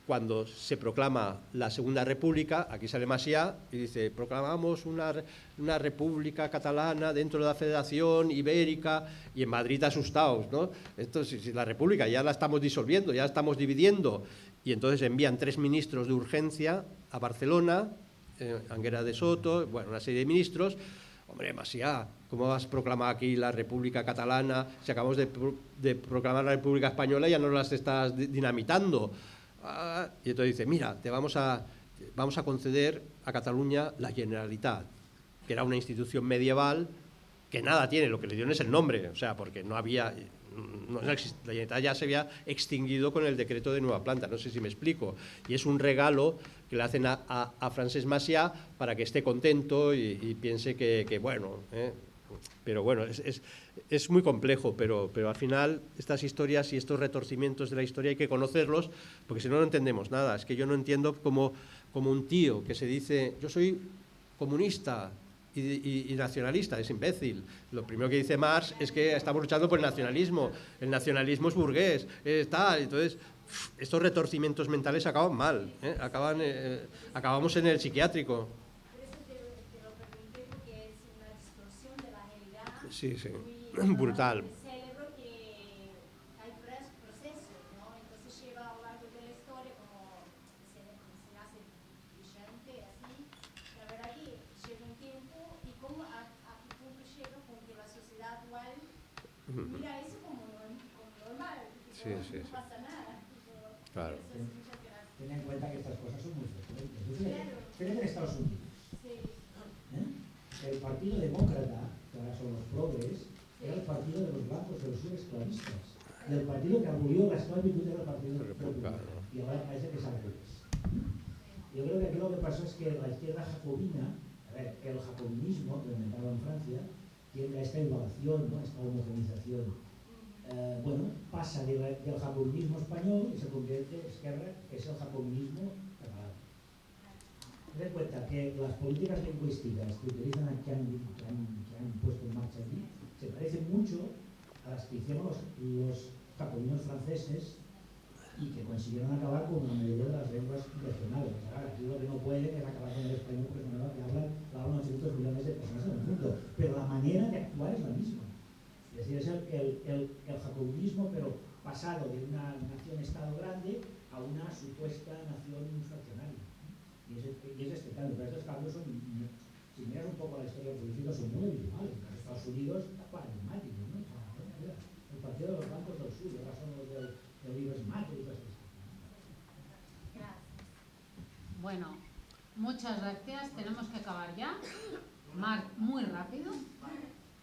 cuando se proclama la Segunda República, aquí sale Macià y dice, proclamamos una república catalana dentro de la Federación Ibérica, y en Madrid asustados, ¿no? Entonces, si la república ya la estamos disolviendo, ya la estamos dividiendo, y entonces envían 3 ministros de urgencia a Barcelona, Anguera de Soto, bueno, una serie de ministros. Hombre, Macià, ¿cómo vas a proclamar aquí la República Catalana? Si acabamos de proclamar la República Española, ya no las estás dinamitando. Y entonces dice, mira, vamos a conceder a Cataluña la Generalitat, que era una institución medieval que nada tiene, lo que le dieron es el nombre, o sea, porque no había... la Generalitat ya se había extinguido con el decreto de Nueva Planta, no sé si me explico, y es un regalo que le hacen a Francesc Macià para que esté contento y piense que bueno, pero bueno, es muy complejo, pero al final estas historias y estos retorcimientos de la historia hay que conocerlos, porque si no, no entendemos nada. Es que yo no entiendo como un tío que se dice, yo soy comunista y nacionalista, es imbécil. Lo primero que dice Marx es que estamos luchando por el nacionalismo es burgués, tal. Entonces, estos retorcimientos mentales acaban mal, ¿eh? Acabamos en el psiquiátrico. Por eso te lo pregunté, porque es una distorsión de la realidad Sí, sí, muy brutal. el cerebro que hay procesos, ¿no? Entonces lleva a lo largo de la historia como se nace brillante, así. La verdad que llega un tiempo y como a qué punto llega con que la sociedad actual mira eso como normal, Sí, sí, no sí. pasa nada. Claro. Ten en cuenta que estas cosas son muy frecuentes. Claro. Fíjate en Estados Unidos. Sí. El Partido Demócrata, que ahora son los progres, era el partido de los blancos, de los subesclavistas. Y el partido que abolió la esclavitud era el Partido Republicano. Y ahora parece que es al revés. Yo creo que aquí lo que pasó es que la izquierda jacobina, a ver, el jacobinismo, que inventado en Francia, tiene esta igualación, ¿no? Esta homogenización. Bueno, pasa del jacobinismo español y se convierte en Esquerra, que es el jacobinismo catalán. Ten en cuenta que las políticas lingüísticas que utilizan aquí, que han puesto en marcha aquí, se parecen mucho a las que hicieron los jacobinos franceses y que consiguieron acabar con la mayoría de las lenguas regionales. Ahora, aquí lo que no pueden es acabar con el español, porque es una lengua que hablan 800 millones de personas en el mundo, pero la manera de actuar es la misma. Es decir, es el jacobinismo, pero pasado de una nación-estado grande a una supuesta nación fraccionaria. Y es este cambio. Pero estos cambios son, si miras un poco la historia política, son muy habituales. En Estados Unidos está paradigmático, ¿no? O sea, mira, el partido de los bancos del sur, ahora son los del Libres Matter y todas estas cosas. Gracias. Bueno, muchas gracias. Tenemos que acabar ya. Marc, muy rápido.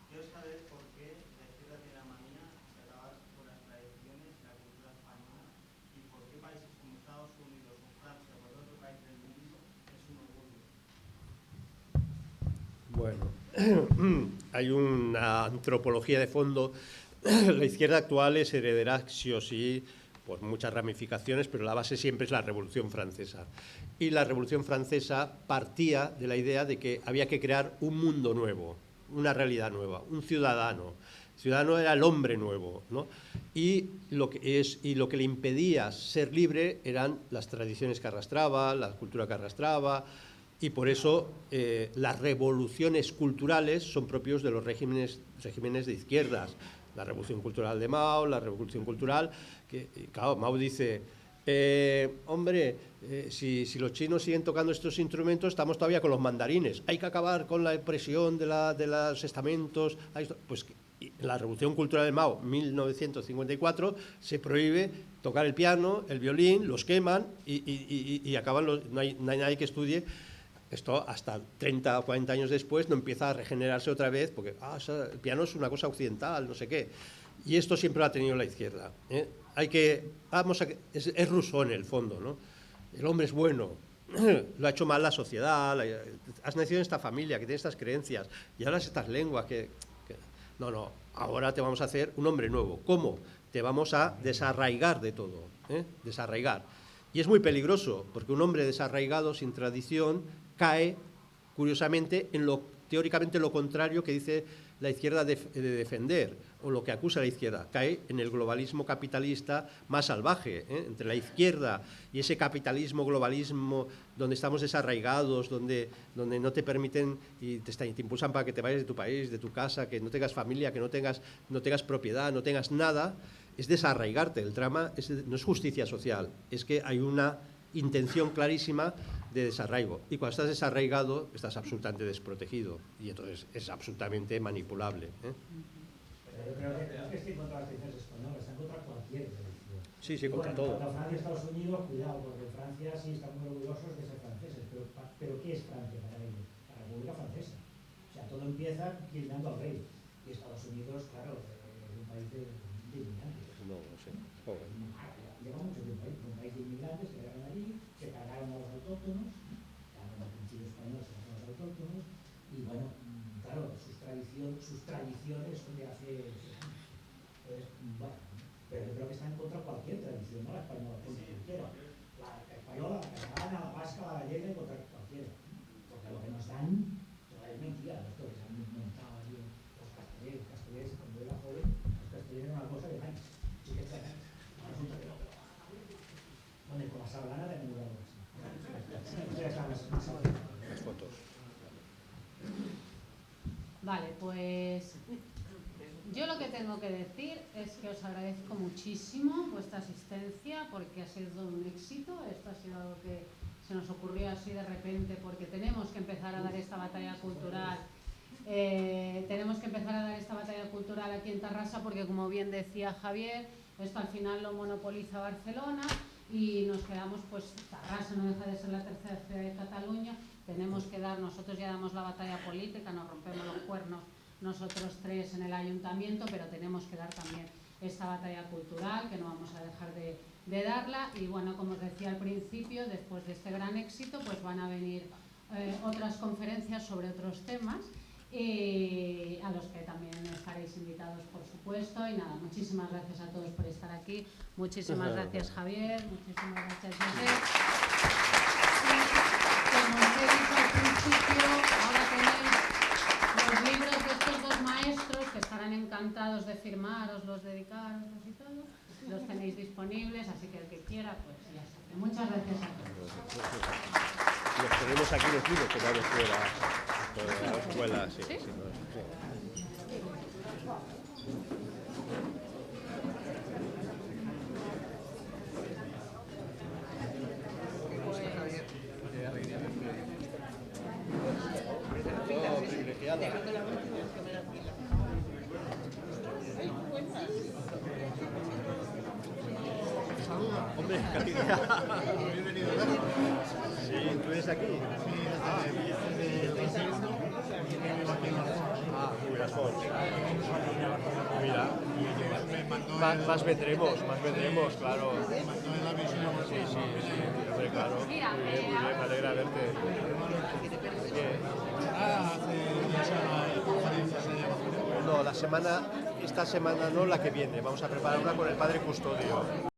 Quiero saber por qué la izquierda tiene la manía de acabar con las tradiciones y la cultura española y por qué países como Estados Unidos o Francia o otro país del mundo es un orgullo. Bueno, hay una antropología de fondo. La izquierda actual es heredera, sí o sí, por muchas ramificaciones, pero la base siempre es la Revolución Francesa. Y la Revolución Francesa partía de la idea de que había que crear un mundo nuevo, una realidad nueva, un ciudadano. El ciudadano era el hombre nuevo, ¿no? Y lo que le impedía ser libre eran las tradiciones que arrastraba, la cultura que arrastraba, y por eso las revoluciones culturales son propios de los regímenes de izquierdas. La revolución cultural de Mao, la revolución cultural, que claro, Mao dice, si los chinos siguen tocando estos instrumentos, estamos todavía con los mandarines, hay que acabar con la opresión de los estamentos. Pues en la revolución cultural de Mao, 1954, se prohíbe tocar el piano, el violín, los queman y acaban no hay nadie que estudie. Esto hasta 30 o 40 años después no empieza a regenerarse otra vez, porque el piano es una cosa occidental, no sé qué. Y esto siempre lo ha tenido la izquierda, ¿eh? Es Rousseau en el fondo, ¿no? El hombre es bueno, lo ha hecho mal la sociedad, has nacido en esta familia que tiene estas creencias y hablas estas lenguas No, ahora te vamos a hacer un hombre nuevo. ¿Cómo? Te vamos a desarraigar de todo, ¿eh? Desarraigar. Y es muy peligroso, porque un hombre desarraigado, sin tradición, cae, curiosamente, en teóricamente lo contrario que dice la izquierda de defender, o lo que acusa la izquierda, cae en el globalismo capitalista más salvaje, ¿eh? Entre la izquierda y ese capitalismo, globalismo, donde estamos desarraigados, donde no te permiten y te impulsan para que te vayas de tu país, de tu casa, que no tengas familia, que no tengas propiedad, no tengas nada, es desarraigarte. El drama no es justicia social, es que hay una intención clarísima de desarraigo. Y cuando estás desarraigado, estás absolutamente desprotegido. Y entonces es absolutamente manipulable, ¿eh? Pero yo creo que no es que esté contra las tradiciones españolas, está contra cualquier tradición. Sí, contra todo. Contra Francia y Estados Unidos, cuidado, porque Francia sí están muy orgullosos de ser franceses, pero ¿qué es Francia para ellos? La República Francesa. O sea, todo empieza guiando al rey. Y Estados Unidos, claro, es un país de inmigrantes. No sé. Joder. Lleva mucho tiempo ahí, un país de inmigrantes que llegaron allí, se cargaron a los autóctonos, claro, en el principio español se cargaron a los autóctonos, y bueno, claro, sus tradiciones educación, sus tradiciones de hace años. Entonces, bueno, pero yo creo que está en contra de cualquier tradición, no la española, cualquiera. La española, la catalana, la vasca, la gallega y contra cualquiera. Porque lo que nos dan es mentira, esto que se han montado allí los castellers, cuando yo era joven, los castellers eran una cosa de años, sí que traen. Resulta que no. Bueno, y con la sablana también algo así. Ya están las fotos. Vale, pues yo lo que tengo que decir es que os agradezco muchísimo vuestra asistencia porque ha sido un éxito. Esto ha sido algo que se nos ocurrió así de repente porque tenemos que empezar a dar esta batalla cultural. Tenemos que empezar a dar esta batalla cultural aquí en Tarrasa porque, como bien decía Javier, esto al final lo monopoliza Barcelona y nos quedamos, pues Tarrasa no deja de ser la tercera ciudad de Cataluña. Tenemos que dar, nosotros ya damos la batalla política, nos rompemos los cuernos nosotros tres en el ayuntamiento, pero tenemos que dar también esta batalla cultural, que no vamos a dejar de darla. Y bueno, como os decía al principio, después de este gran éxito, pues van a venir otras conferencias sobre otros temas, a los que también estaréis invitados, por supuesto. Y nada, muchísimas gracias a todos por estar aquí. Muchísimas gracias, Javier. Muchísimas gracias, José. Como os he dicho al principio, ahora tenéis los libros de estos dos maestros que estarán encantados de firmaroslos, dedicaroslos y todo. Los tenéis disponibles, así que el que quiera, pues ya sabe. Muchas gracias a todos. Los tenemos aquí los libros, que vamos fuera a la escuela. Sí, ¿Sí? sí, sí. Hombre, Katina. Sí, ¿tú eres aquí? Muy las Fonts. Mira. Más vendremos, claro. Sí, hombre, claro. Muy bien, me alegra verte. No, esta semana no, la que viene. Vamos a preparar una con el padre Custodio.